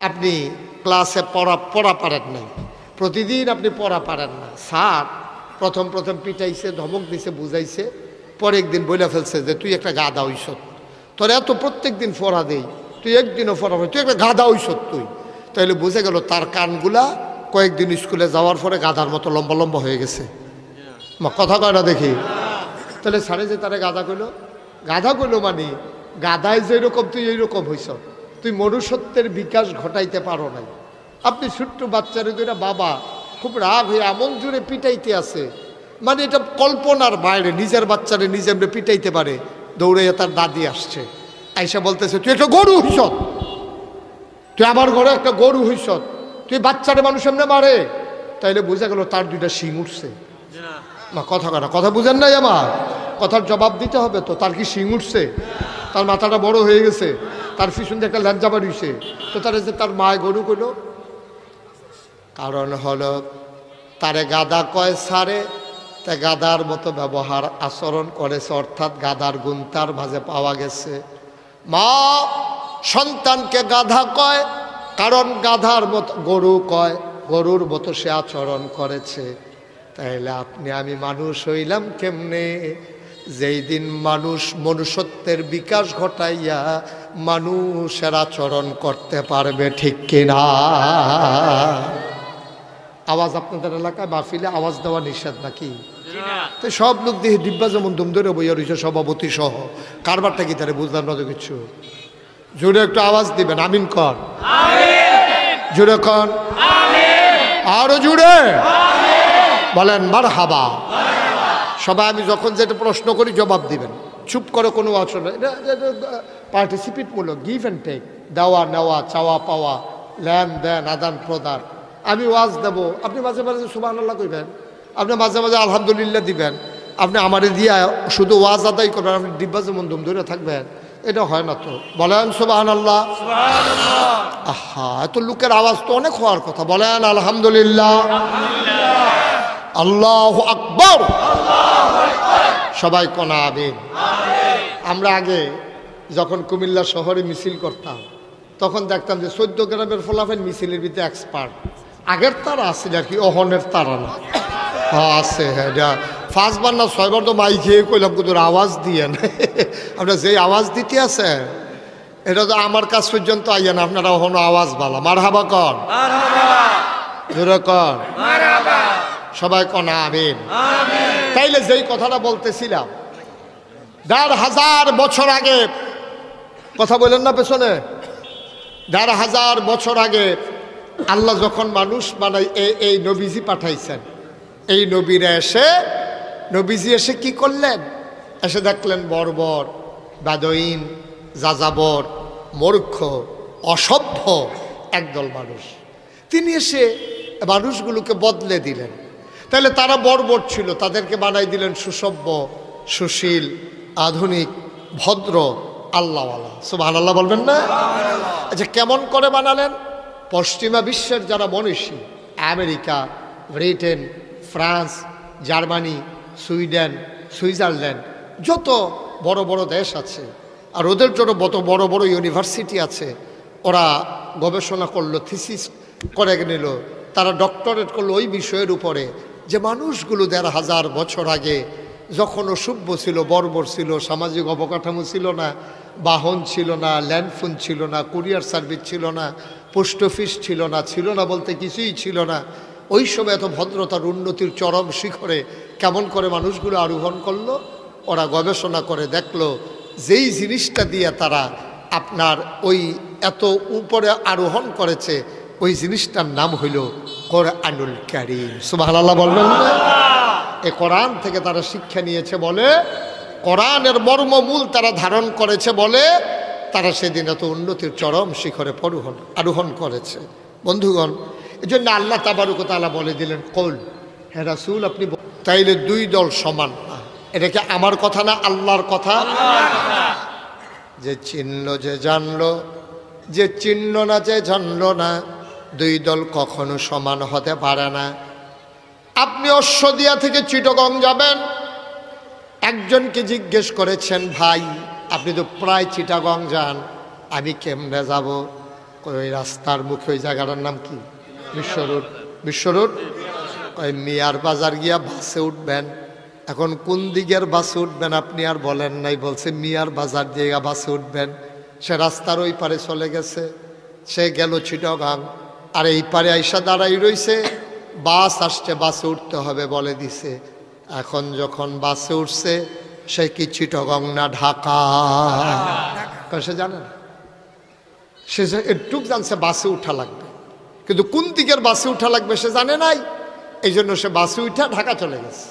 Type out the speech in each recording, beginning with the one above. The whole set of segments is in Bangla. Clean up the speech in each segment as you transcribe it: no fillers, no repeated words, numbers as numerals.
আপনি ক্লাসে পড়া পারেন নাই, প্রতিদিন আপনি পড়া পারেন না। স্যার প্রথম পিটাইছে, ধমক দিছে, বুঝাইছে, পরে একদিন বলে ফেলছে যে তুই একটা গাধা হইস, তোর এত প্রত্যেক দিন পড়া দেই, তুই একদিনও পড়া তুই একটা গাধা হইস তুই। তাইলে বুঝে গেল তার কানগুলা কয়েকদিন স্কুলে যাওয়ার পরে গাধার মতো লম্বা লম্বা হয়ে গেছে। কথা কয় না দেখি? তাহলে স্যারে যে তারা গাধা কইল মানে গাধায় যেরকম তুই এইরকম হইস, তুই মনুষ্যত্বের বিকাশ ঘটাইতে পারো নাই। আপনি ছোট্ট বাচ্চারে দুইটা বাবা খুব রাগ হয়ে এমন জোরে পিটাইতে আছে, মানে এটা কল্পনার বাইরে। নিজের বাচ্চারে নিজে এমনি পিটাইতে পারে, দৌড়াইয়া তার দাদি আসছে, আইসা বলতেছে তুই একটা গরু হইস, তুই আমার ঘরে একটা গরু হইস, তুই বাচ্চারে মানুষ এমনি মারে। তাইলে বোঝা গেল তার দুইটা শিং উঠছে। কথা বুঝেন নাই? আমার কথার জবাব দিতে হবে তো। তার কি শিং উঠছে? তার মাথাটা বড় হয়ে গেছে, তার পিছন দিয়ে একটা লজ্জা বাড়িয়েছে, তো তার যে তার মায় গরু কইল। কারণ হলো তারে গাধা কয় সারে, তা গাধার মতো ব্যবহার আচরণ করেছে, অর্থাৎ গাধার গুণ তার মাঝে পাওয়া গেছে। মা সন্তানকে গাধা কয় কারণ গাধার মতো গরু কয়, গরুর মতো সে আচরণ করেছে। তাইলে আপনি আমি মানুষ হইলাম কেমনে? যেই দিন মানুষ মনুষ্যত্বের বিকাশ ঘটাইয়া মানুষের আচরণ করতে পারবে, ঠিক কিনা? আওয়াজ আপনাদের এলাকায় মাহফিলে আওয়াজ দেওয়া নিষেধ নাকি? তো সব লোক দেখে ডিব্বা যেমন দুম ধরে বইয়া রয়েছে, সভাপতি সহ। কারবারটা কি তারা বুঝলাম না তো কিছু। জোরে একটু আওয়াজ দিবেন, আমিন কর, জোরে কর, আরো জোরে বলেন মারহাবা। সবাই আমি যখন যেটা প্রশ্ন করি জবাব দিবেন, চুপ করে কোনো আচরণ। এটা পার্টিসিপেটমূলক, গিভ অ্যান্ড টেক, দেওয়া নেওয়া, চাওয়া পাওয়া, লেনদেন, আদান প্রদান। আমি ওয়াজ দেব, আপনি মাঝে মাঝে সুবহানাল্লাহ কইবেন, আপনি মাঝে মাঝে আলহামদুলিল্লাহ দিবেন, আপনি আমারে দিয়া শুধু ওয়াজ আদায় করবেন, আপনি ডিব্বা যেমন দুম ধরে থাকবেন, এটা হয় না তো। বলেন সুবহানাল্লাহ। আহা, এত লোকের আওয়াজ তো অনেক হওয়ার কথা। বলেন আলহামদুলিল্লাহ, আল্লাহু আকবার, সবাই কোনা আমিন। আমরা আগে যখন কুমিল্লা শহরে মিছিল করতাম, তখন দেখতাম যে 14 গ্রামের ফলাফল মিছিলের ভিতরে এক্সপার্ট। আগের তারা আছে নাকি, অহনের তারা না? আছে, হ্যাঁ। 5 বার না 6 বার তো মাই খেয়ে কইলাম কিন্তু আওয়াজ দিয়ে না। আপনার যেই আওয়াজ দিতে আছে এটা তো আমার কাছ পর্যন্ত আইয়া না, আপনারা অহনো আওয়াজ বালা। মারহাবা কর, জোরে কর, সবাই কনা আমিন। তাইলে যেই কথাটা বলতেছিলাম, 1500 বছর আগে, কথা বলেন না পেছনে, 1500 বছর আগে আল্লাহ যখন মানুষ বানাই এই নবীজি পাঠাইছেন, এই নবীজি এসে কি করলেন? এসে দেখলেন বর্বর, বাদইন, যাযাবর, মূর্খ, অসভ্য একদল মানুষ। তিনি এসে মানুষগুলোকে বদলে দিলেন। তাহলে তারা বর্বর ছিল, তাদেরকে বানাই দিলেন সুসভ্য, সুশীল, আধুনিক, ভদ্র, আল্লাহওয়ালা। সুবহানাল্লাহ বলবেন না? আচ্ছা, কেমন করে বানালেন? পশ্চিমা বিশ্বের যারা মনীষী, America, Britain, France, Germany, Sweden, Switzerland, যত বড় বড় দেশ আছে, আর ওদের জন্য কত বড় বড় ইউনিভার্সিটি আছে, ওরা গবেষণা করলো, থিসিস করে নিল, তারা ডক্টরেট করলো ওই বিষয়ের উপরে যে মানুষগুলো 1500 বছর আগে যখন অসভ্য ছিল, বর্বর ছিল, সামাজিক অবকাঠামো ছিল না, বাহন ছিল না, ল্যান্ডফোন ছিল না, কুরিয়ার সার্ভিস ছিল না, পোস্ট অফিস ছিল না বলতে কিছুই ছিল না, ওই সময় এত ভদ্রতার উন্নতির চরম শিখরে কেমন করে মানুষগুলো আরোহণ করলো? ওরা গবেষণা করে দেখলো যেই জিনিসটা দিয়ে তারা আপনার ওই এত উপরে আরোহণ করেছে, ওই জিনিসটার নাম হইল কোরআনুল কারীম। সুবহানাল্লাহ বলবেন না? এই কোরআন থেকে তারা শিক্ষা নিয়েছে বলে, কোরআনের মর্মমূল তারা ধারণ করেছে বলে তারা সেদিন এত উন্নতির চরম শিখরে আরোহণ করেছে। বন্ধুগণ, এই জন্য আল্লাহ তাবারক ওয়া তাআলা বলে দিলেন, কল, হে রাসূল আপনি। তাইলে 2 দল সমান না। এটা কি আমার কথা না, আল্লাহর কথা? যে চিনল যে জানলো, যে চিনল না যে জানলো না, 2 দল কখনো সমান হতে পারে না। আপনি অশ্বদিয়া থেকে চিটাগং যাবেন, একজনকে জিজ্ঞেস করেছেন, ভাই আপনি তো প্রায় চিটাগং যান, আমি কেমনে যাব? ওই রাস্তার মুখে ওই জায়গাটার নাম কি? বিশ্ব রোড। বিশ্ব রোড। ওই মিয়ার বাজার গিয়া বাসে উঠবেন। এখন কোন দিকের বাসে উঠবেন আপনি আর বলেন নাই, বলছে মিয়ার বাজার দিয়ে বাসে উঠবেন। সে রাস্তার ওই পারে চলে গেছে, সে গেল চিটাগাং, আর এই পারে আইসা দাঁড়াই রইছে, বাস আসছে, বাসে উঠতে হবে বলে দিছে। এখন যখন বাসে উঠছে, সে কি চিটাগাং না ঢাকা? সে জানে না, সে একটু জানছে বাসে উঠা লাগবে, কিন্তু কোন দিকের বাসে উঠা লাগবে সে জানে নাই। এই জন্য সে বাসে উঠা ঢাকা চলে গেছে।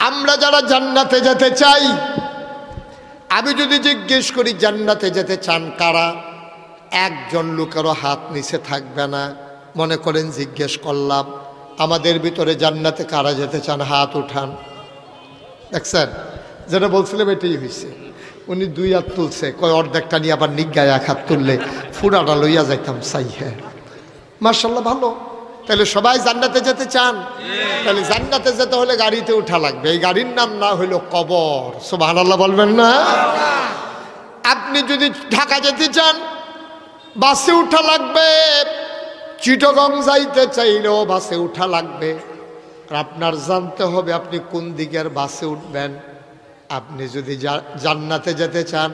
আমরা যারা জান্নাতে যেতে চাই, আমি যদি জিজ্ঞেস করি জান্নাতে যেতে চান কারা, একজন লোকেরও হাত নিচে থাকবে না। মনে করেন জিজ্ঞেস করলাম আমাদের ভিতরে জান্নাতে কারা যেতে চান, হাত উঠান। দেখছেন, যেটা বলছিলাম এটাই হয়েছে। উনি 2 হাত তুলছে, কয় অর্ধেকটা নিয়ে আবার নিগায় 1 হাত তুললে ফুরাটা লইয়া যাইতাম চাই। হ্যাঁ, মার্শাল্লাহ, ভালো। তাহলে সবাই জান্নাতে যেতে চান? তাহলে জান্নাতে যেতে হলে গাড়িতে উঠা লাগবে। এই গাড়ির নাম না হইল কবর। সুবহানাল্লাহ বলবেন না? আপনি যদি ঢাকা যেতে চান, বাসে উঠা লাগবে। চিটাগং যাইতে চাইলেও বাসে উঠা লাগবে। আর আপনার জানতে হবে আপনি কোন দিকের বাসে উঠবেন। আপনি যদি জান্নাতে যেতে চান,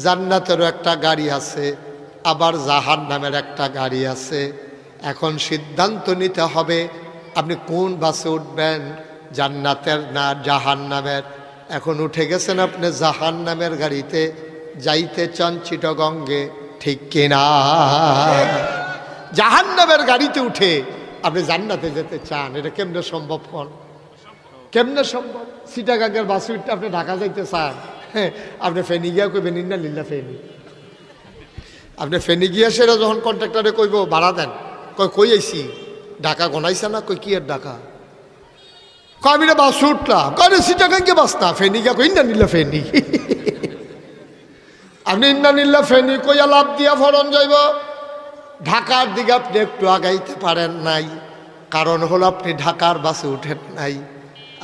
জান্নাতেরও একটা গাড়ি আছে, আবার জাহান্নামের একটা গাড়ি আছে। এখন সিদ্ধান্ত নিতে হবে আপনি কোন বাসে উঠবেন, জান্নাতের না জাহান্নামের। এখন উঠে গেছেন আপনি জাহান্নামের গাড়িতে, যাইতে চান চিটাগঙ্গে, ঠিক কিনা? জাহান্নামের গাড়িতে উঠে আপনি জান্নাতে যেতে চান, এটা কেমনে সম্ভব? কেমনে সম্ভব? চিটাগাঙ্গের বাসে উঠতে আপনি ঢাকা যাইতে চান? হ্যাঁ, আপনি ফেনি গিয়া কইবেন ইন্না লিল্লা ফেনি। আপনি ফেনি গিয়া সেটা যখন কন্ট্রাক্টরে কইব ভাড়া দেন, কই আইসি, ঢাকা গনাইছে না? কই কি এর ঢাকা? আমি না বাস উঠলাম, কয়ে চিটাগাঙ্গে বাস না, ফেনি গিয়া কই ইন্না নিল্লা ফেনি। আপনি ইন্না নিল্লা ফেনি কইয়া লাভ দিয়া ফরন যাইব। ঢাকার দিকে আপনি একটু আগাইতে পারেন নাই, কারণ হলো আপনি ঢাকার বাসে উঠেন নাই।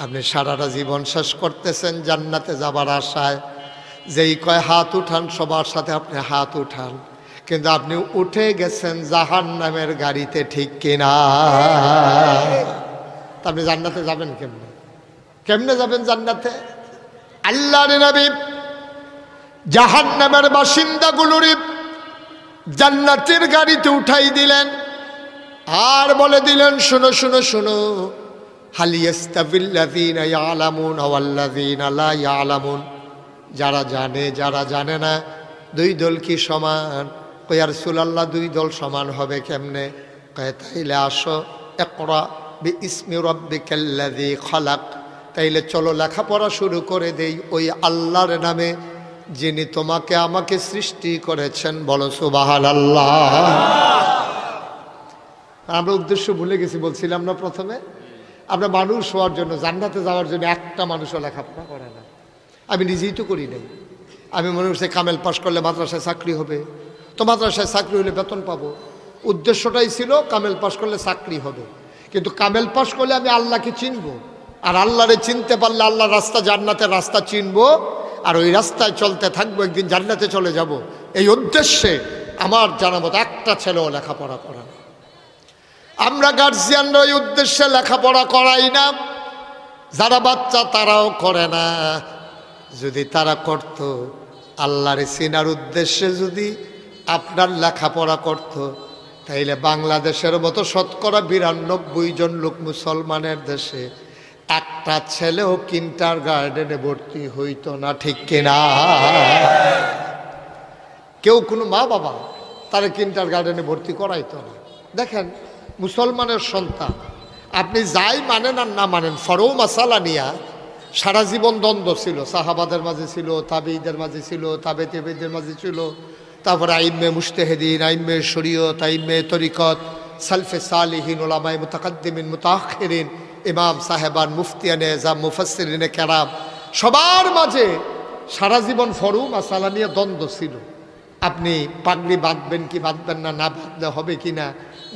আপনি সারাটা জীবন শেষ করতেছেন জান্নাতে যাবার আশায়। যেই কয় হাত উঠান, সবার সাথে আপনি হাত উঠান, কিন্তু আপনি উঠে গেছেন জাহান্নামের গাড়িতে, ঠিক কিনা? আপনি জান্নাতে যাবেন কেমনে? কেমনে যাবেন জান্নাতে? আল্লাহর নবী জাহান্নামের বাসিন্দাগুলোর জান্নাতের গাড়িতে উঠাই দিলেন, আর বলে দিলেন, শোনো শোনো শোনো, হাল ইয়াস্তাবিল্লাযীনা ইয়ালামুন ওয়াল্লাযীনা লা ইয়ালামুন। যারা জানে যারা জানে না, 2 দল কি সমান? কই ইয়া রাসূলুল্লাহ, 2 দল সমান হবে কেমনে? কয় তাইলে আসো, ইকরা বিইসমি রাব্বিকাল্লাযী খালাক। তাইলে চলো লেখাপড়া শুরু করে দেই ওই আল্লাহর নামে, যিনি তোমাকে আমাকে সৃষ্টি করেছেন। বলো সুবহানাল্লাহ। আমরা উদ্দেশ্য ভুলে গেছি, বলছিলাম না প্রথমে, আমরা মানুষ হওয়ার জন্য, জান্নাতে যাওয়ার জন্য একটা মানুষও লেখাপড়া করে না। আমি নিজেই তো করি নাই। আমি মনে করছি কামেল পাশ করলে মাদ্রাসায় চাকরি হবে, তো মাদ্রাসায় চাকরি হলে বেতন পাবো। উদ্দেশ্যটাই ছিল কামেল পাশ করলে চাকরি হবে, কিন্তু কামেল পাশ করলে আমি আল্লাহকে চিনবো, আর আল্লাহরে চিনতে পারলে আল্লাহর রাস্তা, জান্নাতের রাস্তা চিনবো, আর ওই রাস্তায় চলতে থাকবো, একদিন জান্নাতে চলে যাব। এই উদ্দেশ্যে আমার জানা মতো একটা ছেলেও লেখাপড়া করা। আমরা গার্জিয়ানরা ওই উদ্দেশ্যে লেখাপড়া করাই না। যারা বাচ্চা তারাও করে না। যদি তারা করত, আল্লাহর চিনার উদ্দেশ্যে যদি আপনার লেখাপড়া করত, তাইলে বাংলাদেশের মতো শতকরা 92 জন লোক মুসলমানের দেশে একটা ছেলেও কিন্ডারগার্টেনে ভর্তি হইতো না, ঠিক কিনা? কেউ কোনো মা বাবা তারা কিন্ডারগার্টেনে ভর্তি করাইতো না। দেখেন, মুসলমানের সন্তান, আপনি যাই মানেন আর না মানেন, ফরও মাসালা নিয়া সারা জীবন দ্বন্দ্ব ছিল। সাহাবাদের মাঝে ছিল, তাবেঈদের মাঝে ছিল, তাবে তাবেঈদের মাঝে ছিল, তারপরে আইম্মে মুজতাহিদিন, আইম্মে শরীয়ত, আইম্মে তরিকত, সালফে সালিহিন, উলামায়ে মুতাকাদ্দিমিন, মুতাআখিরিন, ইমাম সাহেবান, মুফতিয়ানে এজাম, মুফাসসিরিনে কেরাম, সবার মাঝে সারা জীবন ফরও মাসালা নিয়ে দ্বন্দ্ব ছিল। আপনি পাগড়ি বাঁধবেন কি বাঁধবেন না, না বাঁধলে হবে কি না,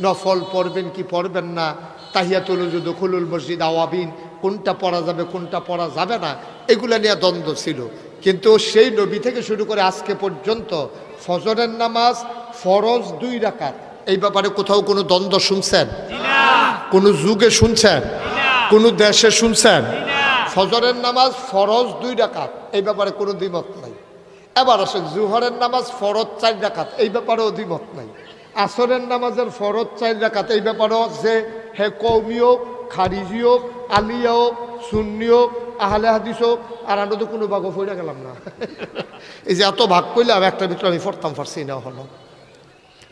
নফল পড়বেন কি পড়বেন না, তাহিয়াতুল ওযু, দুখুলুল মসজিদ, আওয়াবিন, কোনটা পড়া যাবে কোনটা পড়া যাবে না, এগুলা নিয়ে দ্বন্দ্ব ছিল। কিন্তু সেই নবী থেকে শুরু করে আজকে পর্যন্ত ফজরের নামাজ ফরজ 2 রাকাত, এই ব্যাপারে কোথাও কোনো দ্বন্দ্ব শুনছেন? কোনো যুগে শুনছেন? কোনো দেশে শুনছেন? ফজরের নামাজ ফরজ 2 রাকাত, এই ব্যাপারে কোনো দ্বিমত নাই। এবার আসে জোহরের নামাজ ফরজ 4 রাকাত, এই ব্যাপারেও দ্বিমত নাই। আসরের নামাজের ফরজ 4 রাকাত, এই ব্যাপারেও যে হে কৌমি হোক, খারিজি হোক, আলিয়া হোক, সুন্নি হোক, আহলে হাদিস হোক, আর আমরা তো কোনো ভাগও ফইরা গেলাম না। এই যে এত ভাগ করলাম, একটার ভিতরে আমি পড়তাম পারছি না হলো।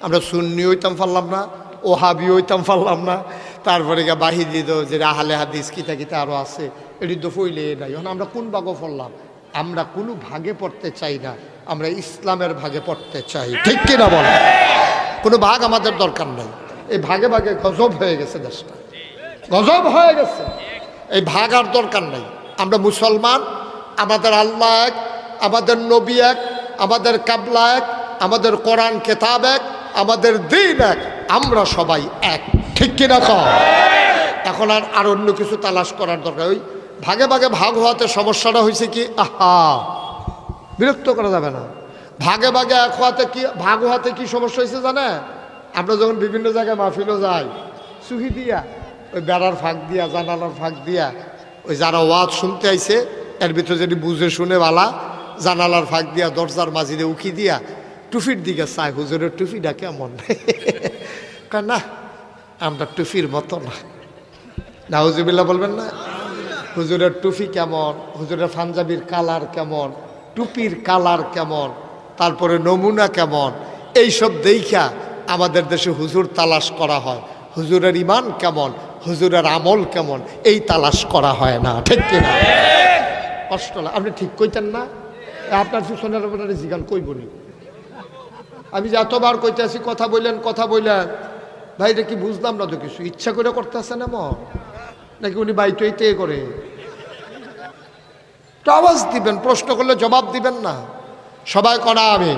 আমরা সুন্নি হইতাম পারলাম না, ওহাবি হইতাম পারলাম না, তারপরে গা বাহির দিত যে আহলে হাদিস কিতা কিতা আরও আছে, এটি তো ফইলে নাই। এখন আমরা কোন ভাগও পড়লাম? আমরা কোনো ভাগে পড়তে চাই না, আমরা ইসলামের ভাগে পড়তে চাই, ঠিক কিনা বলেন? কোনো ভাগ আমাদের দরকার নাই। এই ভাগে ভাগে গজব হয়ে গেছে, দেশটা গজব হয়ে গেছে। এই ভাগ আর দরকার নাই। আমরা মুসলমান, আমাদের আল্লাহ এক, আমাদের নবী এক, আমাদের কাবলা এক, আমাদের কোরআন কেতাব এক, আমাদের দিন এক, আমরা সবাই এক, ঠিক কিনা কও? এখন আর অন্য কিছু তালাশ করার দরকার। ওই ভাগে ভাগে ভাগ হওয়াতে সমস্যাটা হয়েছে কি, আহা, বিরক্ত করা যাবে না। ভাগে ভাগে এক হওয়াতে কি, ভাগ হওয়াতে কি সমস্যা হয়েছে জানে? আমরা যখন বিভিন্ন জায়গায় মাহফিলও যাই, সুহি দিয়া ওই বেড়ার ফাঁক দিয়া, জানালার ফাঁক দিয়া, ওই যারা ওয়াজ শুনতে আইছে এর ভিতরে যদি বুঝে শুনে বালা, জানালার ফাঁক দিয়া দরজার মাঝিরে উকি দিয়া টুফির দিকে চায়, হুজুরের টুফিটা কেমন? না, আমরা টুফির মতো না। নাউজুবিল্লাহ বলবেন না? হুজুরের টুফি কেমন, হুজুরের পাঞ্জাবির কালার কেমন, টুপির কালার কেমন, তারপরে নমুনা কেমন, এইসব দেখা আমাদের দেশে হুজুর তালাশ করা হয়। হুজুরের ইমান কেমন, হুজুরের আমল কেমন, এই তালাশ করা হয় না, ঠিক কিনা? কষ্ট লাগে। আপনি ঠিক কইতেন না? আপনার পিছনের আপনার জিগান কই বলি, আমি যে এতবার কইতে আছি কথা বললেন, কথা বললেন, ভাই এটা কি বুঝলাম না তো কিছু। ইচ্ছা করে করতে আসে না মন, নাকি উনি বাইতে করে? তো আওয়াজ দিবেন, প্রশ্ন করলে জবাব দিবেন না। সবাই করা আমি,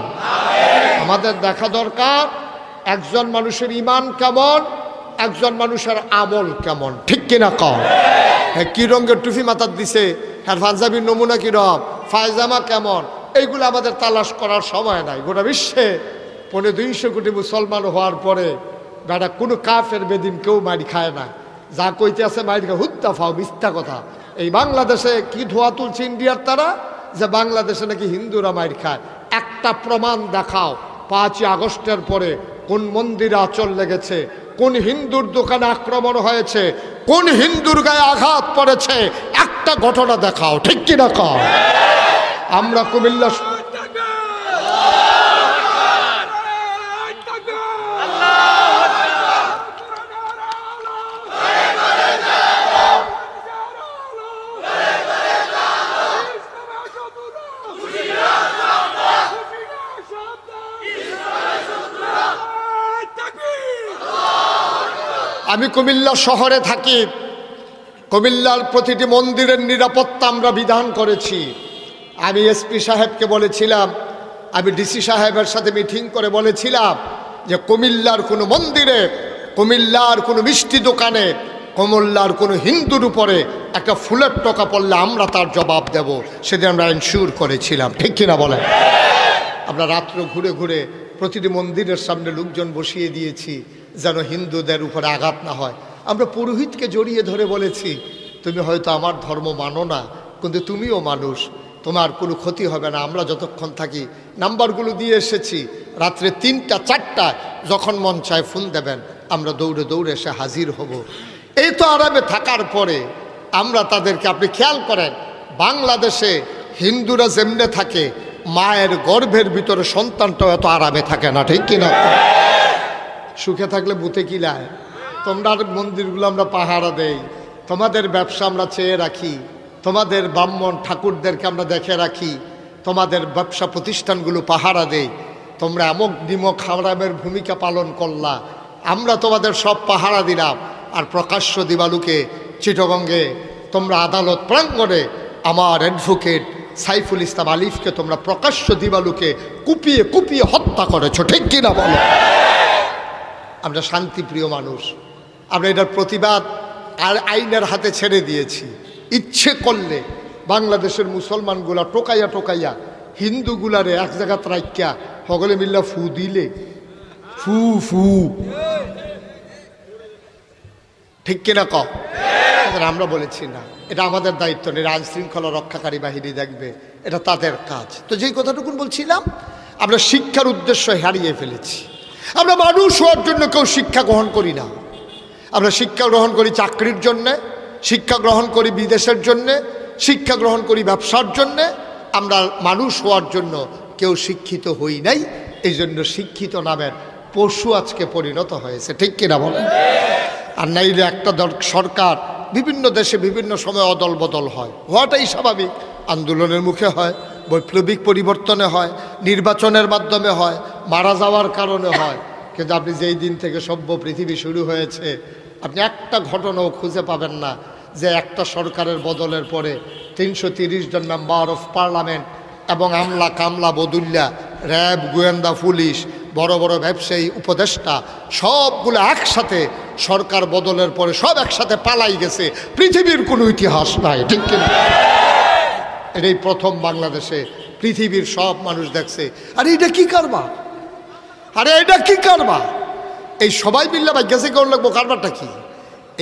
আমাদের দেখা দরকার একজন মানুষের ইমান কেমন, একজন মানুষের আমল কেমন, ঠিক কিনা কম? হ্যাঁ, কি রঙের টুপি মাথার দিছে, হ্যাঁ পাঞ্জাবির নমুনা কিরম, পায়জামা কেমন, এইগুলো আমাদের তালাশ করার সময় নাই। গোটা বিশ্বে 250 কোটি মুসলমান হওয়ার পরে বেটা কোনো কাফের বেদিন কেউ মারি খায় না। যা কইতে আছে মারি খা হুত্তা ফাও, মিথ্যা কথা। এই বাংলাদেশে কি ধোয়া তুলছে ইন্ডিয়ার তারা, যে বাংলাদেশে নাকি হিন্দুরা মারি খায়। একটা প্রমাণ দেখাও 5ই আগস্টের পরে কোন মন্দিরে আঁচল লেগেছে, কোন হিন্দুর দোকানে আক্রমণ হয়েছে, কোন হিন্দুর গায়ে আঘাত পড়েছে, একটা ঘটনা দেখাও, ঠিক কিনা কও? আমরা কুমিল্লা আমি কুমিল্লা শহরে থাকি। কুমিল্লার প্রতিটি মন্দিরের নিরাপত্তা আমরা বিধান করেছি। আমি এসপি সাহেবকে বলেছিলাম, আমি ডিসি সাহেবের সাথে মিটিং করে বলেছিলাম যে কুমিল্লার কোনো মন্দিরে, কুমিল্লার কোনো মিষ্টি দোকানে, কুমিল্লার কোনো হিন্দুর উপরে একটা ফুলের টোকা পড়লে আমরা তার জবাব দেব। সেদিন আমরা এনশিওর করেছিলাম, ঠিক কিনা বলেন? আমরা রাত্র ঘুরে ঘুরে প্রতিটি মন্দিরের সামনে লোকজন বসিয়ে দিয়েছি যেন হিন্দুদের উপরে আঘাত না হয়। আমরা পুরোহিতকে জড়িয়ে ধরে বলেছি, তুমি হয়তো আমার ধর্ম মানো না, কিন্তু তুমিও মানুষ, তোমার কোনো ক্ষতি হবে না। আমরা যতক্ষণ থাকি নাম্বারগুলো দিয়ে এসেছি, রাত্রে 3টা 4টায় যখন মন চায় ফোন দেবেন, আমরা দৌড়ে দৌড়ে এসে হাজির হব। এই তো আরামে থাকার পরে আমরা তাদেরকে, আপনি খেয়াল করেন বাংলাদেশে হিন্দুরা যেমনে থাকে, মায়ের গর্ভের ভিতরে সন্তানটাও এত আরামে থাকে না, ঠিক কিনা? সুখে থাকলে বুতে কিলায়। তোমরা মন্দিরগুলো আমরা পাহারা দেই, তোমাদের ব্যবসা আমরা চেয়ে রাখি, তোমাদের ব্রাহ্মণ ঠাকুরদেরকে আমরা দেখে রাখি, তোমাদের ব্যবসা প্রতিষ্ঠানগুলো পাহারা দেই। তোমরা এমক নিমক হারামের ভূমিকা পালন করলা, আমরা তোমাদের সব পাহারা দিলাম। আর প্রকাশ্য দিবালুকে চিটগঙ্গে তোমরা আদালত প্রাঙ্গণে আমার অ্যাডভোকেট সাইফুল ইসলাম আলিফকে তোমরা প্রকাশ্য দিবালুকে কুপিয়ে কুপিয়ে হত্যা করেছো, ঠিক কিনা বলো? আমরা শান্তিপ্রিয় মানুষ, আমরা এটার প্রতিবাদ আর আইনের হাতে ছেড়ে দিয়েছি। ইচ্ছে করলে বাংলাদেশের মুসলমানগুলা টোকাইয়া টোকাইয়া হিন্দুগুলারে এক জায়গাত রাখিয়া সকলে মিল্লা ফু দিলে ফু ফু, ঠিক কিনা ক? আমরা বলেছি না, এটা আমাদের দায়িত্ব নেই, আইন শৃঙ্খলা রক্ষাকারী বাহিনী দেখবে, এটা তাদের কাজ। তো যেই কথাটুকুন বলছিলাম, আমরা শিক্ষার উদ্দেশ্য হারিয়ে ফেলেছি। আমরা মানুষ হওয়ার জন্য কেউ শিক্ষা গ্রহণ করি না। আমরা শিক্ষা গ্রহণ করি চাকরির জন্যে, শিক্ষা গ্রহণ করি বিদেশের জন্যে, শিক্ষা গ্রহণ করি ব্যবসার জন্যে। আমরা মানুষ হওয়ার জন্য কেউ শিক্ষিত হই নাই। এই জন্য শিক্ষিত নামের পশু আজকে পরিণত হয়েছে, ঠিক কিনা বলেন? আর নাইলে একটা সরকার বিভিন্ন দেশে বিভিন্ন সময় অদল বদল হয়, হওয়াটাই স্বাভাবিক। আন্দোলনের মুখে হয়, বৈপ্লবিক পরিবর্তনে হয়, নির্বাচনের মাধ্যমে হয়, মারা যাওয়ার কারণে হয়। কিন্তু আপনি যেই দিন থেকে সভ্য পৃথিবী শুরু হয়েছে, আপনি একটা ঘটনাও খুঁজে পাবেন না যে একটা সরকারের বদলের পরে 330 জন মেম্বার অফ পার্লামেন্ট এবং আমলা কামলা বদুল্লা, র্যাব, গোয়েন্দা পুলিশ, বড় বড় ব্যবসায়ী, উপদেষ্টা সবগুলো একসাথে সরকার বদলের পরে সব একসাথে পালাই গেছে। পৃথিবীর কোনো ইতিহাস নাই, ঠিক কিনা? এটাই প্রথম বাংলাদেশে পৃথিবীর সব মানুষ দেখছে, আরে এটা কি কারবার, আরে এটা কি কারবার। এই সবাই মিল্লা ভাই গেছে কেউ লাগবো, কারবারটা কি?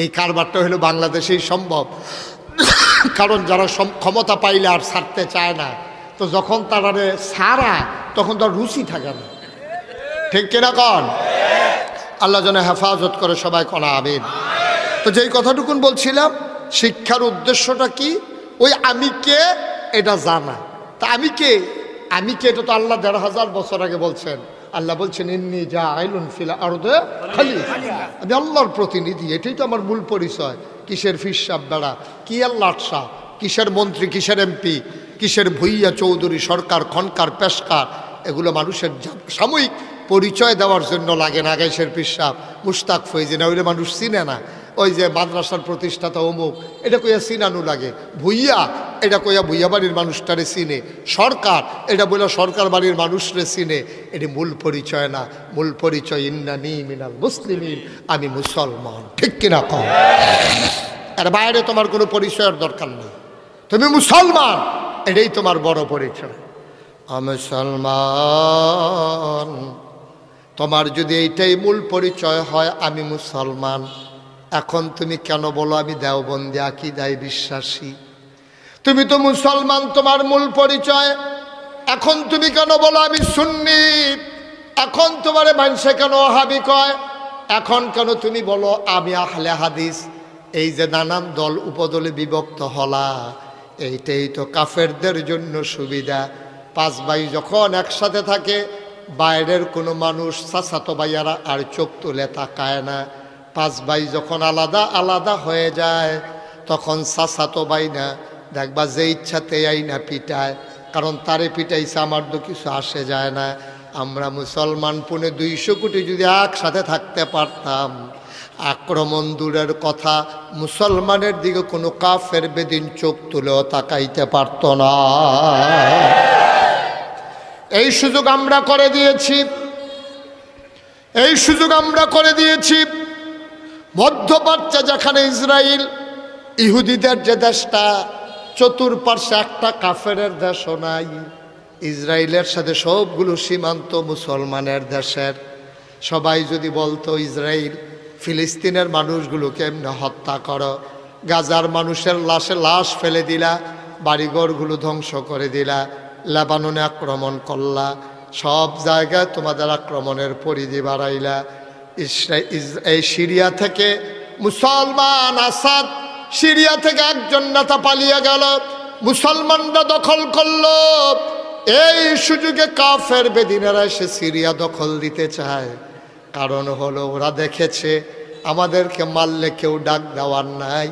এই কারবারটা হলো বাংলাদেশেই সম্ভব। কারণ যারা ক্ষমতা পাইলে আর ছাড়তে চায় না, তো যখন তারা ছাড়া তখন তার রুচি থাকে না, ঠিক কিনা কন? আল্লাহ যেন হেফাজত করে, সবাই কনা আমিন। তো যেই কথাটুকুন বলছিলাম, শিক্ষার উদ্দেশ্যটা কি? ওই আমি কে এটা জানা। তা আমি কে? আমি কে এটা তো আল্লাহ ১৫০০ বছর আগে বলছেন। আল্লাহ বলছেন ইন্নী জাইলুন ফিল আরদে খলিফা, আমি আল্লাহর প্রতিনিধি, এটাই তো আমার মূল পরিচয়। কিসের ফিরসাব বেড়া, কি আল্লাহ শাহ, কিসের মন্ত্রী, কিসের এমপি, কিসের ভুইয়া চৌধুরী, সরকার, খনকার, পেশকার, এগুলো মানুষের সাময়িক পরিচয় দেওয়ার জন্য লাগে না। গাইসের পিসাব, মুশতাক ফৈজিনা, ওইটা মানুষ চিনে না। ওই যে মাদ্রাসার প্রতিষ্ঠাতা অমুক, এটা কইয়া চিনানো লাগে। ভুইয়া, এটা কইয়া ভুইয়া বাড়ির মানুষটারে চিনে। সরকার, এটা বলে সরকার বাড়ির মানুষরে চিনে। এটি মূল পরিচয় না। মূল পরিচয় ইন্নানি মিনাল মুসলিমিন, আমি মুসলমান, ঠিক কিনা কম? এর বাইরে তোমার কোনো পরিচয়ের দরকার নেই, তুমি মুসলমান, এটাই তোমার বড় পরিচয়। মুসলমান, তোমার যদি এইটাই মূল পরিচয় হয়, আমি মুসলমান, এখন তুমি কেন বলো আমি দেওবন্দি আকীদায় বিশ্বাসী? তুমি তো মুসলমান, তোমার মূল পরিচয়। এখন তুমি কেন বলো আমি সুন্নি? এখন তোমারে মানুষে কেন ওহাবি কয়? এখন কেন তুমি বলো আমি আহলে হাদিস? এই যে নানান দল উপদলে বিভক্ত হলা, এইটাই তো কাফেরদের জন্য সুবিধা। 5 ভাই যখন একসাথে থাকে, বাইরের কোনো মানুষ চাচাতো ভাইয়ারা আর চোখ তুলে তাকায় না। 5 ভাই যখন আলাদা আলাদা হয়ে যায়, তখন চাচাতো ভাই না দেখবা যে ইচ্ছাতে আইনা পিটায়, কারণ তারে পিটাইছে, আমার তো কিছু আসে যায় না। আমরা মুসলমান 200 কোটি যদি একসাথে থাকতে পারতাম, আক্রমণ দূরের কথা, মুসলমানের দিকে কোনো কাফের বেদিন চোখ তুলেও তাকাইতে পারত না। এই সুযোগ আমরা করে দিয়েছি, এই সুযোগ আমরা করে দিয়েছি। মধ্যপ্রাচ্যে যেখানে ইসরায়েল, ইহুদিদের যে দেশটা, চতুর্পার্শ্বে একটা কাফেরের দেশও নাই। ইসরায়েলের সাথে সবগুলো সীমান্ত মুসলমানের দেশের। সবাই যদি বলতো ইসরায়েল ফিলিস্তিনের মানুষগুলোকে এমনি হত্যা করো, গাজার মানুষের লাশে লাশ ফেলে দিলা, বাড়িঘরগুলো ধ্বংস করে দিলা, লেবাননে আক্রমণ করলা, সব জায়গায় তোমাদের আক্রমণের পরিধি বাড়াইলা। এই সিরিয়া থেকে মুসলমান আসাদ, সিরিয়া থেকে একজন নেতা পালিয়ে গেল, মুসলমানরা দখল করলো। এই সুযোগে কাফের বেদিনেরা এসে সিরিয়া দখল দিতে চায়। কারণ হলো ওরা দেখেছে আমাদেরকে মারলে কেউ ডাক দেওয়ার নাই,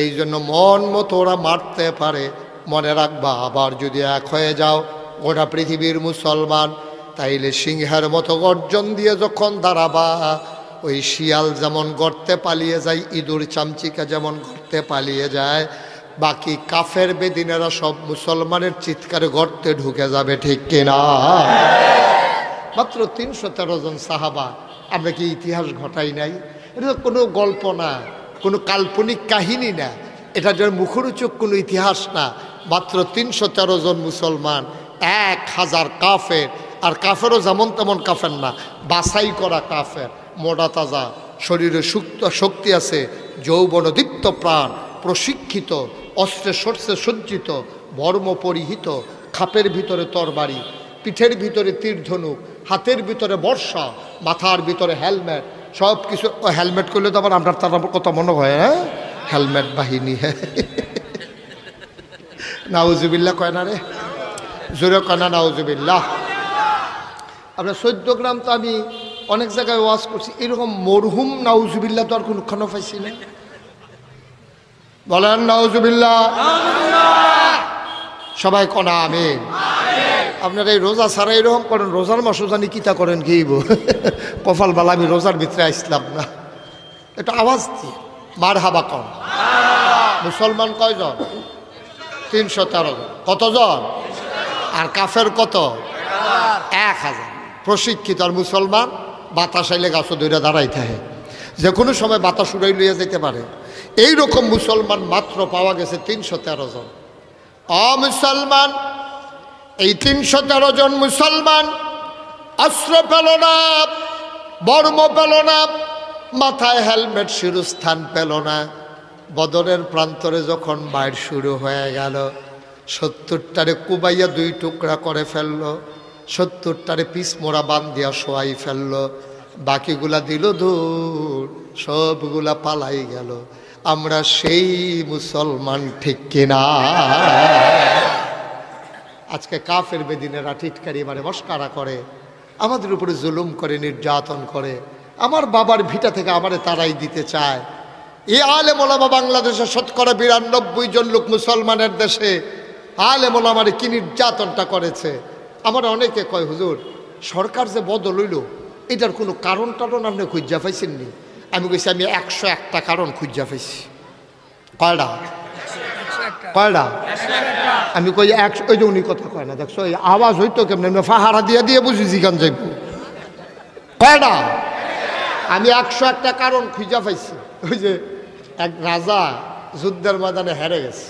এই জন্য মন মতো ওরা মারতে পারে। মনে রাখবা, আবার যদি এক হয়ে যাও গোটা পৃথিবীর মুসলমান, তাইলে সিংহের মতো গর্জন দিয়ে যখন দাঁড়াবা, ওই শিয়াল যেমন গর্তে পালিয়ে যায়, ইঁদুর চামচিকা যেমন গর্তে পালিয়ে যায়, বাকি কাফের বেদিনেরা সব মুসলমানের চিৎকারে গর্তে ঢুকে যাবে, ঠিক কিনা? মাত্র 313 জন সাহাবা। আমরা কি ইতিহাস ঘটাই নাই? এটা কোনো গল্প না, কোনো কাল্পনিক কাহিনী না, এটা যে মুখরোচক কোনো ইতিহাস না। মাত্র 313 জন মুসলমান, 1000 কাফের আর কাফেরও যেমন তেমন কাফের না, বাছাই করা কাফের, মোটা তাজা, শরীরে শক্তি আছে, যৌবন দীপ্ত প্রাণ, প্রশিক্ষিত, অস্ত্রে শস্ত্রে সজ্জিত, বর্ম পরিহিত, খাপের ভিতরে তরবারি, পিঠের ভিতরে তীরধনুক, হাতের ভিতরে বর্ষা, মাথার ভিতরে হেলমেট, সব কিছু। হেলমেট করলে তো আবার আপনার তার কথা মনে হয়, হ্যাঁ হেলমেট বাহিনী, হ্যাঁ নাউজুবিল্লাহ কয় না রে, জোরে কয় না নাউজুবিল্লাহ। আপনার 14 গ্রাম তো আমি অনেক জায়গায় ওয়াজ করছি, এরকম মরহুম নাউজুবিল্লাহ তো আর কোনখানে পাইছি না। বলেন নাউজুবিল্লাহ, সবাই কনা আমিন। আপনারা এই রোজা ছাড়া এরকম করেন, রোজার মাসও জানি কিতা করেন গিয়েব কপাল বালা, আমি রোজার ভিতরে আসলাম না। এটা আওয়াজ দিয়ে মার হাবা কন। মুসলমান কয়জন? 313 জন। কতজন? আর কাফের কত? 1000। প্রশিক্ষিত। আর মুসলমান বাতাস আইলে গাছও দইরা দাঁড়াই থাকে, যে কোনো সময় বাতাস উড়াই লইয়া যেতে পারে। এইরকম মুসলমান মাত্র পাওয়া গেছে 313 জন। মুসলমান, এই 313 জন মুসলমান অস্ত্র পেল না, বর্ম পেল না, মাথায় হেলমেট শিরস্থান পেল না। বদরের প্রান্তরে যখন বাইর শুরু হয়ে গেল, 70টারে কুবাইয়া 2 টুকরা করে ফেললো, 70টারে পিস মোড়া বান দিয়া শোয়াই ফেললো, বাকিগুলা দিল দূর, সবগুলা পালাই গেল। আমরা সেই মুসলমান, ঠিক কিনা? আজকে কাফের বেদিনেরা টিটকারি মানে মস্কারা করে, আমাদের উপরে জুলুম করে, নির্যাতন করে। আমার বাবার ভিটা থেকে আমারে তারাই দিতে চায়। এই আলেম ওলামা বাংলাদেশে 92% জন লোক মুসলমানের দেশে আলেম ওলামারে কি নির্যাতনটা করেছে। আমার অনেকে কয়, হুজুর সরকার যে বদল হইল, এটার কোনো কারণ টারণ আপনি খুঁজা পাইছেন নি? আমি কইছি আমি 101টা কারণ খুঁজা পাইছি। কয়টা? কয়টা? আমি কই ওই যে উনি কথা কয় না, দেখছো এই আওয়াজ হইতো কেমন, ফাহারা দিয়ে দিয়ে বুঝি জিগান যাইব। কয়টা? আমি 101টা কারণ খুঁজা পাইছি। ওই যে এক রাজা যুদ্ধের ময়দানে হেরে গেছে,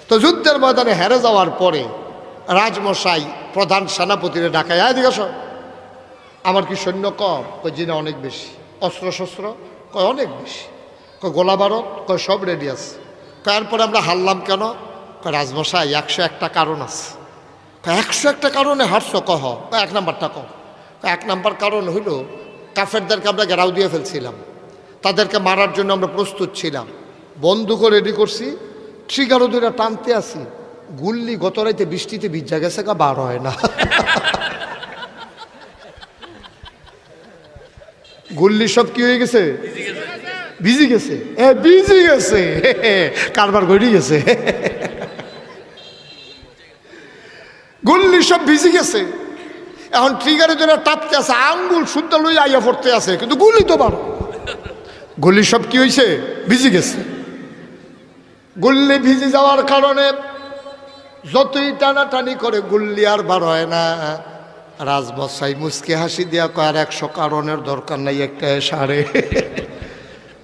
তো যুদ্ধের ময়দানে হেরে যাওয়ার পরে রাজমশাই প্রধান সেনাপতিরে ডাকায়, এদিকে আসো, আমার কি সৈন্য কম? কই জি না, অনেক বেশি। অস্ত্র শস্ত্র? কয় অনেক বেশি। কয় গোলা বারত? কয় সব রেডি আছে। তারপরে আমরা হারলাম কেন? কয় রাজমশাই 101টা কারণ আছে। 101টা কারণে হারছো? কহ 1 নাম্বারটা কহ। 1 নাম্বার কারণ হইল, কাফেরদেরকে আমরা ঘেরাও দিয়ে ফেলছিলাম, তাদেরকে মারার জন্য আমরা প্রস্তুত ছিলাম, বন্দুকও রেডি করছি, ট্রিগারও দুইটা টানতে আসি, গুল্লি গত রাইতে বৃষ্টিতে ভিজা গেছে, কা বার হয় না। গুল্লি সব কি হয়ে গেছে? ভিজি গেছে। ভিজি গেছে, কারবার ঘড়ি গেছে, গুল্লি সব ভিজি গেছে। এখন ট্রিগারে যেন টাপতে আছে, আঙ্গুল শুদ্ধ লই আইয়া পড়তে আছে, কিন্তু গুলি তো বার। গুলি সব কি হয়েছে? ভিজি গেছে। গুল্লি ভিজি যাওয়ার কারণে যতই টানাটানি করে গুল্লি আর বার হয় না। রাজমশাই মুচকে হাসি দিয়া কয়, আর 100 কারণের দরকার নাই, একটা সারে।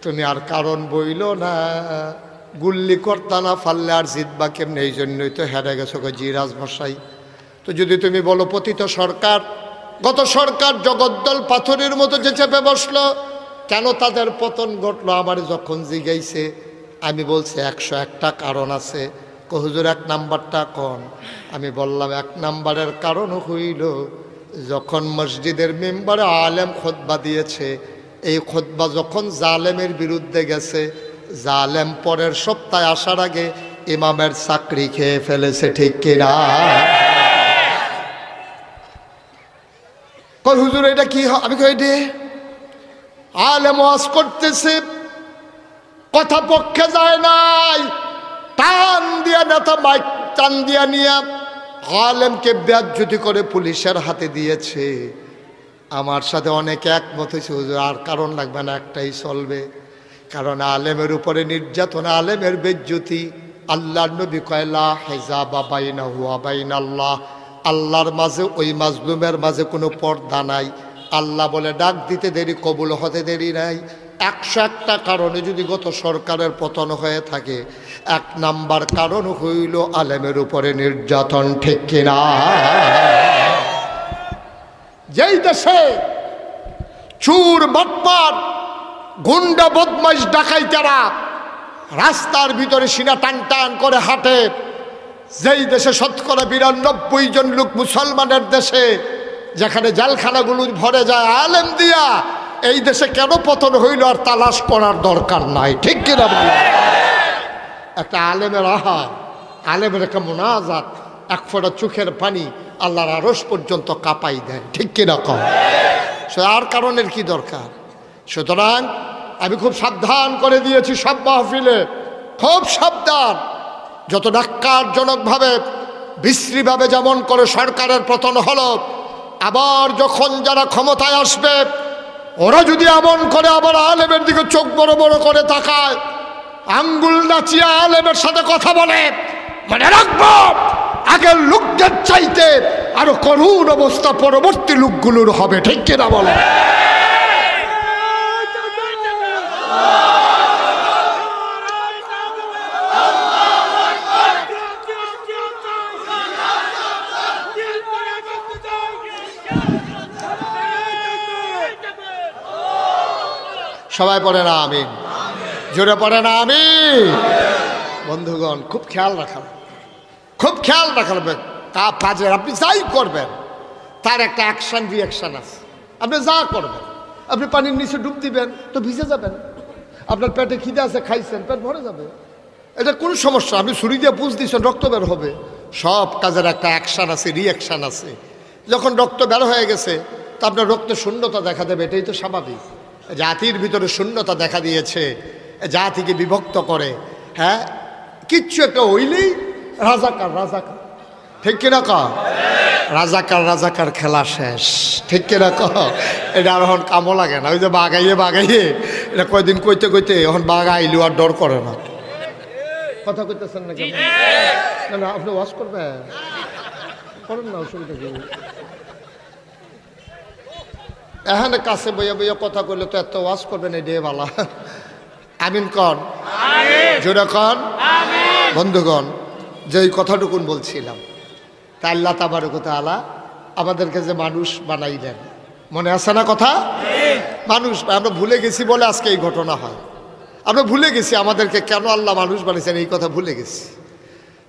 তুমি আর কারণ বইল না, গুল্লি করতা না ফাললে আর জিতবা কেমনে, এই জন্যই তো হেরে গেছো। জি রাজমশাই, তো যদি তুমি বলো পতিত সরকার, গত সরকার জগদ্দল পাথরের মতো যে চেপে বসলো, কেন তাদের পতন ঘটলো? আমার যখন জিগাইছে আমি বলছি 101টা কারণ আছে। হুজুর 1 নাম্বারটা কোন? আমি বললাম 1 নাম্বারের কারণ হইল, যখন মসজিদের মেম্বারে আলেম খুতবা দিয়েছে, এই খুতবা যখন জালেমের বিরুদ্ধে গেছে, জালেম পরের সপ্তাহে আসার আগে ইমামের চাকরি খেয়ে ফেলেছে, ঠিক কিনা? কই হুজুর এটা কি? আমি কই দে আলেম ওয়াজ করতেছে, কথা পক্ষে যায় নাই, টান দিয়া নেতা মাইক টান দিয়া নিয়া আলেমকে বেয়াজ্জতি করে পুলিশের হাতে দিয়েছে। আমার সাথে অনেকে একমত হয়েছে, হুজুর আর কারণ লাগবে না, একটাই চলবে। কারণ আলেমের উপরে নির্যাতন, আলেমের বেজ্জতি। আল্লাহর নবী কয় লা হিজাবা বাইনাহু ওয়া বাইনাল্লাহ, আল্লাহর মাঝে ওই মাজলুমের মাঝে কোনো পর্দা নাই। আল্লাহ বলে ডাক দিতে দেরি, কবুল হতে দেরি নাই। 101টা কারণে যদি গত সরকারের পতন হয়ে থাকে, 1 নাম্বার কারণ হইল আলেমের উপরে নির্যাতন, ঠিক কিনা? যেই দেশে চুর বাটপার গুন্ডা বদমাইশ ডাকাইতেরা রাস্তার ভিতরে সিনা টান টান করে হাঁটে, যেই দেশে শতকরা ৯২ জন লোক মুসলমানের দেশে, যেখানে জেলখানাগুলো ভরে যায় আলেম দিয়া, এই দেশে কেন পতন হইল আর তালাশ করার দরকার নাই, ঠিক কিনা বলো? একটা আলেমের আহার, আলেমের একটা মোনাজাত, এক ফোঁটা চোখের পানি আল্লাহর আরশ পর্যন্ত কাঁপাই দেয়, ঠিক কিনা কম? আর কারণের কি দরকার? সুতরাং আমি খুব সাবধান করে দিয়েছি সব মাহফিলে, খুব সাবধান। যত ন্যাক্কারজনকভাবে বিশ্রীভাবে যেমন করে সরকারের পতন হলো, আবার যখন যারা ক্ষমতায় আসবে ওরা যদি এমন করে আবার আলেমের দিকে চোখ বড় বড় করে তাকায়, আঙ্গুল নাচিয়ে আলেমের সাথে কথা বলে, মানে রাখবো আগের লোকদের চাইতে আরো করুণ অবস্থা পরবর্তী লোকগুলোর হবে, ঠিক কিনা বলে? সবাই পড়ে না আমিন, জোরে পড়ে না আমিন। বন্ধুগণ, খুব খেয়াল রাখা, খুব খেয়াল রাখবে কাজের। আপনি যাই করবেন তার একটা অ্যাকশন রিয়াকশান আছে। আপনি যা করবেন, আপনি পানির নিচে ডুব দিবেন তো ভিজে যাবেন, আপনার পেটে খিদে আছে, খাইছেন, পেট ভরে যাবে, এটা কোনো সমস্যা। আপনি ছুরি দিয়ে পুষ দিচ্ছেন, রক্ত বের হবে। সব কাজের একটা অ্যাকশান আছে, রিয়াকশান আছে। যখন রক্ত বের হয়ে গেছে তা আপনার রক্তে শূন্যতা দেখা দেবে, এটাই তো স্বাভাবিক। জাতির ভিতরে শূন্যতা দেখা দিয়েছে, জাতিকে বিভক্ত করে। হ্যাঁ, কিচ্ছু একটা হইলেই রাজাকার রাজাকার, ঠিক কিনা ক? রাজাকার রাজাকার খেলা শেষ, ঠিক কিনা ক? এটা আর এখন কামও লাগে না। ওই যে বাগাইয়ে বাগাইয়ে এটা কয়দিন কইতে কইতে এখন বাগাইলেও আর ডর করে না। কথা কইতেছেন না কেন? না না, আপনি ওয়াশ করবেন, করেন না, অসুবিধা কি? এখানে কাছে বইয়া বইয়া কথা কইলে তো এত ওয়াজ করবেন, এই ডে বালা। আমিন কন, জোরে কন। বন্ধুগণ, যেই কথাটুকুন বলছিলাম, তা আল্লাহ তাবারক ওয়া তাআলা আমাদেরকে যে মানুষ বানাইলেন, মনে আছে না কথা? মানুষ আমরা ভুলে গেছি বলে আজকে এই ঘটনা হয়। আমরা ভুলে গেছি আমাদেরকে কেন আল্লাহ মানুষ বানিয়েছেন, এই কথা ভুলে গেছি।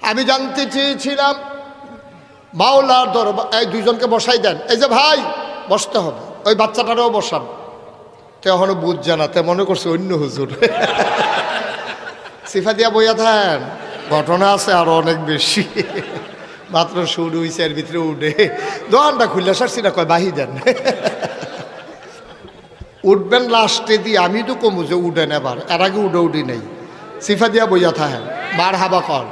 আমি জানতে চেয়েছিলাম মাওলার দরবার, এই দুইজনকে বসাই দেন, এই যে ভাই বসতে হবে, ওই বাচ্চাটারও বসান। তো এখনো বুঝ জানাতে মনে করছে অন্য হুজুর। সিফা দিয়া বইয়া থাকেন, ঘটনা আছে আরো অনেক বেশি। মাত্র শুরু হয়েছে, এর ভিতরে উঠে দোকানটা খুললে সারছি না, কয় বাহি দেন। উঠবেন লাস্টে দিয়ে, আমি তো কমু যে উঠেন, এবার এর আগে উঠে উঠি নেই। সিফা দিয়া বইয়া থাকেন, বার হাবা কর,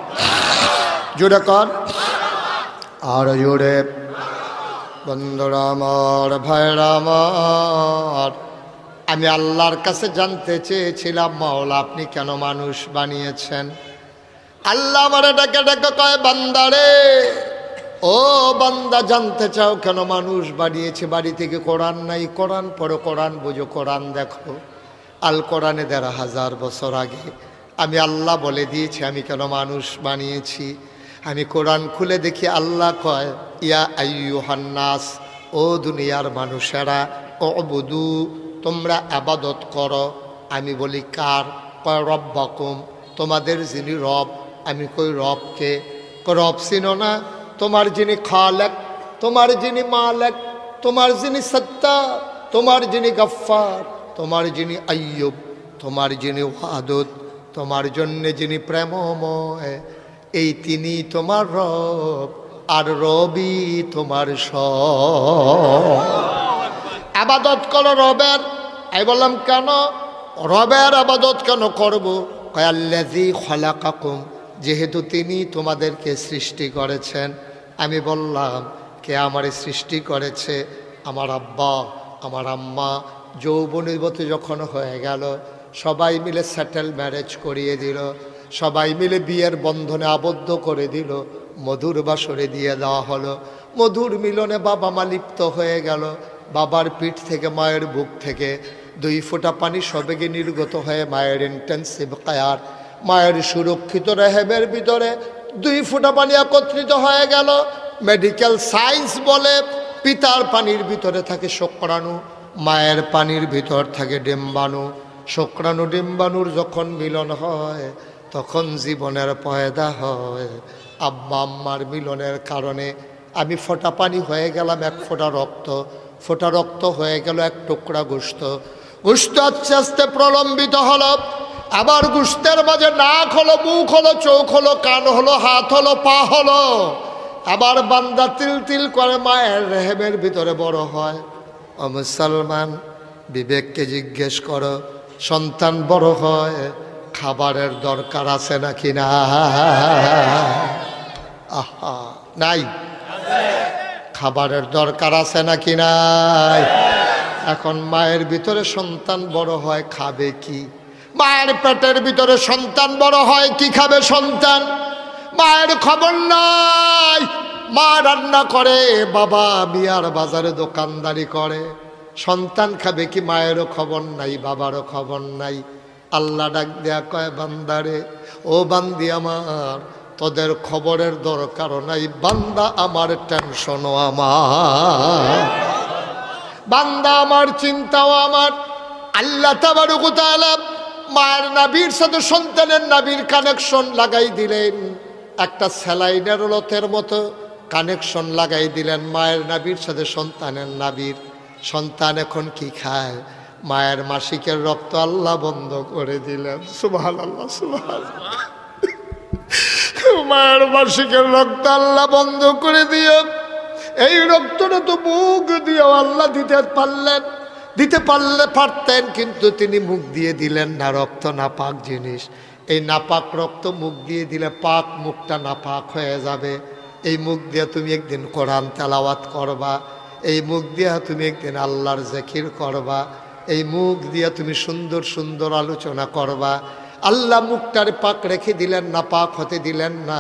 জোরে কর, আর জোরে। বন্ধুরা আমার, ভাইরা আমার, আমি আল্লাহর কাছে জানতে চেয়েছিলাম, মাওলা আপনি কেন মানুষ বানিয়েছেন? আল্লাহ আমারে ডাকে ডাকে কয়, বান্দারে, ও বান্দা, জানতে চাও কেন মানুষ বানিয়েছে? বাড়ি থেকে কোরআন নাই, কোরআন পড়ো, কোরআন বুঝো, কোরআন দেখো। আল কোরআনে ১,৫০০ বছর আগে আমি আল্লাহ বলে দিয়েছি আমি কেন মানুষ বানিয়েছি। আমি কোরআন খুলে দেখি আল্লাহ কয়, ইয়া আইয়ুহান নাস, ও দুনিয়ার মানুষেরা, উবুদু, তোমরা ইবাদত করো। আমি বলি কার? কয় রব্বাকুম, তোমাদের যিনি রব। আমি কই রবকে? রব চিনো না? তোমার যিনি খালেক, তোমার যিনি মালেক, তোমার যিনি সত্তা, তোমার যিনি গফফার, তোমার যিনি আইয়ুব, তোমার যিনি ওয়াদুদ, তোমার জন্যে যিনি প্রেমময়, এই তিনি তোমার রব, আর রবি তোমার সব। আবাদত করো রবের। আমি বললাম কেন রবের আবাদত কেন করবো? কয় আল্লাযী খলাকাকুম, যেহেতু তিনি তোমাদেরকে সৃষ্টি করেছেন। আমি বললাম কে আমারে সৃষ্টি করেছে? আমার আব্বা, আমার আম্মা যৌবনীবতী যখন হয়ে গেল, সবাই মিলে সেটেল ম্যারেজ করিয়ে দিল, সবাই মিলে বিয়ের বন্ধনে আবদ্ধ করে দিল, মধুর বাসরে দিয়ে দেওয়া হলো। মধুর মিলনে বাবা মা লিপ্ত হয়ে গেল। বাবার পিঠ থেকে, মায়ের বুক থেকে 2 ফোঁটা পানি সবেগে নির্গত হয়ে মায়ের ইন্টেন্সিভ কেয়ার, মায়ের সুরক্ষিত রেহেবের ভিতরে 2 ফোঁটা পানি একত্রিত হয়ে গেল। মেডিকেল সায়েন্স বলে পিতার পানির ভিতরে থাকে শুক্রাণু, মায়ের পানির ভিতর থাকে ডিম্বাণু। শুক্রাণু ডিম্বাণুর যখন মিলন হয় তখন জীবনের পয়দা হয়। আব্বা আম্মার মিলনের কারণে আমি ফোঁটা পানি হয়ে গেলাম এক ফোঁটা রক্ত, ফোঁটা রক্ত হয়ে গেল এক টুকরা গোশত। গোশত আস্তে আস্তে প্রলম্বিত হলো, আবার গোশতের মাঝে নাক হলো, মুখ হলো, চোখ হলো, কান হলো, হাত হলো, পা হলো। আবার বান্দা তিল তিল করে মায়ের রেহেমের ভিতরে বড় হয়। ও মুসলমান, বিবেককে জিজ্ঞেস করো, সন্তান বড় হয় খাবারের দরকার আছে নাকি না? আহা, নাই? খাবারের দরকার আছে নাকি নাই? এখন মায়ের ভিতরে সন্তান বড় হয়, খাবে কি? মায়ের পেটের ভিতরে সন্তান বড় হয়, কি খাবে সন্তান? মায়ের খবর নাই। মা রান্না করে, বাবা বিয়ার বাজারে দোকানদারি করে। সন্তান খাবে কি? মায়েরও খবর নাই, বাবারও খবর নাই। আল্লাহ ডাক দেয়া কয়, বান্দারে, ও বান্দি আমার, তোদের খবরের দরকারও নাই, বান্দা আমার টেনশনও আমার, বান্দা আমার চিন্তাও আমার। আল্লাহ তাবারক ওয়া তাআলা মায়ের নাভির সাথে সন্তানের নাভির কানেকশন লাগাই দিলেন। একটা স্যালাইনের লতের মতো কানেকশন লাগাই দিলেন মায়ের নাভির সাথে সন্তানের নাভির। সন্তান এখন কি খায়? মায়ের মাসিকের রক্ত আল্লাহ বন্ধ করে দিলেন। সুবহানাল্লাহ, সুবহানাল্লাহ। মায়ের মাসিকের রক্ত আল্লাহ বন্ধ করে দিয়ে এই রক্তটা তো মুখ দিয়েও আল্লাহ দিতে পারতেন, কিন্তু তিনি মুখ দিয়ে দিলেন না। রক্ত নাপাক জিনিস, এই নাপাক রক্ত মুখ দিয়ে দিলে পাক মুখটা নাপাক হয়ে যাবে। এই মুখ দিয়ে তুমি একদিন কোরআন তেলাওয়াত করবা, এই মুখ দিয়ে তুমি একদিন আল্লাহর জিকির করবা, এই মুখ দিয়ে তুমি সুন্দর সুন্দর আলোচনা করবা। আল্লাহ মুখটারে পাক রেখে দিলেন না, পাক হতে দিলেন না।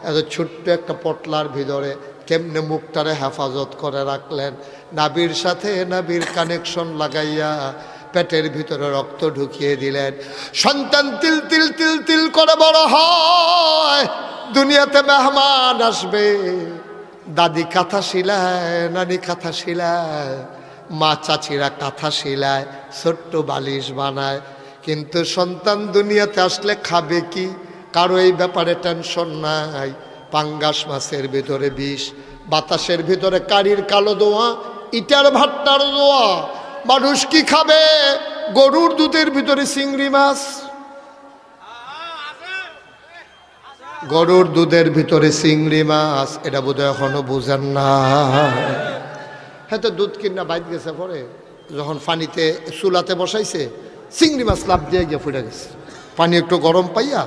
এত ছোট্ট একটা পটলার ভিতরে কেমনে মুখটারে হেফাজত করে রাখলেন? নাভির সাথে নাভির কানেকশন লাগাইয়া পেটের ভিতরে রক্ত ঢুকিয়ে দিলেন। সন্তান তিল তিল তিল তিল করে বড় হয়। দুনিয়াতে মেহমান আসবে, দাদি কাঁথা শিলায়, নানি কাঁথা শিলায়, মা চাচিরা কাঁথা শিলায়, ছোট্ট বালিশ বানায়। কিন্তু সন্তান দুনিয়াতে আসলে খাবে কি? কারো এই ব্যাপারে টেনশন নাই। পাঙ্গাস মাছের ভিতরে বিষ, বাতাসের ভিতরে কারির কালো দোয়া, ইটার ভাট্টার দোয়া। মানুষ কি খাবে? গরুর দুধের ভিতরে চিংড়ি মাছ, গরুর দুধের ভিতরে চিংড়ি মাছ। এটা বোধহয় এখনো বুঝেন না। হ্যাঁ, তো দুধ কিনা বাইর গেছে, পরে যখন পানিতে চুলাতে বসাইছে, চিংড়ি মাছ লাভ দিয়ে গিয়ে ফুটে গেছে। পানি একটু গরম পাইয়া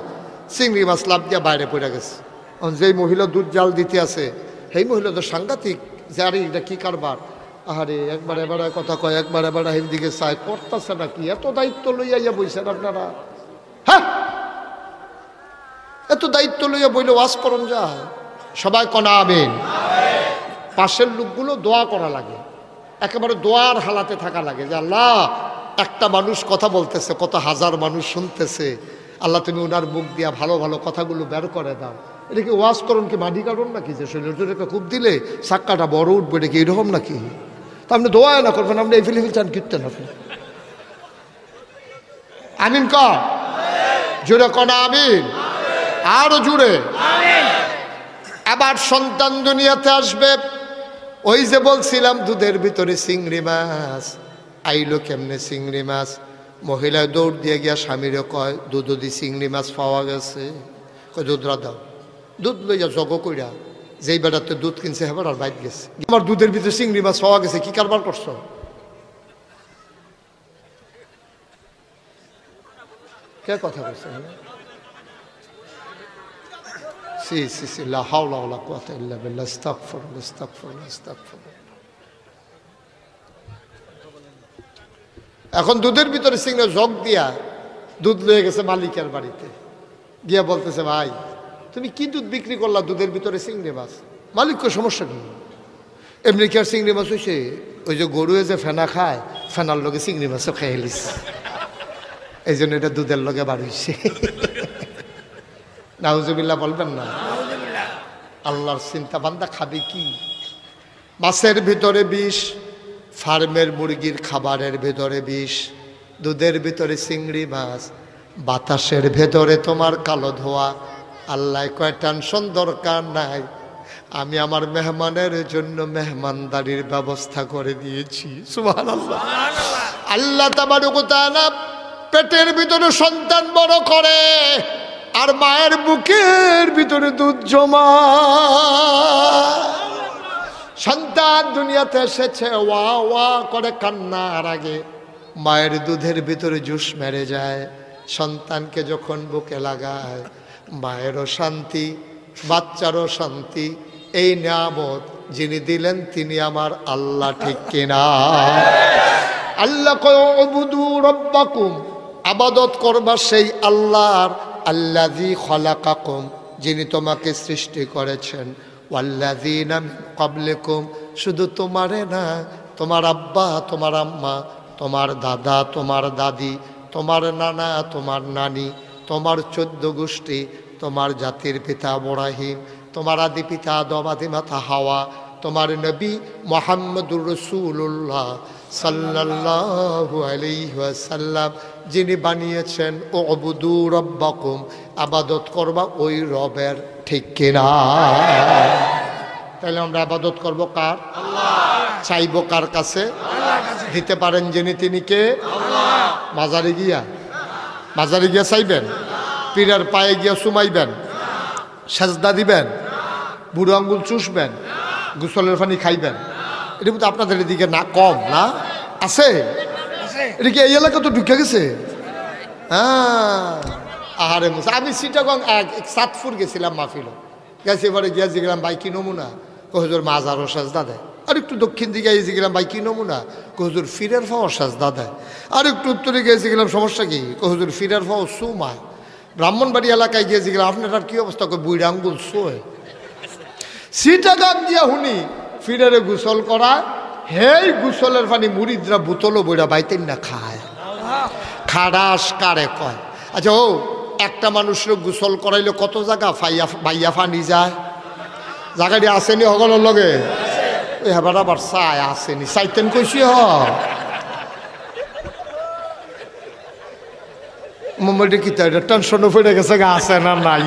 চিংড়ি মাছ লাভ দিয়ে বাইরে পড়ে গেছে। যেই মহিলা দুধ জাল দিতে আছে, সেই মহিলা তো সাংঘাতিক, যে আরে এটা কি কারবার। আরে একবার এবারে কথা কয়, একবার এবারে হেম দিকে চায়, করতেছে নাকি? এত দায়িত্ব লইয়া বইছেন আপনারা? হ্যাঁ, এত দায়িত্ব লইয়া বইলে ওয়াজ করুন যায়? সবাই কনা আমিন। পাশের লোকগুলো দোয়া করা লাগে, একেবারে দোয়ার হালাতে থাকা লাগে যে আল্লাহ, একটা মানুষ কথা বলতেছে, কত হাজার মানুষ শুনতেছে, আল্লাহ তুমি ওনার মুখ দিয়া ভালো ভালো কথাগুলো বের করে দাও। এটা কি ওয়াজ করুন কি মাটি কাটুন নাকি? যে শরীরটাকে খুব দিলে চাক্কাটা বড় উঠবে, এটা কি এরকম নাকি? তা আপনি দোয়া না করবেন, আপনি এই ফিলিফিল চান কীর্তেন আপনি। আমিন কর, জোরে কনা আমিন, আরো জুড়ে। আবার সন্তান দুনিয়াতে আসবে। ওই যে বলছিলাম দুধের ভিতরে চিংড়ি মাছ, আইলো কেমনে চিংড়ি মাছ? মহিলা দৌড় দিয়ে গিয়া স্বামীরে কয়, দুধ দি চিংড়ি মাছ পাওয়া গেছে। কয় দুধরা দাও। দুধ লইয়া জগ কইরা যেই বেড়াতে দুধ কিনছে হেবার আর বাইর গেছে, আমার দুধের ভিতরে চিংড়ি মাছ পাওয়া গেছে, কি কারবার করছো? কে কথা বলছে? সি সি সি, লা হাওলা ওয়ালা কুওয়াতা ইল্লা বিল্লাহ, আস্তাগফিরুল্লাহ, আস্তাগফিরুল্লাহ, আস্তাগফিরুল্লাহ। এখন দুধের ভিতরে চিংড়ি জগ দিয়া দুধ লয়ে গেছে মালিকের বাড়িতে, গিয়া বলতেছে, ভাই তুমি কি দুধ বিক্রি করলা? দুধের ভিতরে চিংড়ি মাছ। মালিক কো সমস্যা কি? এমনি কি আর চিংড়ি মাছ হয়েছে? ওই যে গরুয়ে যে ফেনা খায়, ফেনার লগে চিংড়ি মাছও খেয়ে হেলিস, এই জন্য এটা দুধের লগে বার হইছে। নাউজুবিল্লাহ বলবেন না? আল্লাহর চিন্তা, বান্দা খাবে কি? মাছের ভিতরে বিষ, ফার্মের মুরগির খাবারের ভিতরে বিষ, দুধের ভিতরে চিংড়ি মাছ, বাতাসের ভেতরে তোমার কালো ধোয়া। আল্লাহ কয় টেনশন দরকার নাই, আমি আমার মেহমানের জন্য মেহমানদারির ব্যবস্থা করে দিয়েছি। সুবহানাল্লাহ। আল্লাহ তাবারক ওয়া তাআলা পেটের ভিতরে সন্তান বড় করে আর মায়ের বুকের ভিতরে দুধ জমা। সন্তান দুনিয়াতে এসেছে, ওয়া ওয়া করে কান্নার আগে মায়ের দুধের ভিতরে জুস মেরে যায়। সন্তানকে যখন বুকে লাগায় মায়েরও শান্তি, বাচ্চারও শান্তি। এই নিয়ামত যিনি দিলেন তিনি আমার আল্লাহ, ঠিক কিনা? আল্লাহ কয় উবুদু রাব্বাকুম, আবাদত করবা সেই আল্লাহর, আল্লাযী খলাকাকুম, যিনি তোমাকে সৃষ্টি করেছেন, ওয়াল্লাযীনা মিন ক্বাবলিকুম, শুধু তোমারে না, তোমার আব্বা, তোমার আম্মা, তোমার দাদা, তোমার দাদি, তোমার নানা, তোমার নানি, তোমার 14 গোষ্ঠী, তোমার জাতির পিতা ইব্রাহিম, তোমার আদি পিতা আদম, আদি মাতা হাওয়া, তোমার নবী মুহাম্মদুর রাসূলুল্লাহ সাল্লাল্লাহু আলাইহি ওয়াসাল্লাম যিনি বানিয়েছেন, উবুদু রাব্বাকুম, আবাদত করবা ওই রবের, ঠিক কিনা? তাহলে আমরা আবাদত করব কার? আল্লাহ। চাইব কার কাছে? আল্লাহর কাছে। দিতে পারেন যিনি, তিনি কে? আল্লাহ। মাজারে গিয়া, মাজারে গিয়া চাইবেন? পীরের পায়ে গিয়া সুমাইবেন? সাজদা দিবেন? বুড়ো আঙ্গুল চুষবেন? গোসলের পানি খাইবেন? এটা কিন্তু আপনাদের এদিকে না কম না আছে? এটা কি এই এলাকা তো ঢুকে গেছে? হ্যাঁ, আহারে মুসা। আমি চিটাগং সাতপুর গেছিলাম মাহফিল, গেছি এবারে গিয়া জিগলাম ভাই কি নমুনা, হুজুর মাজারও সাজদা দেয়। আর একটু দক্ষিণ দিকে গিয়ে গেলাম ভাই কি নমুনা, হুজুর ফিরের ফাও সাজদা দেয়। আর একটু উত্তরে গিয়েছি গেলাম সমস্যা কি, হুজুর ফিরের ফাও সুমায়। ব্রাহ্মণবাড়ি এলাকায় গিয়েছি গেলাম আপনার আর কি অবস্থা, বুড়ি আঙ্গুল শোয়। চিটাগাং গিয়া হুনি ফিরেরে গোসল করা, হেই গোসলের পানি মুরিদরা বোতলও বইরা বাইতেন না খায়, খাড়াস কারে কয়। আচ্ছা ও একটা মানুষের গোসল করাইলে কত জায়গা বাইয়া ফানি যায়? জায়গাটি আসেনি সকলের লগে? ওই হেবার আবার চাই আসেনি, চাইতেন কইছি হ মোবাইলটা কি তাই টেনশনও পড়ে গেছে, গা আছে না নাই?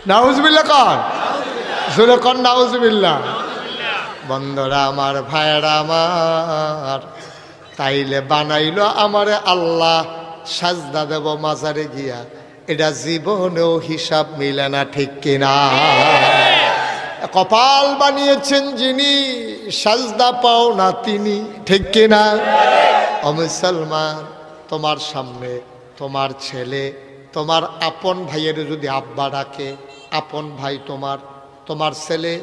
নাউজুবিল্লাহ কন, জোরে কন নাউজুবিল্লাহ। বন্ধুরা আমার, ভাইয়েরা আমার, তাইলে বানাইলো আমারে আল্লাহ, সাজদা দেব মাজারে গিয়া, এটা জীবনেও হিসাব মিলে না, ঠিক কিনা? কপাল বানিয়েছেন যিনি, সাজদা পাও না তিনি, ঠিক কিনা? ও মুসলমান, তোমার সামনে তোমার ছেলে তোমার আপন ভাইয়ের যদি আব্বা ডাকে, আপন ভাই তোমার ছেলে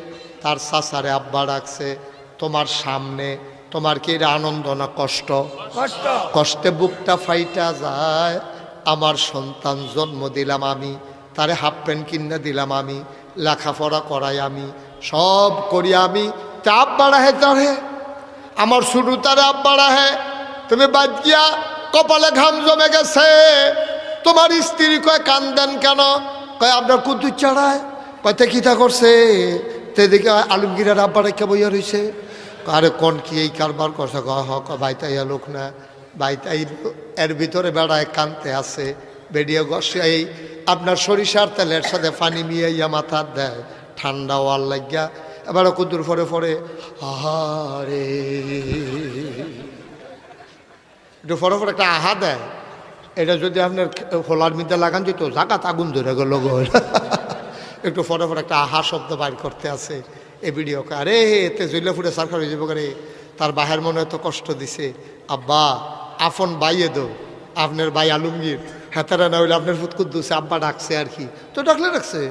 তার চাচারে আব্বা ডাকছে তোমার সামনে, তোমার কি এটা আনন্দ না কষ্ট? কষ্টে বুকটা ফাইটা যায়। আমার সন্তান জন্ম দিলাম আমি, তারে হাফ প্যান্ট কিনে দিলাম আমি, লেখাপড়া করাই আমি, সব করি আমি, তা আব্বা রাহে তারে, আমার শুরু তারে আব্বা রাহে। তুমি বাদ গিয়া কপালে ঘাম জমে গেছে, তোমার স্ত্রী কয় কান্দেন কেন? কয় আপনার কুদ্দুর চাড়ায়। কয়তে কিতা করছে? তে দেখে আলমগীরের আব্বা রেখে বইয়া রয়েছে। আরে কোন কি এই কারবার করছে? বাইতাইয়া লোক না, বাইতাই এর ভিতরে বেড়ায় কানতে আছে, বেরিয়ে গসে এই আপনার সরিষার তেলের সাথে পানি মিয়াইয়া মাথার দেয়, ঠান্ডা ওয়াল লাগিয়া। এবার কুদ্দুর ফরে ফরে আহারে, একটু ফরে ফরে একটা আহা দেয়। এটা যদি আপনার ফলার মধ্যে লাগান যেত, জাগাত আগুন ধরে গেল। একটু ফরে ফরে একটা আহা শব্দ বাইর করতে আছে এ ভিডিও। আরে এতে জইলে ফুটে সারকার হয়ে যাবো, করে তার বাহের মনে এত কষ্ট দিছে। আব্বা আফন বাইয়ে দো, আপনার ভাই আলমগীর হেতারা না হইলে আপনার ফুৎকুত দিছে, আব্বা ডাকছে আর কি। তো ডাকলে ডাকছে,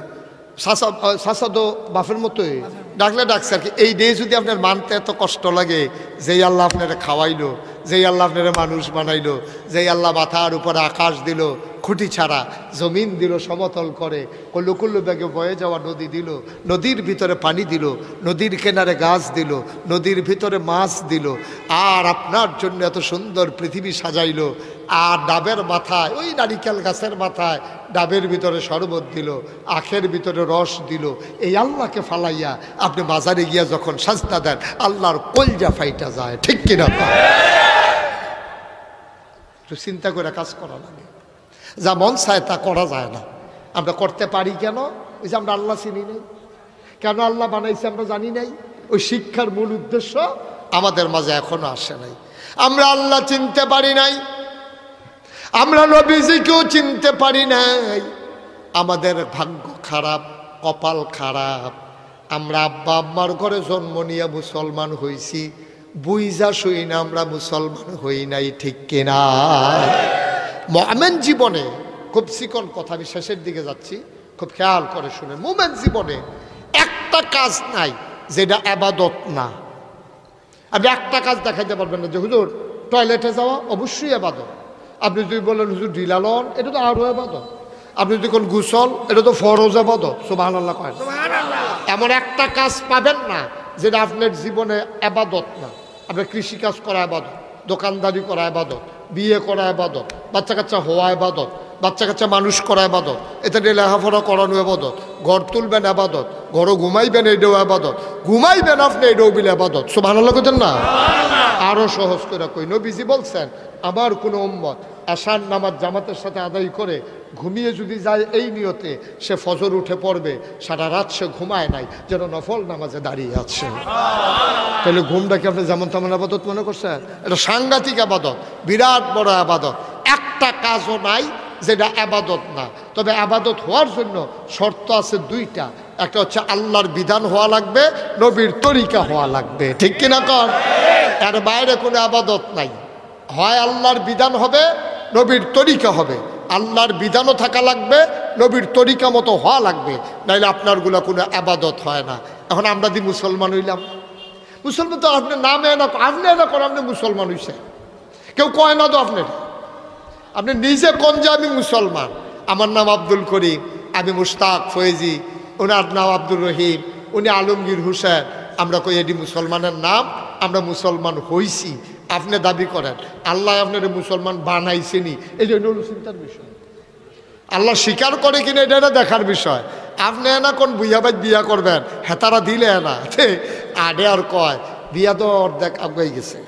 শাসা তো বাপের মতোই ডাকলে ডাকছে আর কি। এই ডে যদি আপনার মানতে এত কষ্ট লাগে, যেই আল্লাহ আপনারা খাওয়াইলো, যেই আল্লাহ আপনারা মানুষ বানাইলো, যেই আল্লাহ মাথার উপরে আকাশ দিল, খুঁটি ছাড়া জমিন দিল সমতল করে, কল্লু কল্লু ব্যাগে বয়ে যাওয়া নদী দিল, নদীর ভিতরে পানি দিল, নদীর কিনারে গাছ দিল, নদীর ভিতরে মাছ দিল, আর আপনার জন্য এত সুন্দর পৃথিবী সাজাইলো। আর ডাবের মাথায়, ওই নারিকেল গাছের মাথায় ডাবের ভিতরে শরবত দিল, আখের ভিতরে রস দিল। এই আল্লাহকে ফালাইয়া আপনি বাজারে গিয়া যখন সাজদা দেন, আল্লাহর কলজা ফাইটা যায়, ঠিক কিনা? একটু চিন্তা করে কাজ করা লাগে। যা মন চায় তা করা যায় না। আমরা করতে পারি কেন? ওই যে আমরা আল্লাহ চিনি নাই। কেন আল্লাহ বানাইছে আমরা জানি নাই। ওই শিক্ষার মূল উদ্দেশ্য আমাদের মাঝে এখনো আসে নাই। আমরা আল্লাহ চিনতে পারি নাই, আমরা নবীজিকেও চিনতে পারি নাই। আমাদের ভাগ্য খারাপ, কপাল খারাপ। আমরা আব্বা আম্মার ঘরে জন্ম নিয়ে মুসলমান হইছি, বুইজা শুই না আমরা মুসলমান হই নাই, ঠিক কিনা? মুমিন জীবনে খুব চিকন কথা, আমি শেষের দিকে যাচ্ছি, খুব খেয়াল করে শুনে। মুমিন জীবনে একটা কাজ নাই যেটা ইবাদত না। আপনি একটা কাজ দেখাইতে পারবেন না যে হুজুর টয়লেটে যাওয়া অবশ্যই ইবাদত। আপনি যদি বলেন হুজুর ঢিলালন, এটা তো আরও ইবাদত। আপনি যদি কোন গোসল, এটা তো ফরজ ইবাদত। সুবহানাল্লাহ কয়। এমন একটা কাজ পাবেন না যেটা আপনার জীবনে ইবাদত না। আপনার কৃষিকাজ করা ইবাদত, দোকানদারি করা ইবাদত, বিয়ে করা ইবাদত, বাচ্চা কাচ্চা হওয়া ইবাদত, বাচ্চা কাচ্চা মানুষ করা ইবাদত, এটা নিয়ে লেখাপড়া করানো ইবাদত, ঘর তুলবেন ইবাদত, ঘরও ঘুমাইবেন এটাও ইবাদত, ঘুমাইবেন আপনি এটাও বিল ইবাদত। সুবহানাল্লাহ কইতেন না? আরো সহজ করে কই, নবীজি বলছেন আমার কোনো উম্মত আশার নামাজ জামাতের সাথে আদায় করে ঘুমিয়ে যদি যায় এই নিয়তে, সে ফজর উঠে পড়বে, সারা রাত সে ঘুমায় নাই, যেন নফল নামাজে দাঁড়িয়ে আছে। তাহলে ঘুমটাকে আপনি যেমন তেমন আবাদত মনে করছেন? এটা সাংঘাতিক আবাদত, বিরাট বড় আবাদত। একটা কাজও নাই যেটা আবাদত না। তবে আবাদত হওয়ার জন্য শর্ত আছে দুইটা। একটা হচ্ছে আল্লাহর বিধান হওয়া লাগবে, নবীর তরিকা হওয়া লাগবে, ঠিক কিনা কর? এর বাইরে কোনো আবাদত নাই। হয় আল্লাহর বিধান হবে, নবীর তরিকা হবে। আল্লাহর বিধানও থাকা লাগবে, নবীর তরিকা মতো হওয়া লাগবে, নাইলে আপনারগুলো কোনো আবাদত হয় না। এখন আমরা দি মুসলমান হইলাম, মুসলমান তো আপনার নামে না, আপনি না করেন আপনি মুসলমান হইছে, কেউ কয় না তো আপনার। আপনি নিজে কোন যে আমি মুসলমান, আমার নাম আব্দুল করিম, আমি মুশতাক ফয়েজি, ওনার নাম আব্দুর রহিম, উনি আলমগীর হোসেন। আমরা কই এটি মুসলমানের নাম, আমরা মুসলমান হইছি। আপনি দাবি করেন আল্লাহ আপনার মুসলমান বানাইছেনি, এই জন্য চিন্তার বিষয়। আল্লাহ স্বীকার করে কিনা এটা না দেখার বিষয়। আপনি না কোন বুইয়াবাই বিয়া করবেন, হেতারা দিলে না আডে আর কয় বিয়া তো অর্ধেক আগুয়াই গেছে।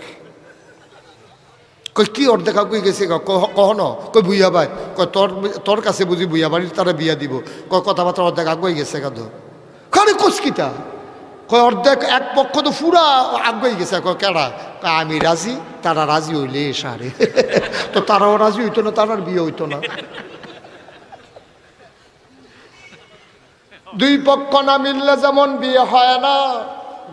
কই কি অর্ধেক আগুয়ে গেছে? কখনো কই বুইয়াবাই কয় তোর কাছে বুঝি বুইয়া বাড়ির তারা বিয়া দিব। কয় কথাবার্তা অর্ধেক আগুয়াই গেছে কাঁদো খালি কুচকিটা। কয় অর্ধেক এক পক্ষ তো পুরা আগুয়াই গেছে। কয় কেডা? কয় আমি রাজি, তারা রাজি হইলে সারে। তো তারাও রাজি হইতো না, তারার বিয়ে হইতো না। দুই পক্ষ না মিললে যেমন বিয়ে হয় না,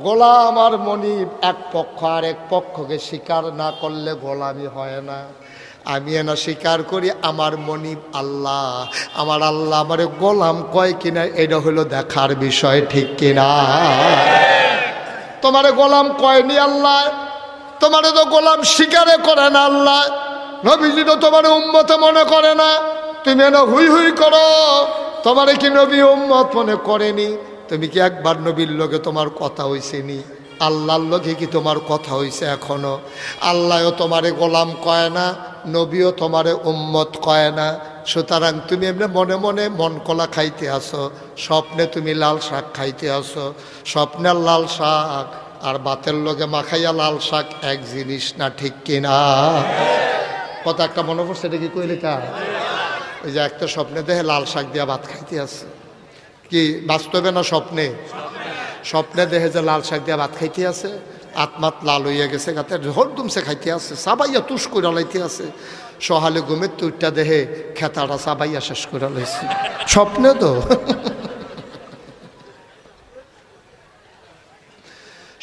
গোলাম আর মনিব এক পক্ষ আর এক পক্ষকে স্বীকার না করলে গোলামি হয় না। আমি না স্বীকার করি আমার মনিব আল্লাহ, আমার আল্লাহ আমার গোলাম কয় কিনা এটা হলো দেখার বিষয়, ঠিক কিনা? তোমারে গোলাম কয়নি আল্লাহ, তোমারে তো গোলাম স্বীকারে করে না আল্লাহ, নবীজি তো তোমার উম্মতে মনে করে না। তুমি না হুই হুই করো, তোমারে কি নবী উম্মত মনে করেনি? তুমি কি একবার নবীর লোকে তোমার কথা হইছে নি? আল্লাহর লোকে কি তোমার কথা হইছে এখনো? আল্লাহও তোমারে গোলাম কয় না, নবীও তোমারে উম্মত কয় না। সুতরাং তুমি এমনি মনে মনে মন কলা খাইতে আসো, স্বপ্নে তুমি লাল শাক খাইতে আসো। স্বপ্নের লাল শাক আর বাতের লোকে মাখাইয়া লাল শাক এক জিনিস না, ঠিক কিনা? কথা একটা মনে পড়ছে, এটা কি কইলে তা? ওই যে একটা স্বপ্নে দেখে লাল শাক দিয়া ভাত খাইতে আছে, কি বাস্তবে না স্বপ্নে? স্বপ্নে দেখে যে লাল শাক দিয়া ভাত খাইতে আছে, আত্মাত লাল হইয়া গেছে, গাতে হরদুমসে খাইতে আছে, সাবাইয়া তুষ করে লাইতে আছে। সহালে ঘুমের তুইটা দেহে খেতাটা সাবাইয়া শেষ করে লাইছে, স্বপ্নে তো।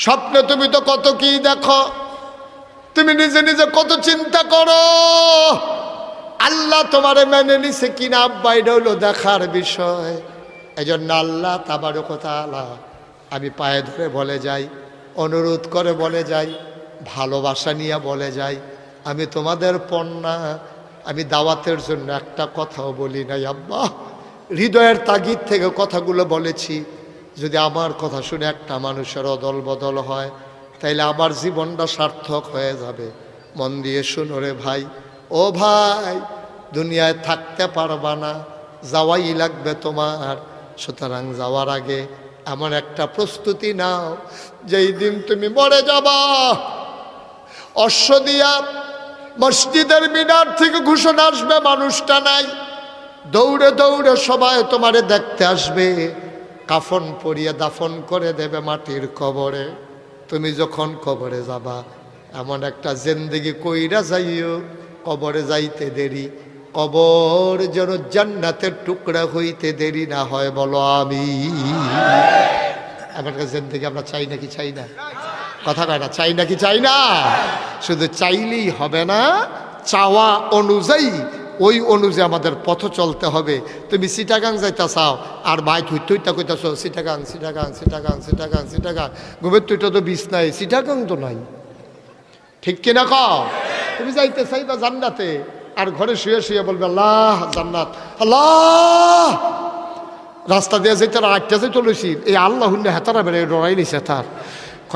স্বপ্নে তুমি তো কত কি দেখো, তুমি নিজে নিজে কত চিন্তা করো। আল্লাহ তোমারে মেনে নিছে কিনা আব্বা, এটা হলো দেখার বিষয়। এই জন্য আল্লাহ তাবারক ওয়া তাআলা আমি পায়ে ধরে বলে যাই, অনুরোধ করে বলে যাই, ভালোবাসা নিয়ে বলে যাই, আমি তোমাদের পণ্যা, আমি দাওয়াতের জন্য একটা কথাও বলি নাই আব্বা, হৃদয়ের তাগিদ থেকে কথাগুলো বলেছি। যদি আমার কথা শুনে একটা মানুষের অদল বদল হয় তাইলে আমার জীবনটা সার্থক হয়ে যাবে। মন দিয়ে শুনো রে ভাই, ও ভাই, দুনিয়ায় থাকতে পারবা না, যাওয়াই লাগবে তোমার। সুতরাং যাওয়ার আগে এমন একটা প্রস্তুতি নাও, যেই দিন তুমি মরে যাবা, অশ্ব দিয়া মসজিদের মিনার থেকে ঘোষণা আসবে মানুষটা নাই, দৌড়ে দৌড়ে সবাই তোমারে দেখতে আসবে, কাফন পরিয়ে দাফন করে দেবে মাটির কবরে। তুমি যখন কবরে যাবা এমন একটা জিন্দেগি কইরা যাইও, কবরে যাইতে দেরি, কবর যেন জান্নাতের টুকরা হইতে দেরি না হয়। বলো আমি। এমন একটা জিন্দেগি আমরা চাই নাকি চাই না? কথা কয় না, চাই নাকি চাই না? শুধু চাইলেই হবে না, চাওয়া অনুযায়ী ওই অনুযায়ী আমাদের পথ চলতে হবে। তুমি চিটাগাং যাইতা চাও আর ভাই তুইটা কইতাছ চিটাগাং চিটাগাং চিটাগাং চিটাগাং চিটাগাং, ঘুমের তুইটা তো বিষ নাই, চিটাগাং তো নাই, ঠিক কিনা কও? তুমি যাইতে চাইবা জান্নাতে, আর ঘরে শুয়ে শুয়ে বলবে আল্লাহ জান্নাত, আল্লাহ রাস্তা দিয়ে যেতে আটটা যে চলেছি, এই আল্লাহ হুন্ডে হেতারা বেড়ে ডরাই নিছে তার,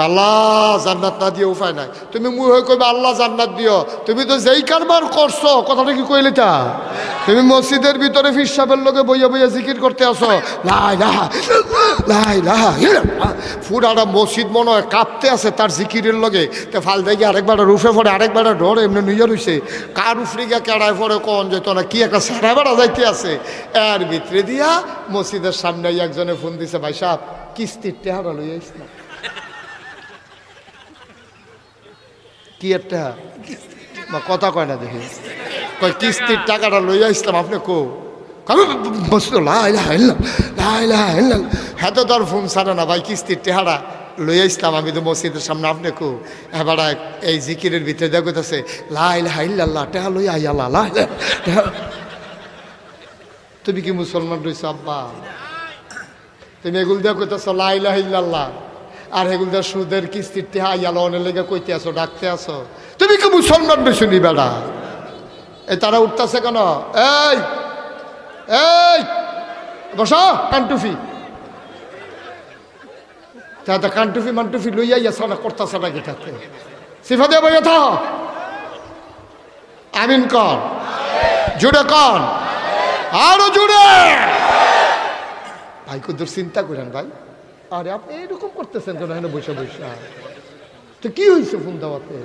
আল্লাহ জান্নাত না দিয়ে উপায় নাই। তুমি মুই হয়ে কইবে আল্লাহ জান্নাত দিও, তুমি তো যেই কারবার করছো, কথাটা কি কইলে তা? তুমি মসজিদের ভিতরে ফির সাহেবের লোকে বইয়া বইয়া জিকির করতে আসো, লাই লাহা লাই লাহা, পুরাটা মসজিদ মনে হয় কাঁপতে আছে তার জিকিরের লগে। তো ফাল দেখি আরেকবার রুফে পড়ে, আরেকবার ডর এমনি নিয়ে রইছে, কার উফরিগা কেড়ায় পড়ে কন যেত না, কি একটা সারা বেড়া যাইতে আছে। এর ভিতরে দিয়া মসজিদের সামনে একজনে ফোন দিছে, ভাই সাহেব কিস্তির টেহারা লইয়া ইসলাম। কি একটা কথা কয় না দেখি, কয় কিস্তির টাকাটা লইয়া ইসলাম আপনি কো হ্যাঁ তো তোর ফোন ছাড়ে না ভাই, কিস্তির টেহারা লইয়া ইসলাম আমি তো মসজিদের সামনে আপনি কো। এবার এই জিকিরের ভিতরে দেখতেছে লাইলাহা ইল্লাল্লাহ টেহা লইয়া আল্লাহ লা। তুমি কি মুসলমান রইছ আব্বা? তুমি এগুলো দিয়ে কইতেছ লাইলাহা ইল্লাল্লাহ, আর এগুলো দিয়ে সুদের কিস্তির টেহা আল্লাহ অনেক লেগে কইতে আসো, ডাকতে আসো। তুমি কি মুসলমান রইছ নি বেড়া? এই তারা উঠতেছে কেন? এই এই বসা, কানটুফি তা কানটুফি মানটুফি লইয়া ইয়া সানা করতেছে না গেটাতে সিফা দিয়ে বইয়া থাক। আমিন কর, জুড়ে কর, আরো জুড়ে। ভাই কুদুর চিন্তা করেন ভাই, আরে আপনি এরকম করতেছেন কেন এখানে বসে বসে? তো কি হয়েছে ফোন দেওয়াতে?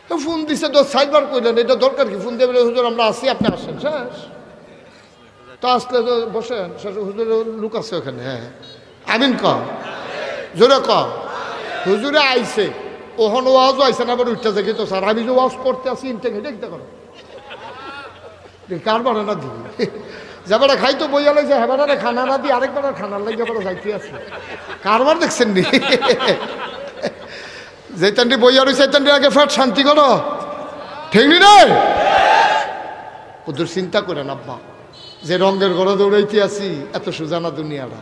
তো ফোন দিছে তো সাইবার করলেন, এটা দরকার কি? ফোন দিয়ে হুজুর আমরা আসি, আপনি আসেন, শেষ তো আসলে তো বসেন, হুজুরের লোক আছে ওখানে। হ্যাঁ আমিন কর, জোরে কর। হুজুরে আইছে, ওখান ওয়াজও আইসে না, আবার উঠতে দেখি তো স্যার আমি যে ওয়াজ করতে আসি ইনটেক দেখতে করো কারবার না দিবি যাবার খাইতো বইয়া লাগছে, হেবারে খানা না দিয়ে আরেকবার খানার লাগে আবার যাইতে আছে, কারবার দেখছেন নি? যেতানটি বইয়া রয়েছে সেতানটি আগে ফেট শান্তি করো, ঠিক নি রে? ওদের চিন্তা করেন আব্বা, যে রঙের ঘরে দৌড়াইতে আছি, এত সুজানা দুনিয়াটা।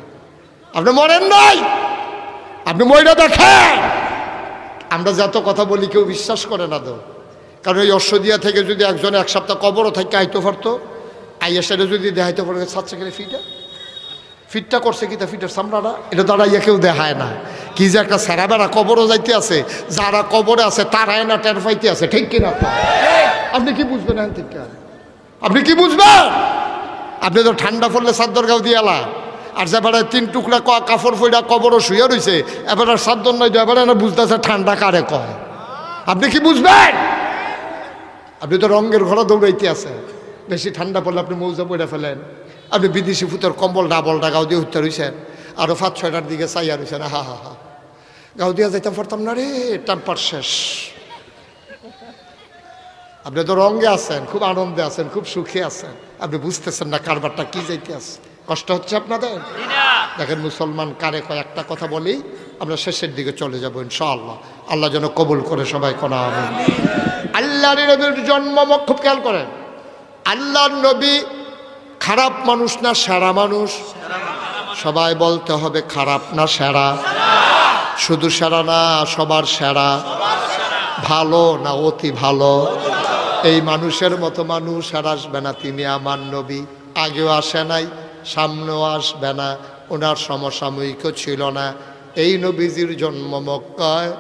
আপনি মরেন নাই, আপনি মইরা দেখেন। আমরা যত কথা বলি কেউ বিশ্বাস করে না তো, কারণ এই অশ্বদিয়া থেকে যদি একজন এক সপ্তাহ কবরও থাকে আইতে পারতো, আইয়া সেটা যদি দেখাইতে পারে সাতটা গেলে ফিটটা করছে কি তা ফিটের সামরাটা এটা দাঁড়াইয়া কেউ দেখায় না। কি যে একটা সারা বেড়া কবরও যাইতে আছে, যারা কবরে আছে তারাই না টের পাইতে আছে, ঠিক কিনা? আপনি কি বুঝবেন? আপনি কি বুঝবেন? আপনি তো ঠান্ডা পড়লে চাদর গাও দিয়ালা, আর যেবারে 3 টুকরা কাপড় ফইরা কবরও শুয়ে রয়েছে, এবার আর চাদর নয়, এবারে না বুঝতেছে ঠান্ডা কারে কয়। আপনি কি বুঝবেন? আপনি তো রঙের ঘরে দৌড়াইতে আছে, বেশি ঠান্ডা পড়লে আপনি মৌজা পড়ে ফেলেন, আপনি বিদেশি ফুতের কম্বল ডাবলটা গাও দিয়ে উঠতে রয়েছেন, আরও 5-6টার দিকে চাইয়া রয়েছেন, হা হা হা গাও দিয়া যাইতাম পারতাম না রে, টেম্পার শেষ। আপনি তো রঙে আছেন, খুব আনন্দে আছেন, খুব সুখে আছেন, আপনি বুঝতেছেন না কারবারটা কি যাইতে আছে, কষ্ট হচ্ছে আপনাদের। দেখেন মুসলমান কারে কয় একটা কথা বলেই আমরা শেষের দিকে চলে যাবো ইনশাআল্লাহ। আল্লাহ যেন কবুল করে সবাই কোনা আমিন। আল্লাহর নবীর জন্ম খুব খেয়াল করেন, আল্লাহর নবী খারাপ মানুষ না সেরা মানুষ? সবাই বলতে হবে খারাপ না সেরা? শুধু সেরা না, সবার সেরা। ভালো না অতি ভালো? এই মানুষের মতো মানুষ আর আসবে না, তিনি আমার নবী। আগেও আসে নাই, সামনেও আসবে না, ওনার সমসাময়িকও ছিল না। এই নবীজির জন্ম মক্কায়,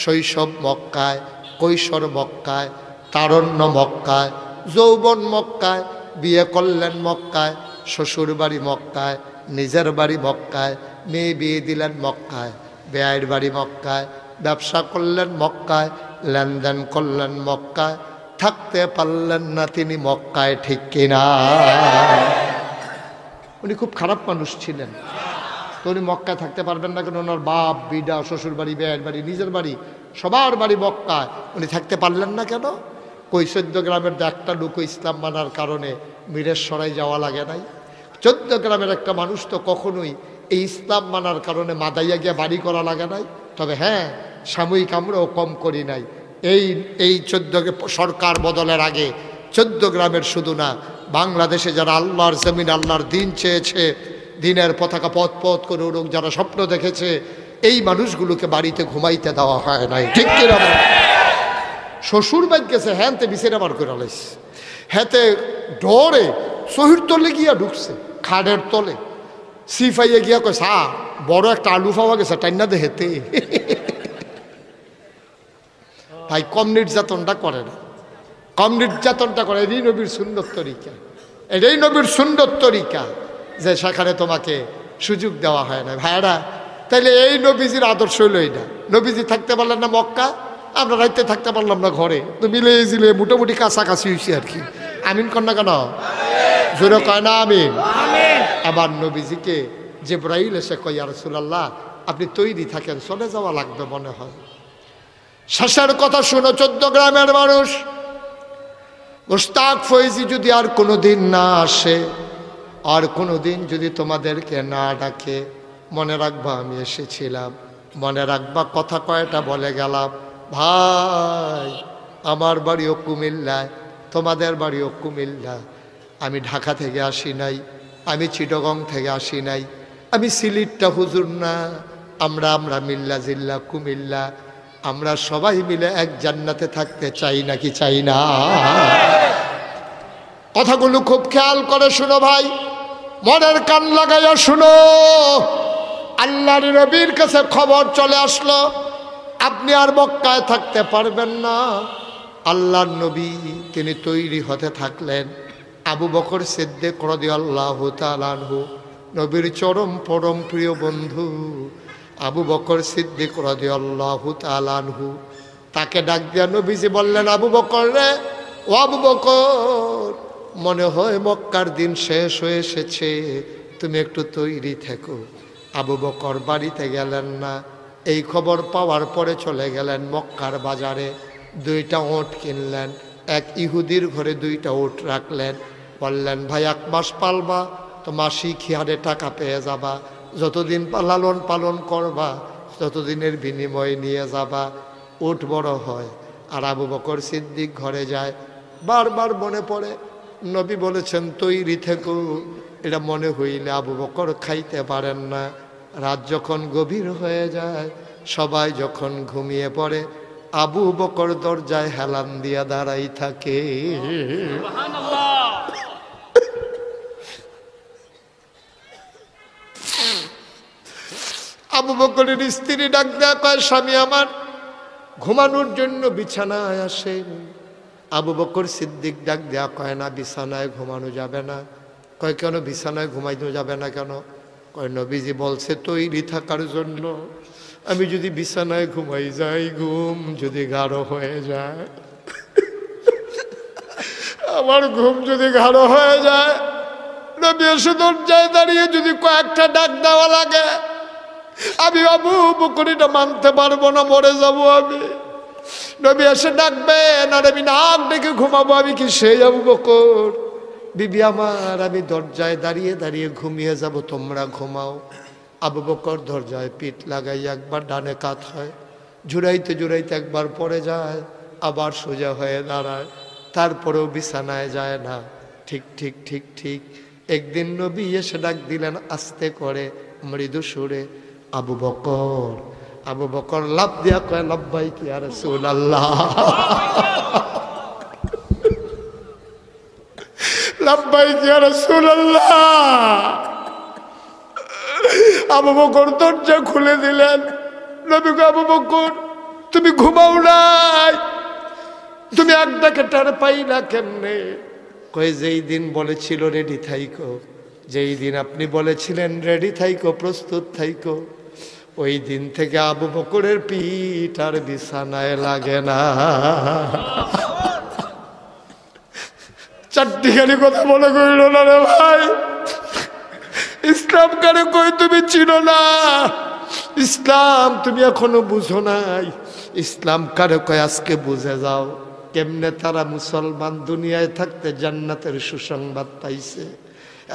শৈশব মক্কায়, কৈশোর মক্কায়, তারণ্য মক্কায়, যৌবন মক্কায়, বিয়ে করলেন মক্কায়, শ্বশুর বাড়ি মক্কায়, নিজের বাড়ি মক্কায়, মেয়ে বিয়ে দিলেন মক্কায়, বেয়াইর বাড়ি মক্কায়, ব্যবসা করলেন মক্কায়, লেনদেন করলেন মক্কায়, থাকতে পারলেন না তিনি মক্কায়, ঠিক কিনা? উনি খুব খারাপ মানুষ ছিলেন, তো উনি মক্কায় থাকতে পারবেন না কেন? ওনার বাপ বিডা, শ্বশুর বাড়ি, বেয়াইর বাড়ি, নিজের বাড়ি, সবার বাড়ি মক্কায়, উনি থাকতে পারলেন না কেন? কই 14 গ্রামের একটা লোক ইসলাম মানার কারণে মিরেশ্বরায় যাওয়া লাগে নাই? 14 গ্রামের একটা মানুষ তো কখনোই এই ইসলাম মানার কারণে মাদাইয়া গিয়ে বাড়ি করা লাগে নাই। তবে হ্যাঁ, সাময়িক আমরাও কম করি নাই। এই 14 সরকার বদলের আগে 14 গ্রামের শুধু না, বাংলাদেশে যারা আল্লাহর জমিন, আল্লাহর দিন চেয়েছে, দিনের পতাকা পথ পথ করে উড়ুক, যারা স্বপ্ন দেখেছে, এই মানুষগুলোকে বাড়িতে ঘুমাইতে দেওয়া হয় নাই, ঠিক কিনা? শ্বশুর বাড়ি গেছে, হ্যাঁতে বিছেরা বার করে লাইছে, হ্যাঁতে ডরে শহীদ তলে গিয়া ঢুকছে, খাড়ের তলে সিফাইয়া গিয়া কয়, সা বড় একটা আলু পাওয়া গেছে, টাইনা দে হেতে। ভাই, কম নির্যাতনটা করে না, কম নির্যাতনটা করে। এটাই নবীর সুন্দর তরিকা, এটাই নবীর সুন্দর তরিকা, যে সেখানে তোমাকে সুযোগ দেওয়া হয় না। ভাইরা, তাইলে এই নবীজির আদর্শ হইল এইটা। নবীজি থাকতে পারলেন না মক্কা, আমরা রাইতে থাকতে পারলাম না ঘরে, তো মিলে জিলে মোটামুটি কাছাকাছি হয়েছি আর কি। আমিন কন্যা কেন জোরে কয় না আমিন? আবার নবীজিকে জিবরাইল এসে কয়, ইয়া রাসূলুল্লাহ, আপনি তৈরি থাকেন, চলে যাওয়া লাগবে মনে হয়। শেষের কথা শুনো 14 গ্রামের মানুষ, মুশতাক ফয়েজি যদি আর কোনোদিন না আসে, আর কোনোদিন যদি তোমাদেরকে না ডাকে, মনে রাখবা আমি এসেছিলাম, মনে রাখবা কথা কয়টা বলে গেলাম। ভাই, আমার বাড়িও কুমিল্লায়, তোমাদের বাড়িও কুমিল্লা। আমি ঢাকা থেকে আসি নাই, আমি চিটাগং থেকে আসি নাই, আমি সিলেটটা হুজুর না, আমরা মিল্লা জিল্লা কুমিল্লা, আমরা সবাই মিলে এক জান্নাতে থাকতে চাই নাকি চাই না? কথাগুলো খুব খেয়াল করে শুনো ভাই, মনের কান লাগাইয়া শুনো। আল্লাহর নবীর কাছে খবর চলে আসলো, আপনি আর মক্কায় থাকতে পারবেন না। আল্লাহর নবী তিনি তৈরি হতে থাকলেন। আবু বকর সিদ্দিক রাদিয়াল্লাহু তাআলা আনহু, নবীর চরম পরম প্রিয় বন্ধু আবু বকর সিদ্দিক রাদিয়াল্লাহু তাআলা আনহু, তাকে ডাক দিয়া নবীজি বললেন, আবু বকর রে, ও আবু বকর, মনে হয় মক্কার দিন শেষ হয়ে এসেছে, তুমি একটু তৈরি থেকো। আবু বকর বাড়িতে গেলেন না। এই খবর পাওয়ার পরে চলে গেলেন মক্কার বাজারে, 2টা ওট কিনলেন, এক ইহুদির ঘরে 2টা ওট রাখলেন, বললেন, ভাই 1 মাস পালবা তো মাসিক হারে টাকা পেয়ে যাবা, যতদিন লালন পালন করবা ততদিনের বিনিময়ে নিয়ে যাবা, ওট বড় হয়। আর আবু বকর সিদ্দিক ঘরে যায়, বারবার মনে পড়ে নবী বলেছেন তৈরি থেকো, এটা মনে হইলে আবু বকর খাইতে পারেন না। রাত যখন গভীর হয়ে যায়, সবাই যখন ঘুমিয়ে পড়ে, আবু বকর দরজায় হেলান দিয়া দাঁড়াই থাকে। আবু বকরের স্ত্রী ডাক দেয়া কয়, স্বামী আমার ঘুমানোর জন্য বিছানায় আসেন। আবু বকর সিদ্দিক ডাক দেয়া কয়, না, বিছানায় ঘুমানো যাবে না। কয়, কেন বিছানায় ঘুমাইতে যাবে না কেন? কয়, নবীজি বলছে তৈরি থাকার জন্য। আমি যদি বিছানায় ঘুমাই যাই, ঘুম যদি গাঢ় হয়ে যায়, আমার ঘুম যদি গাঢ় হয়ে যায়, নবী এসে দরজায় দাঁড়িয়ে যদি কয়েকটা ডাক দেওয়া লাগে, আমি আবু বকর এটা মানতে পারবো না, মরে যাবো আমি। নবী এসে ডাকবেন আর আমি নাক ডেকে ঘুমাবো, আমি কি সেই আবু বকর? বিবি আমার, আমি দরজায় দাঁড়িয়ে দাঁড়িয়ে ঘুমিয়ে যাব, তোমরা ঘুমাও। আবু বকর দরজায় পিঠ লাগাই একবার ডানে কাত হয়, জুড়াইতে জুড়াইতে একবার পড়ে যায়, আবার সোজা হয়ে দাঁড়ায়, তারপরেও বিছানায় যায় না। ঠিক ঠিক ঠিক ঠিক একদিন নবী এসে ডাক দিলেন আস্তে করে, মৃদু সুরে, আবু বকর। আবু বকর লাফ দিয়া কয়, লাব্বাইক ইয়া রাসূলুল্লাহ। লাব্বাইক ইয়া রাসূলুল্লাহ। আবু বকর দরজা খুলে দিলেন। নবী গো, আবু বকর তুমি ঘুমাও নাই, তুমি এক ডাকে টের পাই না কেমনে? কই যেই দিন বলেছিল রেডি থাইকো, যেই দিন আপনি বলেছিলেন রেডি থাইকো, প্রস্তুত থাইকো, ওই দিন থেকে আবু বকরের পিঠ আর বিছানায় লাগে না। চারটিখানি কথা বলে কইল না রে ভাই। ইসলাম কারে কই তুমি চিনো না, ইসলাম তুমি এখনো বুঝো নাই। ইসলাম কারে কয় আজকে বুঝে যাও। কেমনে তারা মুসলমান দুনিয়ায় থাকতে জান্নাতের সুসংবাদ পাইছে।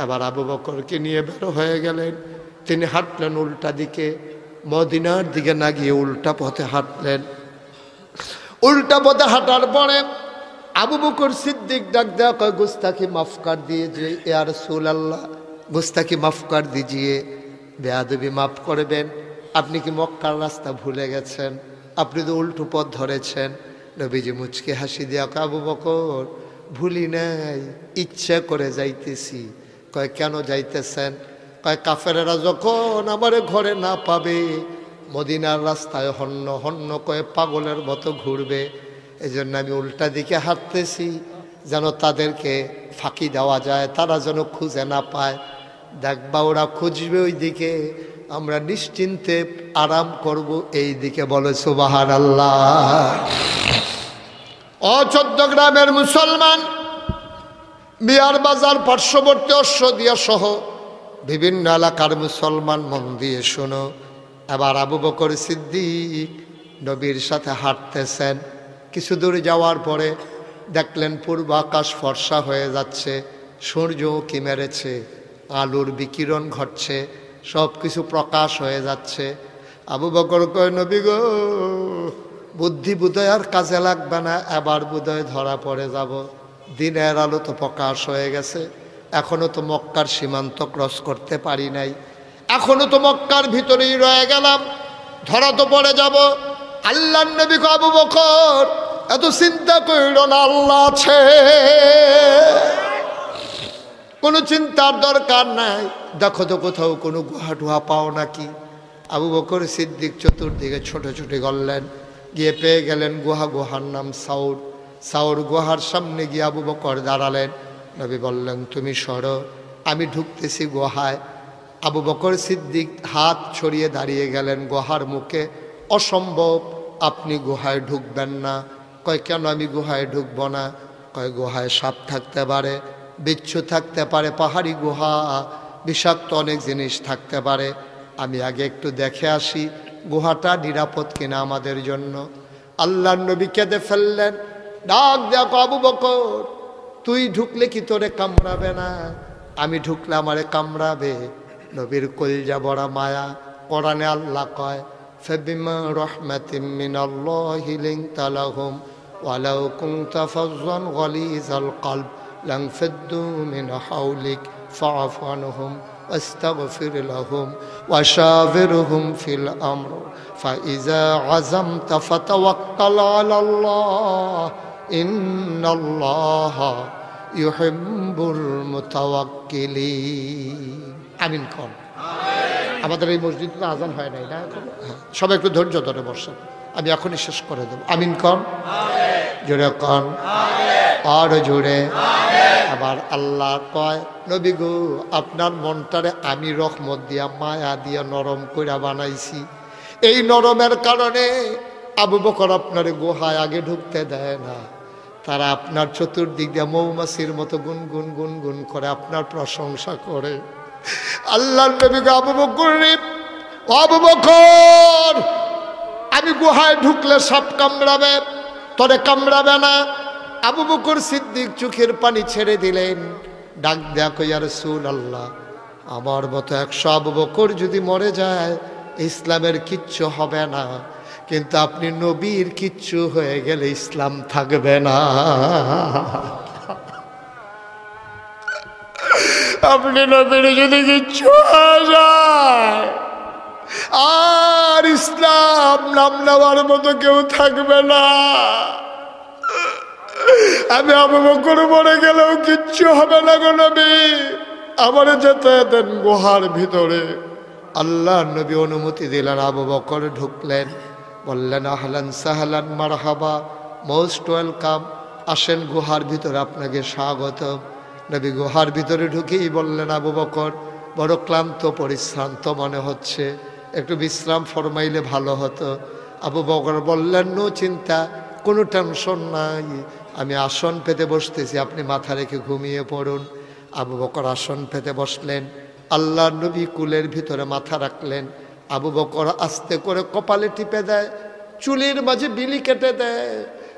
এবার আবু বকরকে নিয়ে বের হয়ে গেলেন। তিনি হাঁটলেন উল্টা দিকে, মদিনার দিকে না গিয়ে উল্টা পথে হাঁটলেন। উল্টা পথে হাঁটার পরে আবু বকর সিদ্দিক ডাক দেয়া কয় গুস্তাখি মাফ কর দিয়েছে ইয়া রাসূলুল্লাহ, গুস্তাখি মাফ কর দিজিয়ে, বেয়াদবি মাফ করবেন। আপনি কি মক্কার রাস্তা ভুলে গেছেন? আপনি তো উল্টো পথ ধরেছেন। নবীজি মুচকে হাসি দিয়া কয় আবু বকর ভুলি নাই, ইচ্ছা করে যাইতেছি। কয় কেন যাইতেছেন? কয় কাফেরেরা যখন আমারে ঘরে না পাবে, মদিনার রাস্তায় হন্য হন্য কয়ে পাগলের মতো ঘুরবে, এই জন্য আমি উল্টা দিকে হাঁটতেছি, যেন তাদেরকে ফাঁকি দেওয়া যায়, তারা যেন খুঁজে না পায়। দেখবা ওরা খুঁজবে ওই দিকে, আমরা নিশ্চিন্তে আরাম করব এই দিকে। বলে সুবহানাল্লাহ। ও চৌদ্দগ্রামের মুসলমান, বিয়ার বাজার পার্শ্ববর্তী অশ্বদিয়া সহ বিভিন্ন এলাকার মুসলমান মন দিয়ে শোনো। এবার আবু বকর সিদ্দিক নবীর সাথে হাঁটতেছেন। কিছু দূর যাওয়ার পরে দেখলেন পূর্ব আকাশ ফর্সা হয়ে যাচ্ছে, সূর্য কি মেরেছে, আলোর বিকিরণ ঘটছে, সব কিছু প্রকাশ হয়ে যাচ্ছে। আবু বকর কয় নবী গো, বুদ্ধি বোধহয় আর কাজে লাগবে না, এবার বোধহয় ধরা পড়ে যাব। দিনের আলো তো প্রকাশ হয়ে গেছে, এখনো তো মক্কার সীমান্ত ক্রস করতে পারি নাই, এখনো তো মক্কার ভিতরেই রয়ে গেলাম, ধরা তো পড়ে যাব। আল্লাহর নবী কয় আবু বকর এত চিন্তা কইর না, আল্লাহ আছে, কোনো চিন্তার দরকার নাই। দেখো তো কোথাও কোনো গুহা টুহা পাও নাকি। আবু বকর সিদ্দিক চতুর্দিকে ছোটাছুটি করলেন, গিয়ে পেয়ে গেলেন গুহা। গুহার নাম সাউর। সাউর গুহার সামনে গিয়ে আবু বকর দাঁড়ালেন। নবী বললেন তুমি সরো, আমি ঢুকতেছি গুহায়। আবু বকর সিদ্দিক হাত ছড়িয়ে দাঁড়িয়ে গেলেন গুহার মুখে। অসম্ভব, আপনি গুহায় ঢুকবেন না। কয় কেন আমি গুহায় ঢুকব না? কয় গুহায় সাপ থাকতে পারে, বিচ্ছু থাকতে পারে, পাহাড়ি গুহা, বিষাক্ত অনেক জিনিস থাকতে পারে, আমি আগে একটু দেখে আসি গুহাটা নিরাপদ কিনা আমাদের জন্য। আল্লাহর নবী কেঁদে ফেললেন, ডাক দেখো আবু বকর তুই ঢুকলে কি তোরে কামড়াবে না? আমি ঢুকলে আমারে কামড়াবে। নবীর কলজা বড়া মায়া। কোরআনে আল্লাহ কয় ফাবিমা রাহমাতিম মিনাল্লাহি লিনতা লাহুম ওয়ালাউ কুনতা ফাজ্জান গালিজাল কলব লানফাদ্দু মিন হাওলিক ফাআফু আনহুম واستغفر لهم وشاورهم في الأمر فإذا عزمت فتوكل على الله إن الله يحب المتوكلين আমিন কোন। আমাদের এই মসজিদে তো আজান হয় নাই না এখন? সবাই একটু ধৈর্য ধরে বসেন, আমি এখনই শেষ করে দেব। আমিন কোন, জোরে কোন, আর জোরে। আবার আল্লাহ কয় নবী গো আপনার মনটারে আমি রহমত দিয়া মায়া দিয়া নরম কইরা বানাইছি। এই নরমের কারণে আবু বকর আপনার গুহায় আগে ঢুকতে দেয় না। তারা আপনার চতুর্দিক দিয়ে মৌমাছির মতো গুনগুন গুনগুন করে আপনার প্রশংসা করে। আল্লাহর নবী গো আবু বকর রে, ও আবু বকর আমি গুহায় ঢুকলে সাপ কামড়াবে, তোরে কামড়াবে না। আবু বকর সিদ্দিক চোখের পানি ছেড়ে দিলেন, ডাক দেখো ইয়া রাসূলুল্লাহ আমার মতো 100 আবু বকর যদি মরে যায় ইসলামের কিচ্ছু হবে না, কিন্তু আপনি নবীর কিচ্ছু হয়ে গেলে ইসলাম থাকবে না। আপনি নবীর যদি কিচ্ছু হয়ে যায় আর ইসলাম নাম নেওয়ার মতো কেউ থাকবে না। আমি আবু বকর মরে গেলেও কিচ্ছু হবে না গো নবী, আমার যেতে দেন গুহার ভিতরে। আল্লাহ নবী অনুমতি দিলেন, আবু বকর ঢুকলেন, বললেন আহলান সাহলান মারহাবা, মোস্ট ওয়েলকাম, আসেন গুহার ভিতরে, আপনাকে স্বাগত। নবী গুহার ভিতরে ঢুকেই বললেন, আবু বকর বড় ক্লান্ত পরিশ্রান্ত মনে হচ্ছে, একটু বিশ্রাম ফরমাইলে ভালো হতো। আবু বকর বললেন, নো চিন্তা, কোনো টেনশন নাই, আমি আসন পেতে বসতেছি, আপনি মাথা রেখে ঘুমিয়ে পড়ুন। আবু বকর আসন পেতে বসলেন, আল্লাহ নবী কুলের ভিতরে মাথা রাখলেন। আবু বকর আস্তে করে কপালে টিপে দেয়, চুলের মাঝে বিলি কেটে দেয়।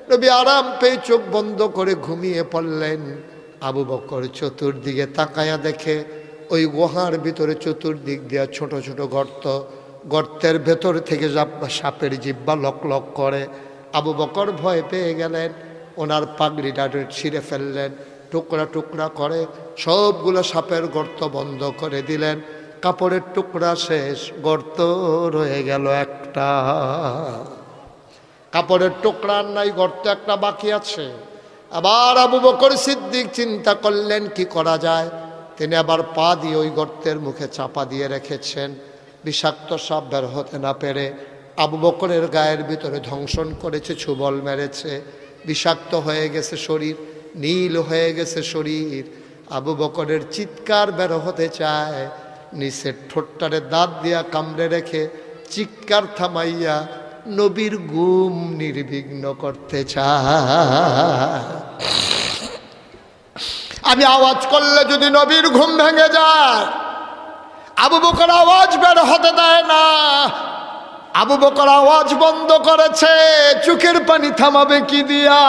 নবী আরাম পেয়ে চোখ বন্ধ করে ঘুমিয়ে পড়লেন। আবু বকর চতুর্দিকে তাকায়া দেখে ওই গুহার ভিতরে চতুর্দিক দিয়া ছোট ছোট গর্ত, গর্তের ভেতর থেকে সাপের জিব্বা লক লক করে। আবু বকর ভয় পেয়ে গেলেন, ওনার পাগড়িটা ছিঁড়ে ফেললেন, টুকরা টুকরা করে সবগুলো সাপের গর্ত বন্ধ করে দিলেন। কাপড়ের টুকরা শেষ, গর্ত রয়ে গেল একটা। কাপড়ের টুকরা নাই, গর্ত একটা বাকি আছে। আবার আবু বকর সিদ্দিক চিন্তা করলেন কি করা যায়। তিনি আবার পা দিয়ে ওই গর্তের মুখে চাপা দিয়ে রেখেছেন, বিষাক্ত সাপ বের হতে না পেরে। আবু বকরের গায়ের ভিতরে ধ্বংসন করেছে, ছুবল মেরেছে, বিষাক্ত হয়ে গেছে শরীর, নীল হয়ে গেছে শরীর। আবু বকরের চিৎকার বের হতে চায়, নিচের ঠোঁটটারে দাঁত দিয়া কামড়ে রেখে চিৎকার থামাইয়া নবীর ঘুম নির্বিঘ্ন করতে চায়। আমি আওয়াজ করলে যদি নবীর ঘুম ভেঙে যায়, আবু বকর আওয়াজ বের হতে দেয় না। আবু বকর আওয়াজ বন্ধ করেছে, চোখের পানি থামাবে কি দিয়া,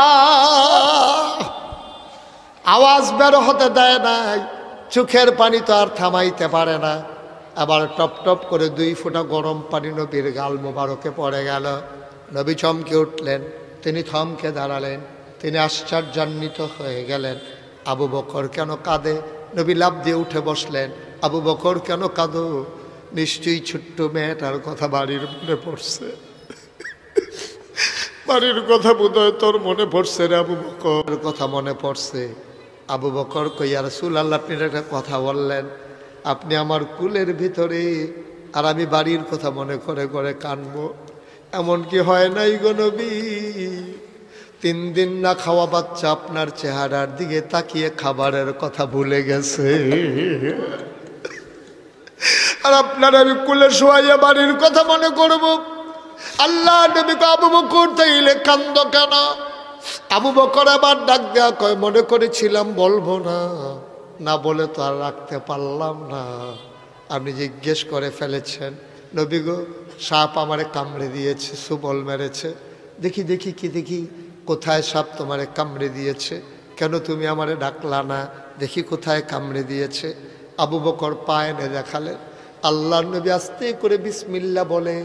আওয়াজ বের হতে দেয় নাই, চোখের পানি তো আর থামাইতে পারে না। আবার টপ টপ করে 2 ফোঁটা গরম পানি নবীর গাল মোবারকে পড়ে গেল। নবী চমকে উঠলেন, তিনি থমকে দাঁড়ালেন, তিনি আশ্চর্যান্বিত হয়ে গেলেন। আবু বকর কেন কাঁদে? নবী লাফ দিয়ে উঠে বসলেন। আবু বকর কেন কাঁদো? নিশ্চয়ই ছোট্ট মেয়েটার কথা বাড়ির মনে পড়ছে, বাড়ির কথা বোধহয় তোর মনে পড়ছে রে আবু বকর, কথা মনে পড়ছে। আবু বকর কই, ইয়া রাসূলুল্লাহ, আপনি একটা কথা বললেন, আপনি আমার কুলের ভিতরে, আর আমি বাড়ির কথা মনে করে করে কানবো, এমন কি হয় নাই গো নবী? 3 দিন না খাওয়া বাচ্চা আপনার চেহারার দিকে তাকিয়ে খাবারের কথা ভুলে গেছে, আর আপনার আমি কুলে শোয়াইয়া বাড়ির কথা মনে করব। আল্লাহ নবী আবু বকর তাইলে কান্দ কেন? আবু বকর আবার ডাক দেয়া কয়, মনে করেছিলাম বলবো না, না বলে তো আর রাখতে পারলাম না, আপনি জিজ্ঞেস করে ফেলেছেন। নবী গো, সাপ আমারে কামড়ে দিয়েছে, সুবল মেরেছে। দেখি দেখি কি দেখি, কোথায় সাপ তোমারে কামড়ে দিয়েছে? কেন তুমি আমারে ডাকলা না? দেখি কোথায় কামড়ে দিয়েছে। আবু বকর পা এনে দেখালেন। আল্লাহ নবী আস্তে করে বিসমিল্লাহ বলে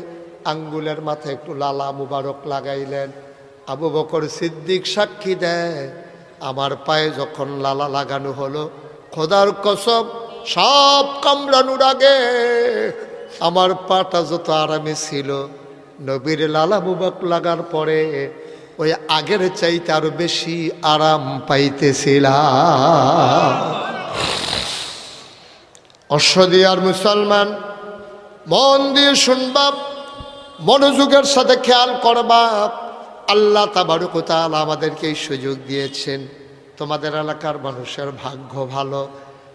আঙ্গুলের মাথায় একটু লালা মুবারক লাগাইলেন। আবু বকর সিদ্দিক সাক্ষী দেয়, আমার পায়ে যখন লালা লাগানো হলো, খোদার কসম সব কামড়ানোর আগে আমার পাটা যত আরামে ছিল, নবীর লালা মুবারক লাগার পরে ওই আগের চাইতে আরো বেশি আরাম পাইতেছিলাম। অশ্বদিয়ার মুসলমান, মন দিয়ে শুনবা, মনোযোগের সাথে খেয়াল করবা। আল্লাহ তাবারক ওয়া তাআলা আমাদেরকে এই সুযোগ দিয়েছেন। তোমাদের এলাকার মানুষের ভাগ্য ভালো,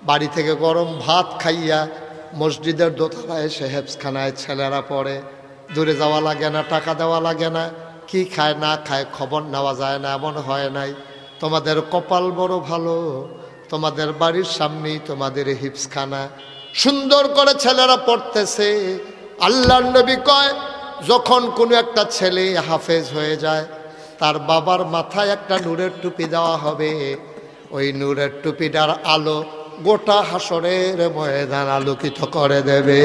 বাড়ি থেকে গরম ভাত খাইয়া মসজিদের দোতলায় এসে হেফজখানায় ছেলেরা পড়ে, দূরে যাওয়া লাগে না, টাকা দেওয়া লাগে না, কি খায় না খায় খবর নেওয়া যায় না, এমন হয় নাই। তোমাদের কপাল বড় ভালো, তোমাদের বাড়ির সামনেই তোমাদের হিফজখানা, সুন্দর করে ছেলেরা পড়তেছে। আল্লাহর নবী কয়, যখন কোনো একটা ছেলে হাফেজ হয়ে যায়, তার বাবার মাথায় একটা নূরের টুপি দেওয়া হবে। ওই নূরের টুপিটার আলো গোটা হাসরের ময়দান আলোকিত করে দেবে।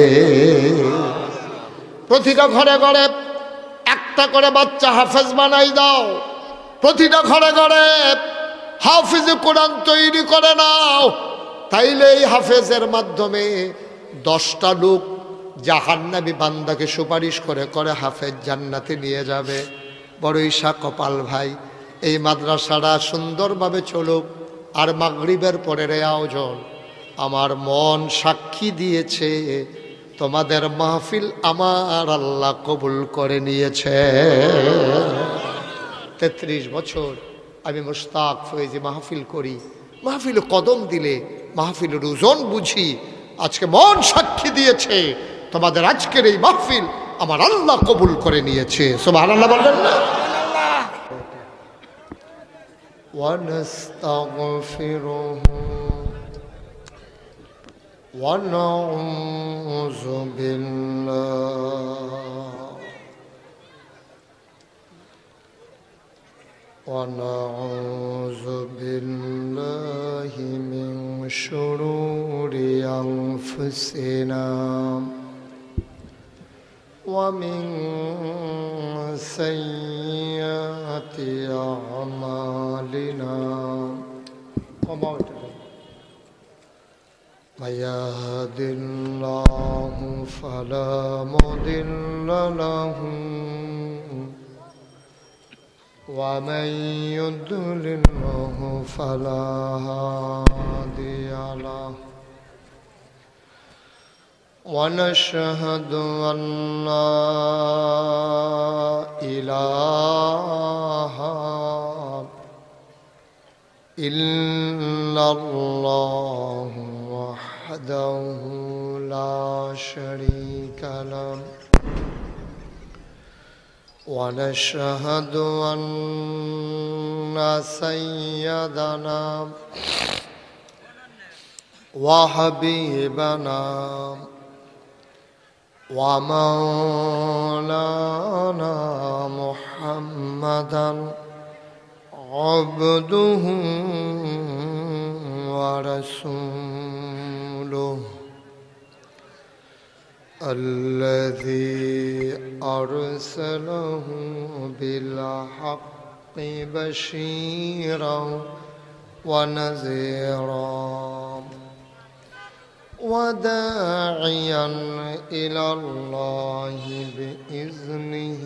প্রতিটা ঘরে ঘরে একটা করে বাচ্চা হাফেজ বানাই দাও, প্রতিটা ঘরে ঘরে হাফেজে কোরআন তৈরি করে নাও। তাইলে এই হাফেজের মাধ্যমে 10টা লোক জাহান্নামী বান্দাকে সুপারিশ করে করে হাফেজ জান্নাতে নিয়ে যাবে। বড় ঈশা কপাল ভাই, এই মাদ্রাসাটা সুন্দরভাবে চলুক। আর মাগরিবের পরের আয়োজন আমার মন সাক্ষী দিয়েছে, তোমাদের মাহফিল আমার আল্লাহ কবুল করে নিয়েছে। 33 বছর আমি মুশতাক ফয়েজি মাহফিল করি, মাহফিল কদম দিলে মাহফিলের ওজন বুঝি। আজকে মন সাক্ষী দিয়েছে, তোমাদের আজকের এই মাহফিল আমার আল্লাহ কবুল করে নিয়েছে। সুবহানাল্লাহ বলবেন না? ওয়ানাস্তাগফিরুহু ওয়া নাউযু বিল্লাহ ونعوذ بالله من شرور أنفسنا ومن سيئات أعمالنا من يهد الله فلا مضل له ومن يضلله فلا هادي له ونشهد أن لا إله إلا الله وحده لا شريك له ونشهد أن سيدنا وحبيبنا ومولانا محمدا عبده ورسوله الذي أرسله بالحق بشيرا ونذيرا وداعيا إلى الله بإذنه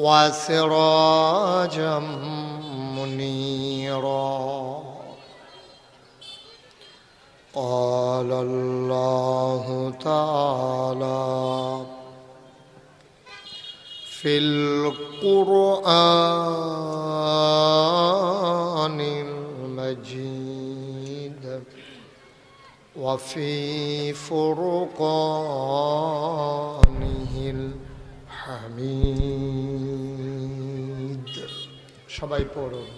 وسراجا منيرا. قال الله تعالى في القرآن المجيد وفي فرقانه الحميد. সবাই পড়ুন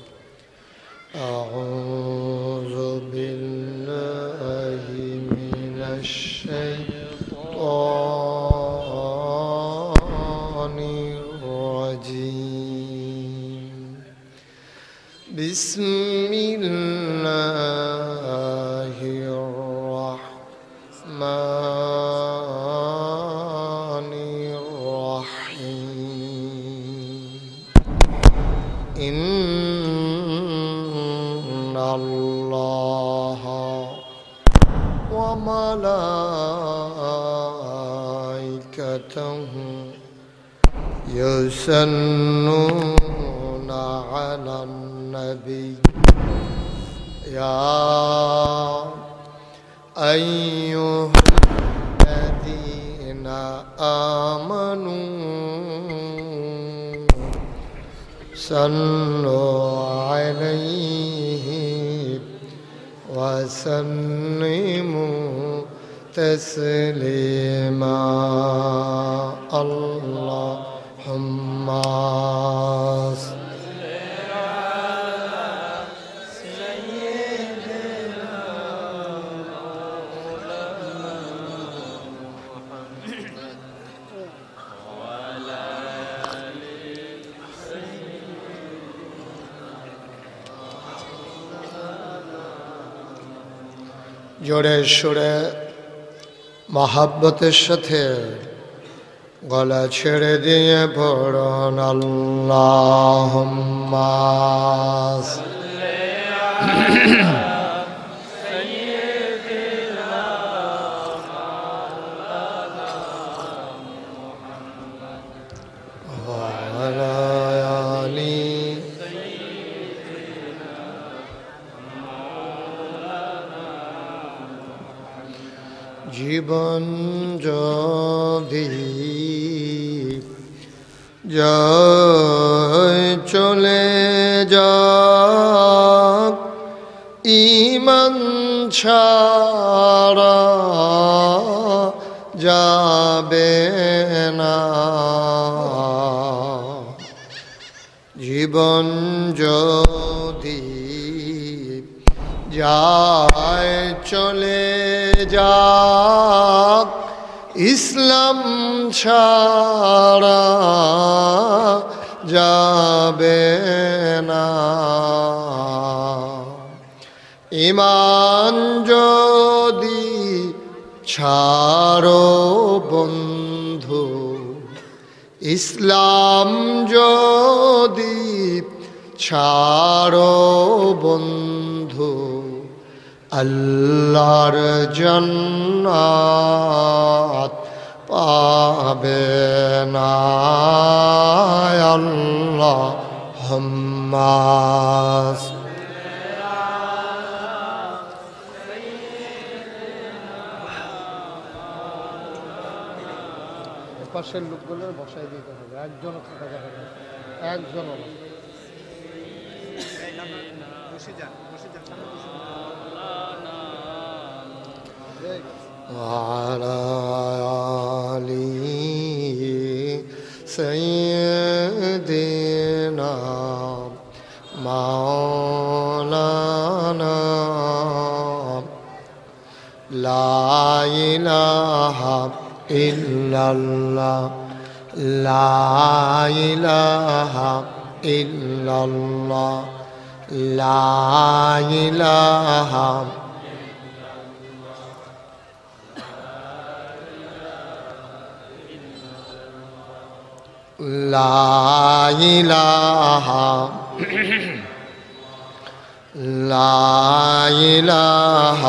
أعوذ بالله من الشيطان الرجيم. بسم الله الرحمن الرحيم. إن الله وملائكته يصلون على النبي يا أيها الذين آمنوا صلوا عليه وسلموا تسليما. اللهم صل على سيدنا محمد وعلى آله জোরে সুরে মহাব্বতের সাথে গলা ছেড়ে দিয়ে পড়ুন আল্লাহুম্মা সাল্লি আলা জীবন যদি যায় চলে যাক ঈমান ছাড়া যাবে না জীবন যদি যায় চলে যাক ইসলাম ছাড়া যাবে না ঈমান যদি ছাড়ো বন্ধু ইসলাম যদি ছাড়ো বন্ধু আল্লাহর জান্নাত পাবে না আল্লাহুম্মা পাশের লোকগুলো বসাই দিতে হবে একজনও থাকা যাবে না একজনও وعلى آله سيدنا مولانا لا إله إلا الله لا إله إلا الله لا إله لا إله لا إله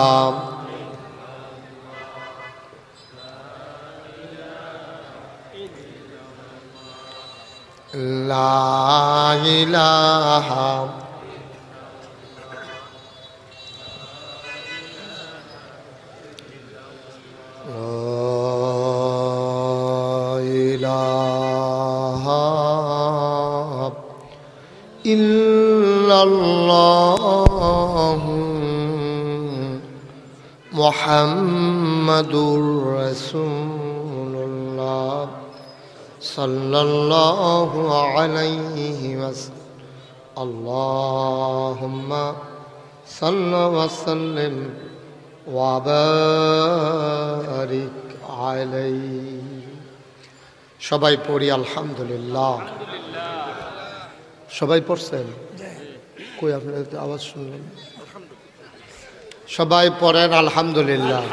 لا إله ইল্লাল্লাহু মুহাম্মাদুর রাসূলুল্লাহ সাল্লাল্লাহু আলাইহি ওয়াসাল্লাম আল্লাহুম্মা সাল্লি ওয়া সাল্লিম ওয়া বারিক আলাইহি সবাই পড়ি আলহামদুলিল্লাহ সবাই পড়ছেন কই আপনারা তো আওয়াজ শুনলেন সবাই পড়েন আলহামদুলিল্লাহ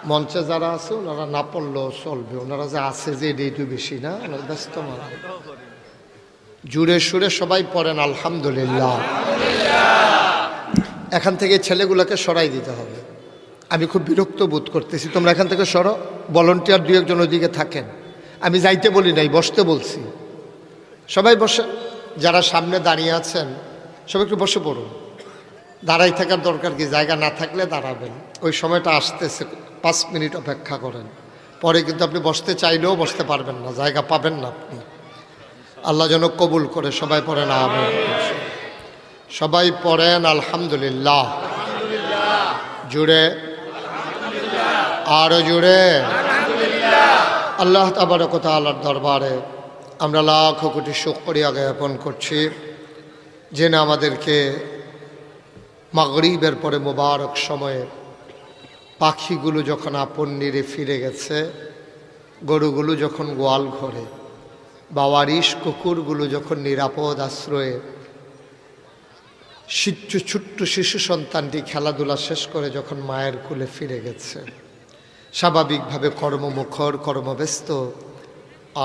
মঞ্চে যারা আছে ওনারা না পড়লেও চলবে ওনারা যে আছে যে একটু বেশি না ব্যস্ত মারা জুড়ে সুরে সবাই পড়েন আলহামদুলিল্লাহ এখান থেকে ছেলেগুলোকে সরাই দিতে হবে আমি খুব বিরক্ত বোধ করতেছি তোমরা এখান থেকে সরো ভলান্টিয়ার দুই একজন ওইদিকে থাকেন আমি যাইতে বলি নাই বসতে বলছি সবাই বসে যারা সামনে দাঁড়িয়ে আছেন সবাই একটু বসে পড়ুন দাঁড়াই থাকার দরকার কি জায়গা না থাকলে দাঁড়াবেন ওই সময়টা আসতেছে 5 মিনিট অপেক্ষা করেন পরে কিন্তু আপনি বসতে চাইলেও বসতে পারবেন না জায়গা পাবেন না আপনি আল্লাহ যেন কবুল করে সবাই পড়েন আমিন সবাই পড়েন আলহামদুলিল্লাহ জুড়ে আরো জুড়ে আল্লাহ তাবারক ওয়া তাআলার দরবারে আমরা লাখ কোটি শুকরিয়া জ্ঞাপন করছি যিনি আমাদেরকে মাগরিবের পরে মোবারক সময়ে পাখিগুলো যখন আপন নিরে ফিরে গেছে গরুগুলো যখন গোয়াল ঘরে বাওয়ারিশ কুকুরগুলো যখন নিরাপদ আশ্রয়ে ছোট্ট শিশু সন্তানটি খেলাধুলা শেষ করে যখন মায়ের কোলে ফিরে গেছে স্বাভাবিকভাবে কর্মমুখর কর্মব্যস্ত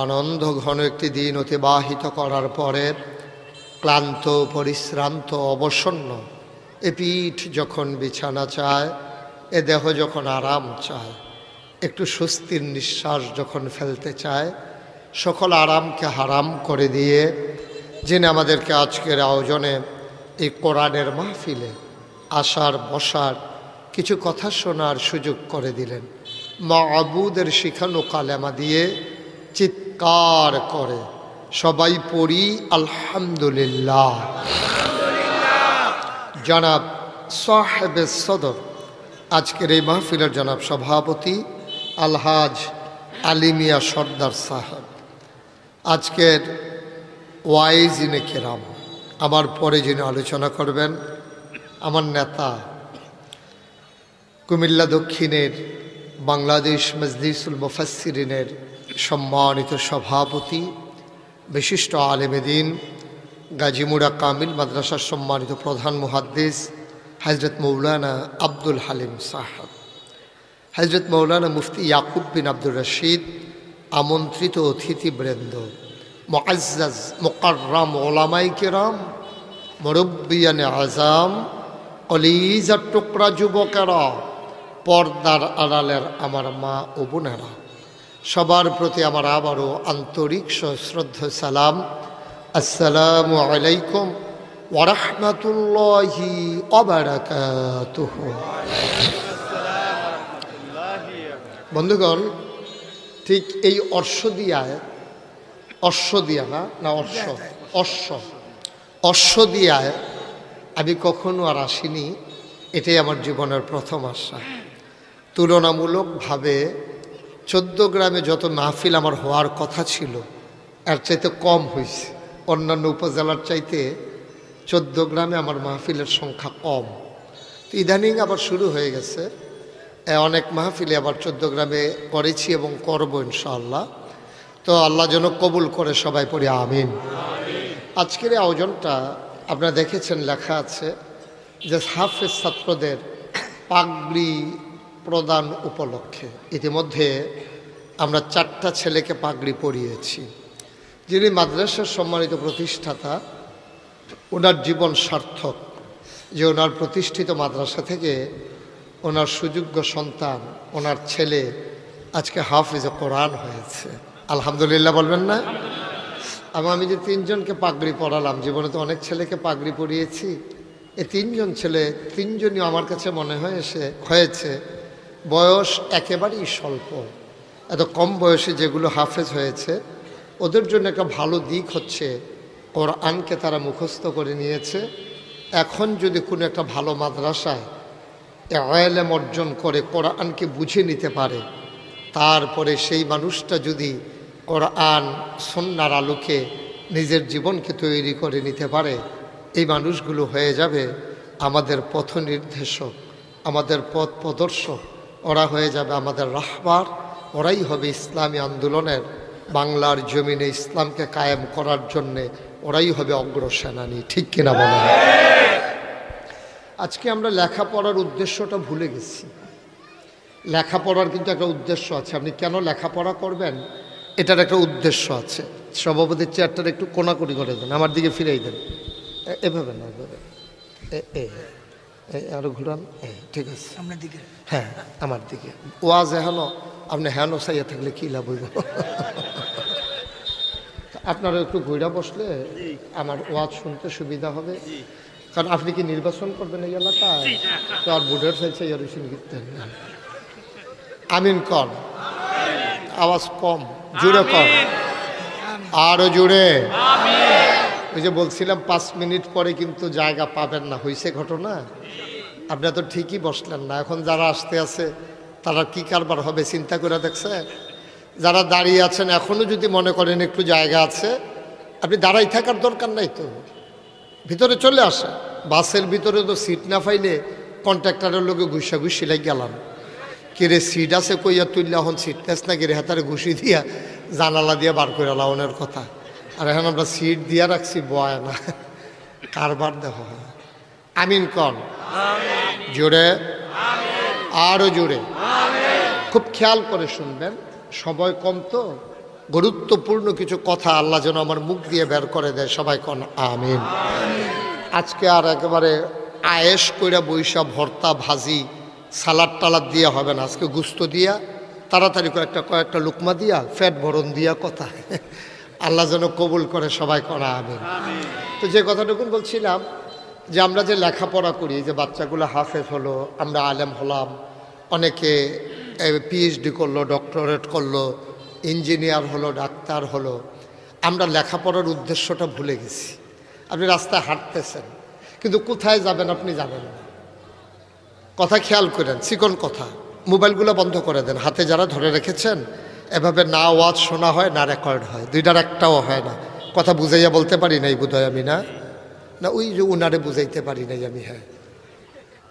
আনন্দ ঘন একটি দিন অতিবাহিত করার পরে ক্লান্ত পরিশ্রান্ত অবসন্ন এ পিঠ যখন বিছানা চায় এ দেহ যখন আরাম চায় একটু স্বস্তির নিঃশ্বাস যখন ফেলতে চায় সকল আরামকে হারাম করে দিয়ে যিনি আমাদেরকে আজকের আয়োজনে এই কোরআনের মাহফিলে আসার বসার কিছু কথা শোনার সুযোগ করে দিলেন। মাবুদের শিখানো কালেমা দিয়ে চিৎকার করে সবাই পড়ি আলহামদুলিল্লাহ। জনাব সাহেবে সদর, আজকের এই মাহফিলের জনাব সভাপতি আলহাজ আলিমিয়া সর্দার সাহেব, আজকের ওয়াইজিনে কেরাম, আমার পরে যিনি আলোচনা করবেন আমার নেতা, কুমিল্লা দক্ষিণের বাংলাদেশ মজলিসুল মুফাসসিরিনের সম্মানিত সভাপতি, বিশিষ্ট আলেমে দ্বীন, গাজীমুড়া কামিল মাদ্রাসার সম্মানিত প্রধান মুহাদ্দিস হযরত মৌলানা আব্দুল হালিম সাহেব, হযরত মৌলানা মুফতি ইয়াকুব বিন আব্দুর রশিদ, আমন্ত্রিত অতিথিবৃন্দ, মুআজ্জাজ মুকাররম ওলামাই কেরাম, মুরব্বিয়ানে আযাম, কলিজার টুকরা যুবকেরা, পর্দার আড়ালের আমার মা ও বোনেরা, সবার প্রতি আমার আবারও আন্তরিক সশ্রদ্ধ সালাম। আসসালামু আলাইকুম ওয়া রাহমাতুল্লাহি ওয়া বারাকাতুহু। বন্ধুগণ, ঠিক এই অশ্ব দিয়ায় আমি কখনো আর আসিনি। এটাই আমার জীবনের প্রথম আসা। তুলনামূলকভাবে 14 গ্রামে যত মাহফিল আমার হওয়ার কথা ছিল এর চাইতে কম হয়েছে। অন্যান্য উপজেলার চাইতে 14 গ্রামে আমার মাহফিলের সংখ্যা কম। তো ইদানিং আবার শুরু হয়ে গেছে, অনেক মাহফিলে আবার 14 গ্রামে করেছি এবং করব ইনশাআল্লাহ। তো আল্লাহ যেন কবুল করে, সবাই পড়ি আমিন। আজকের এই আয়োজনটা আপনারা দেখেছেন, লেখা আছে যে হাফেজ ছাত্রদের পাগড়ি প্রদান উপলক্ষে। ইতিমধ্যে আমরা 4টা ছেলেকে পাগড়ি পরিয়েছি। যিনি মাদ্রাসার সম্মানিত প্রতিষ্ঠাতা, ওনার জীবন সার্থক যে ওনার প্রতিষ্ঠিত মাদ্রাসা থেকে ওনার সুযোগ্য সন্তান, ওনার ছেলে আজকে হাফেজে কোরআন হয়েছে। আলহামদুলিল্লাহ বলবেন না? আমি যে 3 জনকে পাগড়ি পরালাম, জীবনে তো অনেক ছেলেকে পাগড়ি পরিয়েছি, এই 3 জন ছেলে 3 জনই আমার কাছে মনে হয়েছে বয়স একেবারেই স্বল্প। এত কম বয়সে যেগুলো হাফেজ হয়েছে, ওদের জন্য একটা ভালো দিক হচ্ছে কোরআনকে তারা মুখস্থ করে নিয়েছে। এখন যদি কোনো একটা ভালো মাদ্রাসায় ইলম অর্জন করে কোরআনকে বুঝে নিতে পারে, তারপরে সেই মানুষটা যদি কোরআন সুন্নাহর আলোকে নিজের জীবনকে তৈরি করে নিতে পারে, এই মানুষগুলো হয়ে যাবে আমাদের পথ নির্দেশক, আমাদের পথ প্রদর্শক। ওরা হয়ে যাবে আমাদের রাহবার। ওরাই হবে ইসলামী আন্দোলনের, বাংলার জমিনে ইসলামকে কায়েম করার জন্যে ওরাই হবে অগ্রসেনানী। ঠিক কিনা বলেন? আজকে আমরা লেখাপড়ার উদ্দেশ্যটা ভুলে গেছি। লেখাপড়ার কিন্তু একটা উদ্দেশ্য আছে। আপনি কেন লেখাপড়া করবেন, এটার একটা উদ্দেশ্য আছে। সভাপতির চেয়ারটার একটু কোনাকুনি করে দেন, আমার দিকে ফিরেই দেন। এভাবে না, এভাবে আরো ঘুরান। ঠিক আছে, আপনার দিকে। হ্যাঁ, আমার দিকে। ওয়াজ এখনো আপনি হ্যানো চাইয়া থাকলে কি লাভ হইব? আপনারা একটু ঘুরা বসলে আমার ওয়াজ শুনতে সুবিধা হবে। কারণ আপনি কি নির্বাচন করবেন এই এলাকায়? তো আর বুধের চাইছে আমিন কর, আওয়াজ কম, জুড়ে কর, আরো জুড়ে। ওই যে বলছিলাম 5 মিনিট পরে কিন্তু জায়গা পাবেন না, হয়েছে ঘটনা। আপনারা তো ঠিকই বসলেন না। এখন যারা আসতে আছে তারা কি কারবার হবে চিন্তা করে দেখছে? যারা দাঁড়িয়ে আছেন এখনও যদি মনে করেন একটু জায়গা আছে, আপনি দাঁড়াই থাকার দরকার নাই, তো ভিতরে চলে আসে। বাসের ভিতরে তো সিট না পাইলে কন্ট্রাক্টরের লোকে ঘুষি লাগ গেলাম, কিরে সিট আছে কইয়া তুললে এখন সিট নেস না, কিরে হাতারে ঘুষি দিয়া জানালা দিয়ে বার করে লাউনের কথা। আর এখন আমরা সিট দিয়া রাখছি, বয় না, কারবার দেখো। আমিন কন, জোরে, আরো জোরে। খুব খেয়াল করে শুনবেন, সময় কম তো, গুরুত্বপূর্ণ কিছু কথা আল্লাহ যেন আমার মুখ দিয়ে বের করে দেয়। সবাই কন আমিন। আজকে আর একেবারে আয়েশ কইরা বৈশা ভর্তা ভাজি সালাদ টালাদ দিয়া হবে না। আজকে গুস্ত দিয়া তাড়াতাড়ি কয়েকটা লুকমা দিয়া ফ্যাট ভরণ দিয়া কথা আল্লাহ যেন কবুল করে। সবাই করা আমিন। তো যে কথাটুকুন বলছিলাম যে আমরা যে লেখাপড়া করি, যে বাচ্চাগুলো হাফেজ হলো, আমরা আলেম হলাম, অনেকে পিএইচডি করলো, ডক্টরেট করলো, ইঞ্জিনিয়ার হলো, ডাক্তার হলো, আমরা লেখাপড়ার উদ্দেশ্যটা ভুলে গেছি। আপনি রাস্তায় হাঁটতেছেন, কিন্তু কোথায় যাবেন আপনি জানেন না। কথা খেয়াল করেন, চিকন কথা, মোবাইলগুলো বন্ধ করে দেন। হাতে যারা ধরে রেখেছেন, এভাবে না আওয়াজ শোনা হয় না রেকর্ড হয়, দুইটার একটাও হয় না। কথা বুঝাইয়া বলতে পারি নাই বোধহয় আমি, না না ওই যে উনারে বুঝাইতে পারি নাই আমি। হ্যাঁ,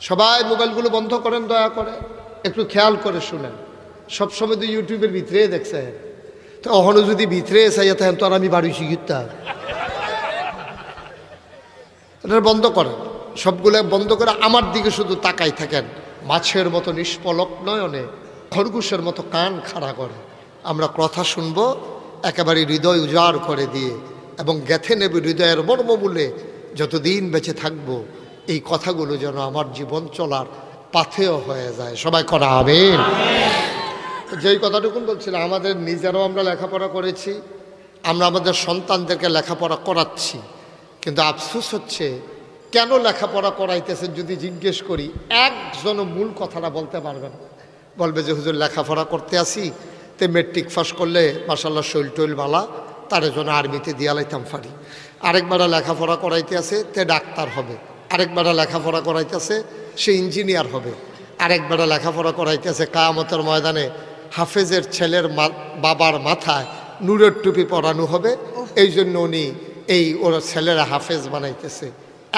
সবাই মোবাইলগুলো বন্ধ করেন, দয়া করে একটু খেয়াল করে শুনেন। সবসময় তো ইউটিউবের ভিতরে দেখছেন, তো অহনো যদি ভিতরে চাইয়া থাকেন তো আর আমি বাড়ি শিখিতাম। এটা বন্ধ করেন, সবগুলো বন্ধ করে আমার দিকে শুধু তাকাই থাকেন। মাছের মতো নিষ্পলক নয়নে, খরগোশের মতো কান খাড়া করে আমরা কথা শুনবো, একেবারে হৃদয় উজাড় করে দিয়ে, এবং গেথে নেব হৃদয়ের মর্মমূলে। যতদিন বেঁচে থাকবো এই কথাগুলো যেন আমার জীবন চলার পাথেয় হয়ে যায়। সবাই করা আমিন। যেই কথাটুকুন বলছিলাম, আমাদের নিজেরাও আমরা লেখাপড়া করেছি, আমরা আমাদের সন্তানদেরকে লেখাপড়া করাচ্ছি, কিন্তু আফসোস হচ্ছে কেন লেখাপড়া করাইতেছে যদি জিজ্ঞেস করি, একজনও মূল কথাটা বলতে পারবেন। বলবে যে হুজুর লেখাপড়া করতে আসি, তে মেট্রিক পাস করলে মাশাল্লাহ শৈল টৈল বালা, তার জন্য আর্মিতে দিয়া লাইতাম পারি। আরেকবার লেখাপড়া করাইতে আছে তে ডাক্তার হবে, আরেকবার লেখাপড়া করাইতে আছে সে ইঞ্জিনিয়ার হবে, আরেকবার লেখাপড়া করাইতে আছে কিয়ামতের ময়দানে হাফেজের ছেলের বাবার মাথায় নূরের টুপি পরানো হবে, এই জন্য উনি এই ওর ছেলেরা হাফেজ বানাইতেছে।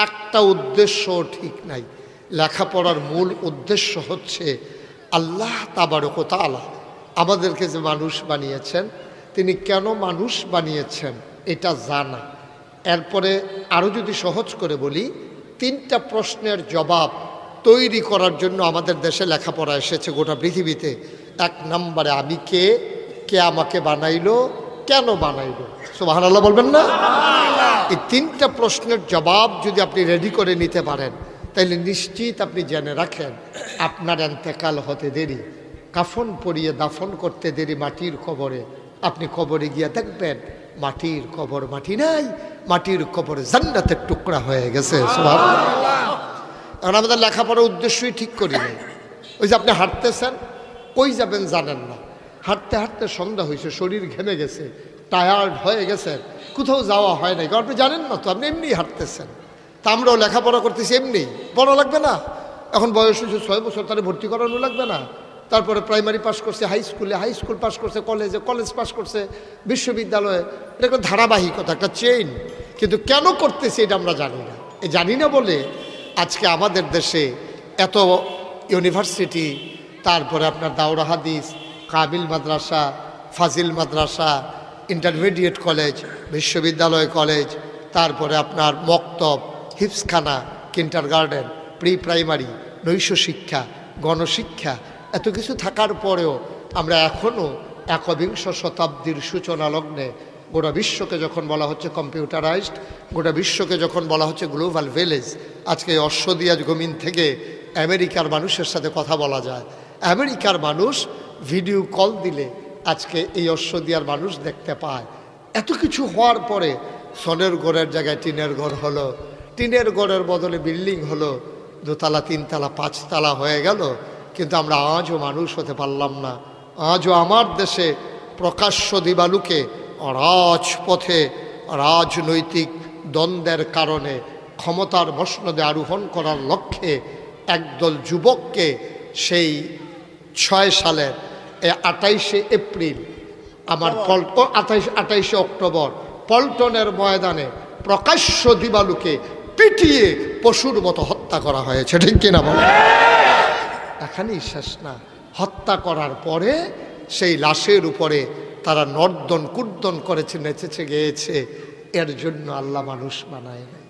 একটা উদ্দেশ্য ঠিক নাই। লেখাপড়ার মূল উদ্দেশ্য হচ্ছে আল্লাহ তাবারক ওয়া তাআলা আমাদেরকে যে মানুষ বানিয়েছেন, তিনি কেন মানুষ বানিয়েছেন এটা জানা। এরপরে আরও যদি সহজ করে বলি, 3টা প্রশ্নের জবাব তৈরি করার জন্য আমাদের দেশে লেখাপড়া এসেছে গোটা পৃথিবীতে। 1 নম্বরে আমি কে, কে আমাকে বানাইলো, কেন বানাইলো। সুবহানাল্লাহ বলবেন না? এই 3টা প্রশ্নের জবাব যদি আপনি রেডি করে নিতে পারেন, তাইলে নিশ্চিত আপনি জেনে রাখেন আপনার ইন্তেকাল হতে দেরি, কাফন পরিয়ে দাফন করতে দেরি মাটির কবরে। আপনি কবরে গিয়ে দেখবেন মাটির কবর মাটি নাই, মাটির কবর জান্নাতের টুকরা হয়ে গেছে। সুবহানাল্লাহ। এখন আমাদের লেখাপড়ার উদ্দেশ্যই ঠিক করি নাই। ওই যে আপনি হাঁটতেছেন, কই যাবেন জানেন না, হাঁটতে হাঁটতে সন্ধ্যা হয়েছে, শরীর ঘেমে গেছে, টায়ার্ড হয়ে গেছে, কোথাও যাওয়া হয় নাই, কারণ আপনি জানেন না তো, আপনি এমনি হাঁটতেছেন। তা আমরাও লেখাপড়া করতেছি এমনি, বড় লাগবে না, এখন বয়স হয়েছে 6 বছর, তাহলে ভর্তি করানো লাগবে না। তারপরে প্রাইমারি পাস করছে, হাই স্কুল পাস করছে, কলেজ পাস করছে, বিশ্ববিদ্যালয়ে। এটা একটা ধারাবাহিকতা, একটা চেইন। কিন্তু কেন করতেছে এটা আমরা জানি না। এই জানি না বলে আজকে আমাদের দেশে এত ইউনিভার্সিটি, তারপরে আপনার দাওরা হাদিস, কাবিল মাদ্রাসা, ফাজিল মাদ্রাসা, ইন্টারমিডিয়েট কলেজ, বিশ্ববিদ্যালয় কলেজ, তারপরে আপনার মক্তব, হিফজখানা, কিন্ডারগার্টেন, প্রি প্রাইমারি, নৈশ শিক্ষা, গণশিক্ষা, এত কিছু থাকার পরেও আমরা এখনও 21 শতাব্দীর সূচনা লগ্নে গোটা বিশ্বকে যখন বলা হচ্ছে কম্পিউটারাইজড, গোটা বিশ্বকে যখন বলা হচ্ছে গ্লোবাল ভিলেজ, আজকে অশ্বদিয়া জমিন থেকে আমেরিকার মানুষের সাথে কথা বলা যায়। আমেরিকার মানুষ ভিডিও কল দিলে আজকে এই অশ্বদিয়ার মানুষ দেখতে পায়। এত কিছু হওয়ার পরে সনের ঘরের জায়গায় টিনের ঘর হলো, টিনের ঘরের বদলে বিল্ডিং হলো, 2 তলা 3 তলা 5 তলা হয়ে গেল, কিন্তু আমরা আজও মানুষ হতে পারলাম না। আজও আমার দেশে প্রকাশ্য দিবালুকে রাজপথে রাজনৈতিক দ্বন্দ্বের কারণে ক্ষমতার মসনদে আরোহণ করার লক্ষ্যে একদল যুবককে সেই 6 সালের 28শে এপ্রিল, আমার 28শে অক্টোবর পল্টনের ময়দানে প্রকাশ্য দিবালুকে পিটিয়ে পশুর মতো হত্যা করা হয়েছে। ঠিক কিনা বলো? এখানেই শেষ না, হত্যা করার পরে সেই লাশের উপরে তারা নর্দন কুর্দন করেছে, নেচেছে, গেয়েছে। এর জন্য আল্লাহ মানুষ বানায় নাই,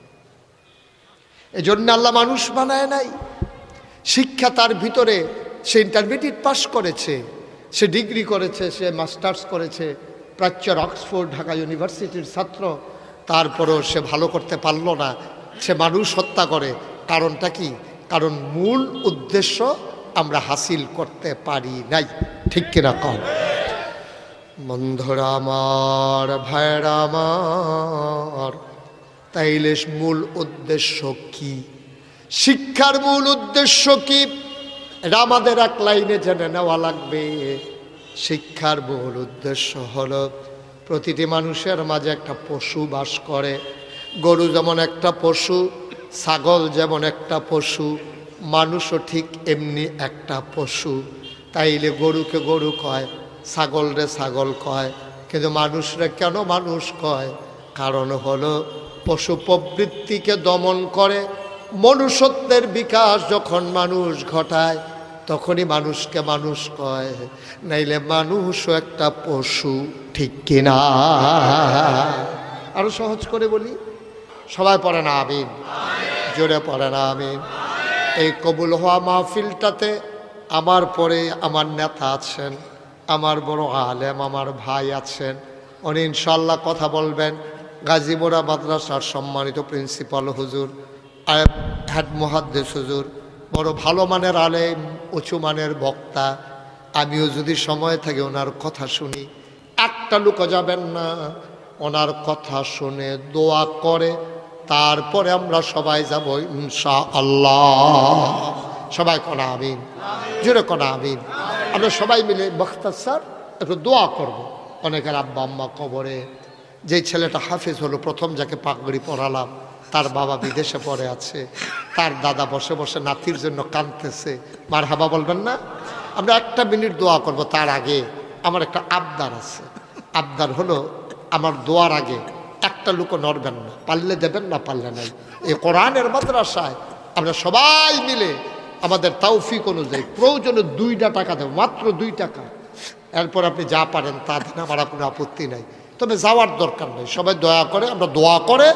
এজন্য আল্লাহ মানুষ বানায় নাই। শিক্ষা তার ভিতরে, সে ইন্টারমিডিয়েট পাস করেছে, সে ডিগ্রি করেছে, সে মাস্টার্স করেছে, প্রাচ্যের অক্সফোর্ড ঢাকা ইউনিভার্সিটির ছাত্র, তারপরেও সে ভালো করতে পারল না, সে মানুষ হত্যা করে। কারণটা কি? কারণ মূল উদ্দেশ্য আমরা হাসিল করতে পারি নাই। ঠিক কিনা কম? বন্ধুরা আমার, ভাইরা আমার, তাইলে মূল উদ্দেশ্য কি? শিক্ষার মূল উদ্দেশ্য কি? এটা আমাদের এক লাইনে জেনে নেওয়া লাগবে। শিক্ষার মূল উদ্দেশ্য হলো প্রতিটি মানুষের মাঝে একটা পশু বাস করে। গরু যেমন একটা পশু, ছাগল যেমন একটা পশু, মানুষও ঠিক এমনি একটা পশু। তাইলে গরুকে গরু কয়, ছাগলরে ছাগল কয়, কিন্তু মানুষরে কেন মানুষ কয়? কারণ হলো পশু প্রবৃত্তিকে দমন করে মনুষ্যত্বের বিকাশ যখন মানুষ ঘটায় তখনই মানুষকে মানুষ কয়, নাইলে মানুষও একটা পশু, ঠিক কিনা? আরো সহজ করে বলি, সবাই পড়ে না আমিন? জোরে পড়ে না আমিন? এই কবুল হওয়া মাহফিলটাতে আমার পরে আমার নেতা আছেন, আমার বড় আলেম আমার ভাই আছেন, উনি ইনশাল্লাহ কথা বলবেন। গাজীপুরা মাদ্রাসার সম্মানিত প্রিন্সিপাল হুজুর, হেড মুহাদ্দিস হুজুর, বড় ভালো মানের আলেম, উঁচু মানের বক্তা। আমিও যদি সময় থাকে ওনার কথা শুনি, একটা লুকো যাবেন না, ওনার কথা শুনে দোয়া করে তারপরে আমরা সবাই যাব ইনশাআল্লাহ। সবাই কোনা আমিন? জোরে কোনা আমিন? আমরা সবাই মিলে মুখতাসার একটু দোয়া করব। অনেকের আব্বা আম্মা কবরে, যেই ছেলেটা হাফেজ হলো, প্রথম যাকে পাগড়ি পরালাম, তার বাবা বিদেশে পড়ে আছে, তার দাদা বসে বসে নাতির জন্য কাঁদতেছে, মার হাবা বলবেন না? আমরা একটা মিনিট দোয়া করব। তার আগে আমার একটা আবদার আছে। আবদার হলো, আমার দোয়ার আগে একটা লোকও নড়বেন না, পারলে দেবেন, না পারলে নাই। এই কোরআনের মাদ্রাসায় আমরা সবাই মিলে আমাদের তৌফিক অনুযায়ী প্রয়োজনে 2টা টাকা দেব, মাত্র 2 টাকা। এরপর আপনি যা পারেন তা দেন, আমার কোনো আপত্তি নাই, তবে যাওয়ার দরকার নেই। সবাই দয়া করে, আমরা দোয়া করে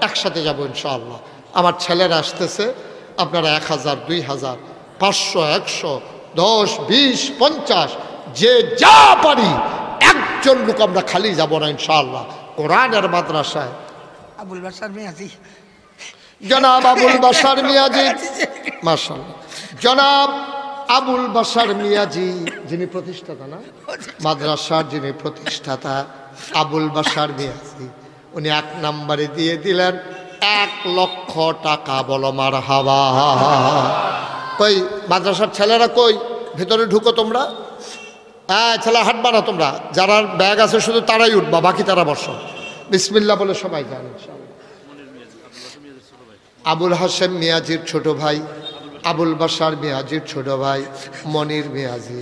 একসাথে যাব ইনশাআল্লাহ। আমার ছেলেরা আসতেছে, আপনারা 1000, 2000, 500, 100, 10, 20, 50 যে যা পারি, একজন লোক আমরা খালি যাব না ইনশাআল্লাহ। কোরআনের মাদ্রাসায় আবুল বাশার মিয়াজি, জনাব আবুল বাশার মিয়াজি, মাশাআল্লাহ, জনাব আবুল বাশার মিয়াজি, যিনি প্রতিষ্ঠাতা না মাদ্রাসার, যিনি প্রতিষ্ঠাতা আবুল বাশার মিয়াজি, উনি 1 নম্বরে দিয়ে দিলেন 1 লক্ষ টাকা। বলো মারহাবা। কই মাদ্রাসার ছেলেরা কই? ভেতরে ঢুকো তোমরা। হ্যাঁ, ছেলে হাঁটবা না তোমরা, যারা ব্যাগ আছে শুধু তারাই উঠবা, বাকি তারা বসো। বিসমিল্লাহ বলে সবাই যান ইনশাআল্লাহ। আবুল হাশেম মিয়াজির ছোট ভাই, আবুল বাশার মিয়াজির ছোট ভাই মনির মিয়াজি,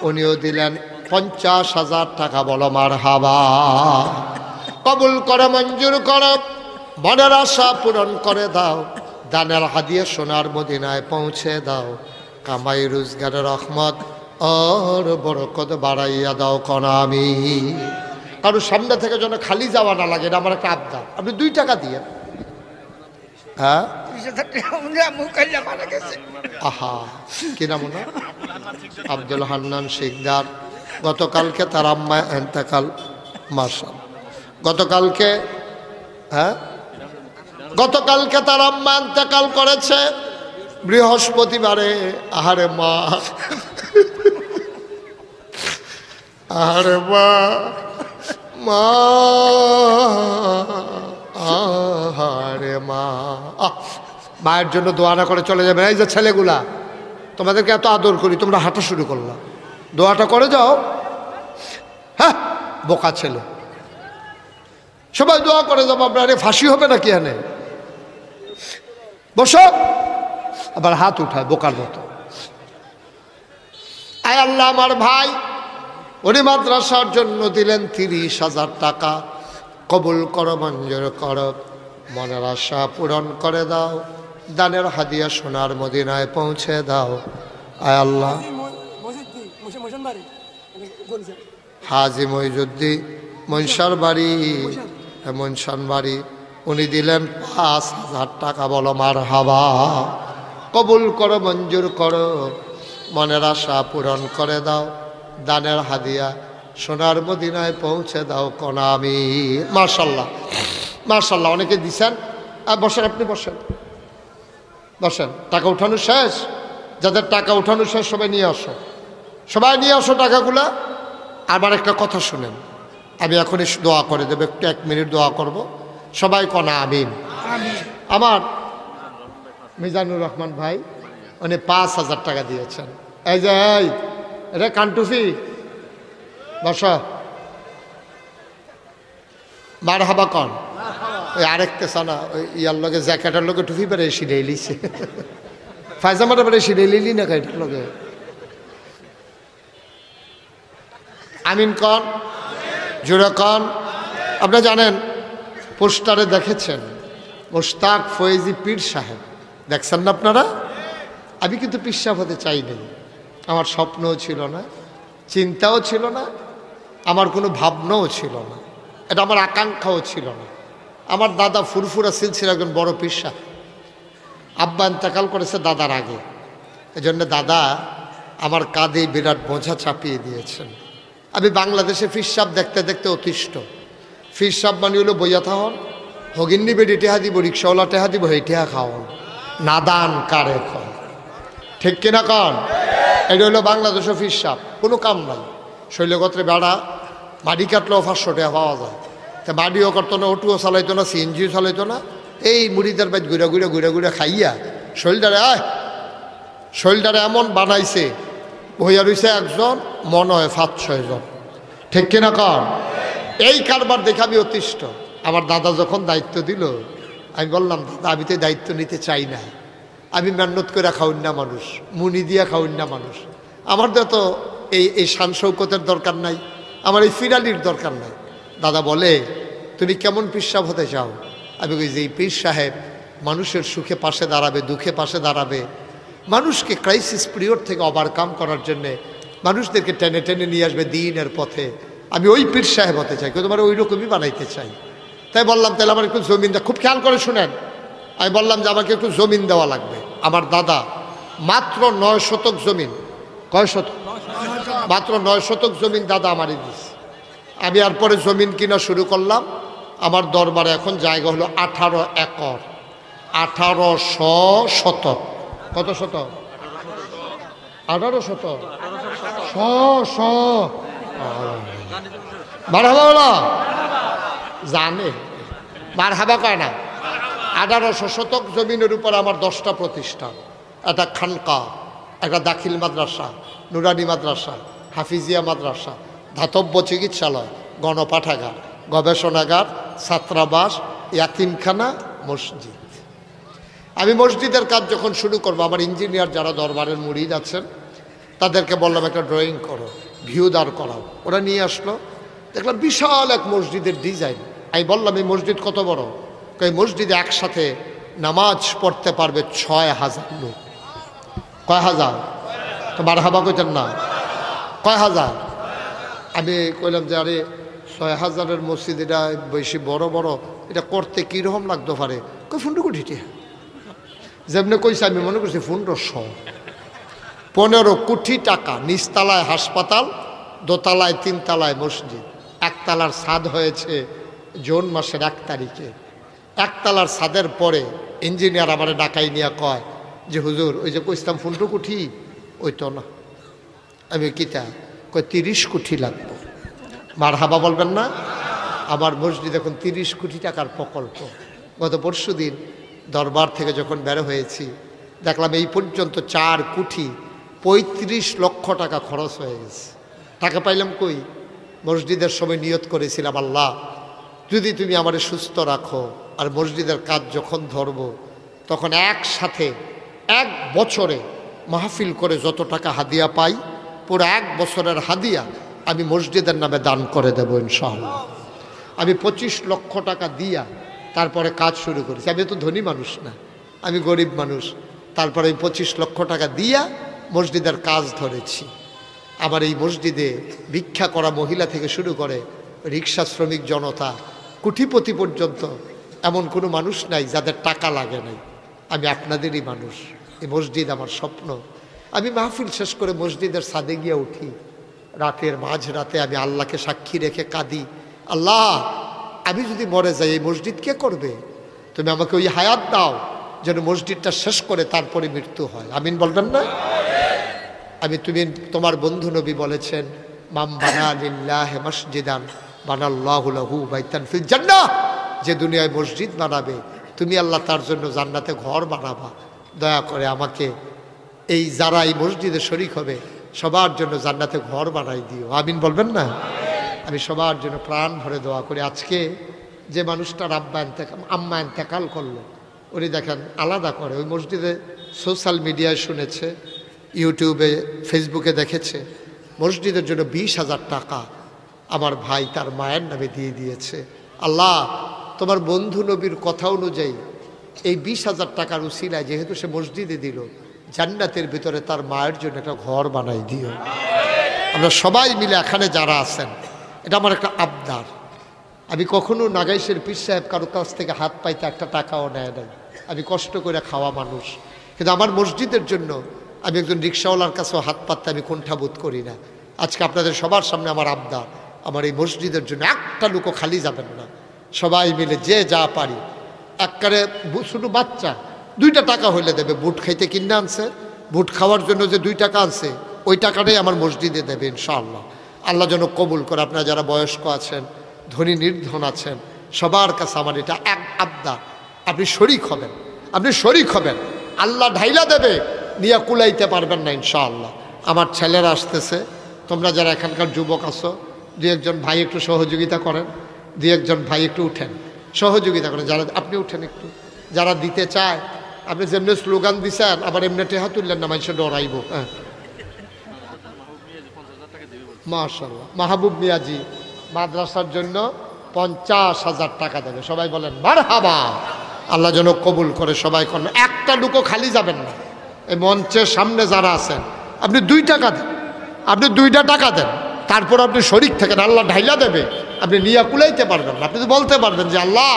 উনিও দিলেন 50,000 টাকা। বলো মারহাবা। কবুল করে, মঞ্জুর করো, মনের আশা পূরণ করে দাও, দানের হাদিয়া সোনার মদিনায় পৌঁছে দাও, কামাই রোজগারের রহমত আর বরকত বাড়াইয়া দাও কনা আমি। কারণ সামনে থেকে যেন খালি যাওয়া না লাগে, এটা আমার একটা আবদার। আপনি 2 টাকা দিয়ে, হ্যাঁ, আহা কি নাম না, আব্দুল হান্নান শিকদার। গতকালকে তার আম্মা এন্তেকাল, মাশাআল্লাহ। গতকালকে, হ্যাঁ, গতকালকে তার আম্মা এন্তেকাল করেছে বৃহস্পতিবারে। আহারে মা, আহারে মা, মা, আহারে মা। মায়ের জন্য দোয়া না করে চলে যাবে। এই যে ছেলেগুলা, তোমাদেরকে এত আদর করি, তোমরা হাঁটা শুরু করলা, দোয়াটা করে যাও। হ্যাঁ, বোকা ছেলে, সবাই দোয়া করে যাবো। আপনার ফাঁসি হবে নাকি? এনে বসো, আবার হাত উঠায় বোকার মতো। আয় আল্লাহ, আমার ভাই উনি মাদ্রাসার জন্য দিলেন 30,000 টাকা। কবুল করো, মঞ্জুর করো, মনের আশা পূরণ করে দাও, দানের হাদিয়া সোনার মদিনায় পৌঁছে দাও। আয় আল্লাহ, হাজি মইজুদ্দি মনসার বাড়ি, মনসান বাড়ি, উনি দিলেন 5,000 টাকা। বলো মারহাবা। কবুল করো, মঞ্জুর করো, মনের আশা পূরণ করে দাও, দানের হাদিয়া সোনার মদিনায় পৌঁছে দাও কোনা আমি। মাশাআল্লাহ, মাশাআল্লাহ, অনেকে দিছেন। বসেন, আপনি বসেন, বসেন। টাকা উঠানো শেষ? যাদের টাকা উঠানো শেষ সবাই নিয়ে আসো, সবাই নিয়ে আসো টাকাগুলা। আবার একটা কথা শুনেন, আমি এখনই দোয়া করে দেবো, একটু 1 মিনিট দোয়া করব। সবাই কোনা আমিন? আমার মিজানুর রহমান ভাই উনি 5,000 টাকা দিয়েছেন। এই যে এটা কানটুফি বস মার হাবা কন ওই আরেকটা সানা ওই ইয়ার লগে জ্যাকেটের লগে টুফি পেরে সিঁড়ে লিছে ফাইজামাটা পেরে সিঁড়ে লিলি না এটার লগে আমিন কন জুড়ে কন। আপনি জানেন পোস্টারে দেখেছেন মোশতাক ফয়েজি পীর সাহেব, দেখছেন না আপনারা? আমি কিন্তু পীর সাহেব হতে চাইনি, আমার স্বপ্নও ছিল না, চিন্তাও ছিল না, আমার কোনো ভাবনাও ছিল না, এটা আমার আকাঙ্ক্ষাও ছিল না। আমার দাদা ফুরফুরা সিলসির একজন বড় পীর সাহেব, আব্বা ইন্তেকাল করেছে দাদার আগে, এজন্য দাদা আমার কাঁধে বিরাট বোঝা চাপিয়ে দিয়েছেন। আমি বাংলাদেশে পীর সাহেব দেখতে দেখতে অতিষ্ঠ। পীর সাহেব মানে হলো বইয়া থাহন, হগিন্নি বেডি টেহা দিব, রিক্সাওয়ালা টেহা দিব, এই টেহা খাওয়ান, নাদান কারে খান, ঠিক কিনা কন? এটা হলো বাংলাদেশে পীর সাহেব, কোনো কাম নাই। শৈলগত্রে বেড়া মাটি কাটলেও 500 টাকা পাওয়া যায়, তা মাটিও করতো না, অটোও চালাইতো না, সিএনজিও চালাইতো না, এই মুড়িদার বাইত ঘুরে ঘুরে ঘুরে ঘুরে খাইয়া শৈলটারে এমন বানাইছে, হইয়া রয়েছে একজন, মনে হয় 5-6 জন, ঠিক কিনা কন? এই কারবার দেখে আমি অতিষ্ঠ। আমার দাদা যখন দায়িত্ব দিল, আমি বললাম দাদা আমি তো দায়িত্ব নিতে চাই না, আমি মেহনত করে খাউন না মানুষ, মুনি দিয়া খাউন না মানুষ, আমার তো এই শান শৌকতের দরকার নাই, আমার এই ফিরালির দরকার নাই। দাদা বলে তুমি কেমন পীর সাহেব হতে চাও? আমি কই যে এই পীর সাহেব মানুষের সুখে পাশে দাঁড়াবে, দুঃখে পাশে দাঁড়াবে, মানুষকে ক্রাইসিস পিরিয়ড থেকে ওভারকাম করার জন্যে মানুষদেরকে টেনে টেনে নিয়ে আসবে দিনের পথে, আমি ওই পীর সাহেব হতে চাই, কেউ তোমার ওই রকমই বানাইতে চাই। তাই বললাম তাহলে আমার একটু জমিন দেওয়া, খুব খেয়াল করে শুনেন, আমি বললাম যে আমাকে একটু জমিন দেওয়া লাগবে। আমার দাদা মাত্র 9 শতক জমিন, কয় শতক? মাত্র 9 শতক জমিন দাদা আমারই দিয়েছে। আমি আর পরে জমিন কিনা শুরু করলাম। আমার দরবারে এখন জায়গা হলো 18 একর, 1800 শতক। কত শতক? 18 শতক, মারহাবা জানে, মারহাবা কয় না। 1800 শতক জমিনের উপর আমার 10টা প্রতিষ্ঠান, একটা খানকা, একটা দাখিল মাদ্রাসা, নুরানি মাদ্রাসা, হাফিজিয়া মাদ্রাসা, ধাতব্য চিকিৎসালয়, গণপাঠাগার, গবেষণাগার, ছাত্রাবাস, ইয়াতিমখানা, মসজিদ। আমি মসজিদের কাজ যখন শুরু করবো, আমার ইঞ্জিনিয়ার যারা দরবারের মুরিদ আছেন তাদেরকে বললাম একটা ড্রয়িং করো, ভিউ দাঁড় করাও। ওরা নিয়ে আসলো, দেখলাম বিশাল এক মসজিদের ডিজাইন। আমি বললাম এই মসজিদ কত বড়? এই মসজিদে একসাথে নামাজ পড়তে পারবে 6,000 লোক। কয় হাজার? তো মারহাবা কইতেন না, কয় হাজার? আমি কইলাম যে আরে 6,000-এর মসজিদ, এটা বেশি বড় বড়, এটা করতে কীরকম লাগতে পারে? কই 15 কোটি টাকা। যেমনি কইছে আমি মনে করছি 15 কোটি টাকা। নিচতলায় হাসপাতাল, দোতলায় 3 তলায় মসজিদ, একতলার ছাদ হয়েছে জুন মাসের 1 তারিখে। একতলার ছাদের পরে ইঞ্জিনিয়ার আমার ডাকাই নিয়ে কয় যে হুজুর ওই যে কইতাম 15 কোটি, ওই তো না। আমি কিতা কয় 30 কোটি লাগবে। মারহাবা বলবেন না? আমার মসজিদ এখন 30 কোটি টাকার প্রকল্প। গত পরশুদিন দরবার থেকে যখন বের হয়েছি দেখলাম এই পর্যন্ত 4 কোটি 35 লক্ষ টাকা খরচ হয়ে গেছে। টাকা পাইলাম কই? মসজিদের সময় নিয়ত করেছিলাম আল্লাহ যদি তুমি আমারে সুস্থ রাখো আর মসজিদের কাজ যখন ধরব তখন একসাথে 1 বছরে মাহফিল করে যত টাকা হাদিয়া পাই পুরো 1 বছরের হাদিয়া আমি মসজিদের নামে দান করে দেব ইনশাআল্লাহ। আমি 25 লক্ষ টাকা দিয়া তারপরে কাজ শুরু করেছি। আমি তো ধনী মানুষ না, আমি গরিব মানুষ। তারপরে আমি 25 লক্ষ টাকা দিয়া মসজিদের কাজ ধরেছি। আমার এই মসজিদে ভিক্ষা করা মহিলা থেকে শুরু করে রিক্সা শ্রমিক জনতা, কোটিপতি পর্যন্ত এমন কোনো মানুষ নাই যাদের টাকা লাগে নাই। আমি আপনাদেরই মানুষ। এই মসজিদ আমার স্বপ্ন। আমি মাহফিল শেষ করে মসজিদের ছাদে গিয়ে উঠি, রাতের মাঝরাতে আমি আল্লাহকে সাক্ষী রেখে কাঁদি, আল্লাহ আমি যদি মরে যাই এই মসজিদ কে করবে? তুমি আমাকে ওই হায়াত দাও যেন মসজিদটা শেষ করে তারপরে মৃত্যু হয়। আমিন বলবেন না? তুমি তোমার বন্ধু নবী বলেছেন মাম বানা লিল্লাহি মাসজিদান বানাল্লাহু লাহু বাইতান ফিল জান্নাহ, যে দুনিয়ায় মসজিদ বানাবে তুমি আল্লাহ তার জন্য জান্নাতে ঘর বানাবা, দয়া করে আমাকে এই যারা এই মসজিদে শরিক হবে সবার জন্য জান্নাতে ঘর বানাই দিও, আমিন বলবেন না? আমি সবার জন্য প্রাণ ভরে দোয়া করি। আজকে যে মানুষটার আম্মা ইন্তেকাল করলো, উনি দেখেন আলাদা করে ওই মসজিদে সোশ্যাল মিডিয়ায় শুনেছে, ইউটিউবে ফেসবুকে দেখেছে, মসজিদের জন্য 20,000 টাকা আমার ভাই তার মায়ের নামে দিয়ে দিয়েছে। আল্লাহ, তোমার বন্ধু নবীর কথা অনুযায়ী এই 20,000 টাকার উসিলায় যেহেতু সে মসজিদে দিল, জান্নাতের ভিতরে তার মায়ের জন্য একটা ঘর বানাই দিও। আমরা সবাই মিলে এখানে যারা আছেন, এটা আমার একটা আবদার। আমি কখনো নাগাইশের পীর সাহেব কারো কাছ থেকে হাত পাইতে একটা টাকাও নেয় নাই, আমি কষ্ট করে খাওয়া মানুষ, কিন্তু আমার মসজিদের জন্য আমি একজন রিক্সাওয়ালার কাছেও হাত পাততে আমি কুণ্ঠাবোধ করি না। আজকে আপনাদের সবার সামনে আমার আবদার, আমার এই মসজিদের জন্য একটা লোকও খালি যাবেন না, সবাই মিলে যে যা পারি একবারে। শুধু বাচ্চা 2টা টাকা হইলে দেবে, বুট খাইতে কিনে আনছে, বুট খাওয়ার জন্য যে 2 টাকা আনছে ওই টাকাটাই আমার মসজিদে দেবে ইনশাআল্লাহ। আল্লাহ যেন কবুল করে। আপনারা যারা বয়স্ক আছেন, ধনী নির্ধন আছেন, সবার কাছে আমার এটা এক আবদার, আপনি শরিক হবেন, আপনি শরিক হবেন, আল্লাহ ঢাইলা দেবে, নিয়ে কুলাইতে পারবেন না ইনশাআল্লাহ। আমার ছেলেরা আসতেছে, তোমরা যারা এখানকার যুবক আছো, 2-1 ভাই একটু সহযোগিতা করেন, 2-1 ভাই একটু উঠেন, সহযোগিতা করেন। যারা আপনি উঠেন একটু, যারা দিতে চায়, আপনি যেমনি স্লোগান দিছেন আবার এমনি টেহা তুললেন না, মানুষের ডরাইব। হ্যাঁ, মাশাআল্লাহ। মাহবুব মিয়াজি মাদ্রাসার জন্য 50,000 টাকা দেবে, সবাই বলেন মারহাবা। আল্লাহ যেন কবুল করে, সবাই করেন, একটা লুকো খালি যাবেন না। এই মঞ্চের সামনে যারা আছেন, আপনি 2 টাকা দেন, আপনি 2টা টাকা দেন, তারপর আপনি শরিক থাকেন, আল্লাহ ঢাইলা দেবে, আপনি নিয়া কুলাইতে পারবেন না। আপনি তো বলতে পারবেন যে আল্লাহ,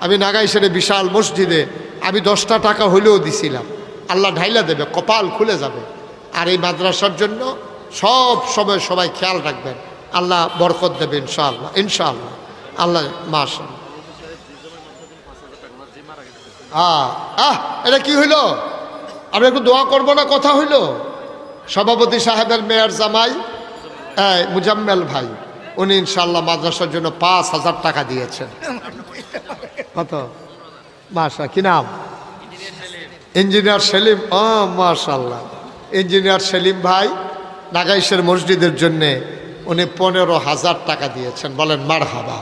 আমি নাগাইশের বিশাল মসজিদে আমি 10টা টাকা হইলেও দিছিলাম, আল্লাহ ঢাইলা দেবে, কপাল খুলে যাবে। আর এই মাদ্রাসার জন্য সব সময় সবাই খেয়াল রাখবেন, আল্লাহ বরকত দেবে ইনশাআল্লাহ, ইনশাআল্লাহ। আল্লাহ মাশাআল্লাহ। এটা কি হইল? আমরা একটু দোয়া করবো না? কথা হইল সভাপতি সাহেবের মেয়ের জামাই মুজাম্মেল ভাই, উনি ইনশাআল্লাহ মাদ্রাসার জন্য 5,000 টাকা দিয়েছেন। কত? মাশা, কি নাম? ইঞ্জিনিয়ার সেলিম। ও মাশাআল্লাহ, ইঞ্জিনিয়ার সেলিম ভাই নাগাইশের মসজিদের জন্যে উনি 15,000 টাকা দিয়েছেন, বলেন মারহাবা।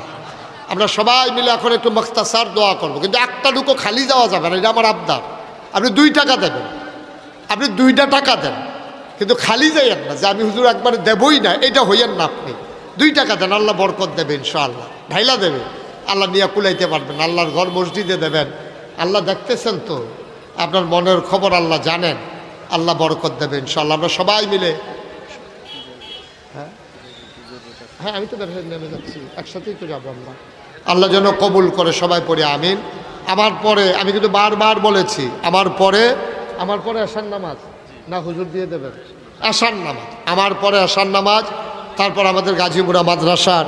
আমরা সবাই মিলে এখন একটু মুখতাসার দোয়া করবো, কিন্তু একটা লুকো খালি যাওয়া যাবে না, এটা আমার আবদার। আপনি 2 টাকা দেবেন, আপনি 2টা টাকা দেন, কিন্তু খালি যাইয়েন না যে আমি হুজুর একবারে দেবই না, এটা হইয়েন না। আপনি 2 টাকা দেন, আল্লাহ বরকত দেবে ইনশাআল্লাহ, ঢাইলা দেবে, আল্লাহ নিয়ে কুলাইতে পারবেন, আল্লাহর ঘর মসজিদে দেবেন। আল্লাহ দেখতেছেন তো, আপনার মনের খবর আল্লাহ জানেন, আল্লাহ বরকত দেবে ইনশাআল্লাহ। আমরা সবাই মিলে, হ্যাঁ আমি তো নেমে যাচ্ছি, একসাথেই তো যাবো আমরা। আল্লাহ যেন কবুল করে, সবাই পড়ে আমিন। আমার পরে আমি কিন্তু বারবার বলেছি, আমার পরে আশার নামাজ না হুজুর দিয়ে দেবেন, আশার নামাজ, আমার পরে আশার নামাজ, তারপর আমাদের গাজীপুরা মাদ্রাসার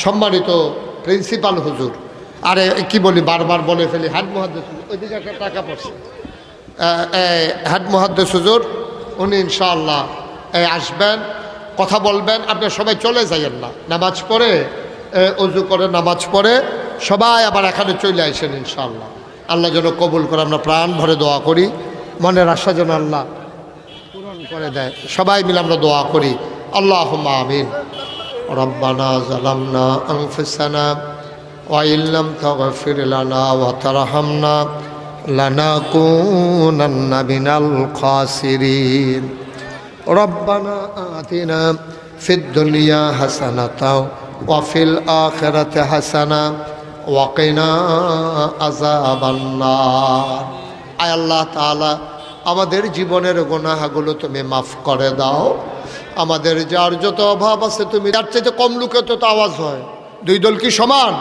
সম্মানিত প্রিন্সিপাল হুজুর, আরে কি বলি বারবার বলে ফেলি, হেড মুহাদ্দিস, ওইদিকে একটা টাকা পড়ছে, হেড মুহাদ্দিস হুজুর, উনি ইনশাআল্লাহ আসবেন, কথা বলবেন। আপনি সবাই চলে যাইয়েন না, নামাজ পড়ে অজু করে নামাজ পড়ে সবাই আবার এখানে চলে আসেন ইনশাআল্লাহ। আল্লাহ যেন কবুল করে, আমরা প্রাণ ভরে দোয়া করি, মনের আশা যেন আল্লাহ পূরণ করে দেয়। সবাই মিলে আমরা দোয়া করি, আল্লাহুম্মা আমিন। রব্বানা যালামনা আনফুসানা ওয়া ইল্লাম তাগফির লানা ওয়া তারহামনা লানাকুনান্না মিনাল খাসিরিন। রব্বানা আতিনা ফিদ দুনিয়া হাসানাতাও ওয়া ফিল আখিরাতি হাসানা ওয়া কিনা আযাবান নার। আয় আল্লাহ তাআলা, আমাদের জীবনের গুনাহগুলো তুমি মাফ করে দাও। আমাদের যার যত অভাব আছে তুমি, তার চাইতে কম লোকে তো আওয়াজ হয়। 2 দল কি সমান?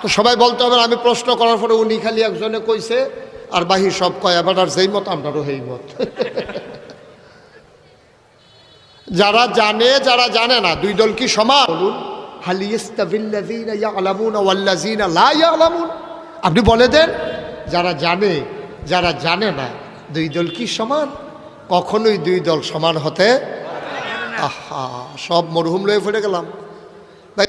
তো সবাই বলতে হবে। আমি প্রশ্ন করার পরে উনি খালি একজনে কইছে আর বাহির সব কয়, এবার আর যেই মত আমরাও সেই মত। যারা জানে যারা জানে না, 2 দল কি সমান? বলুন, হাল ইয়াস্তাবিল্লাযীনা ইয়ালামুনা ওয়াল্লাযীনা লা ইয়ালামুন। আপনি বলে দেন, যারা জানে যারা জানে না, 2 দল কি সমান? কখনোই 2 দল সমান হতে। আহা, সব মরহুম লয়ে ফেলে গেলাম ভাই।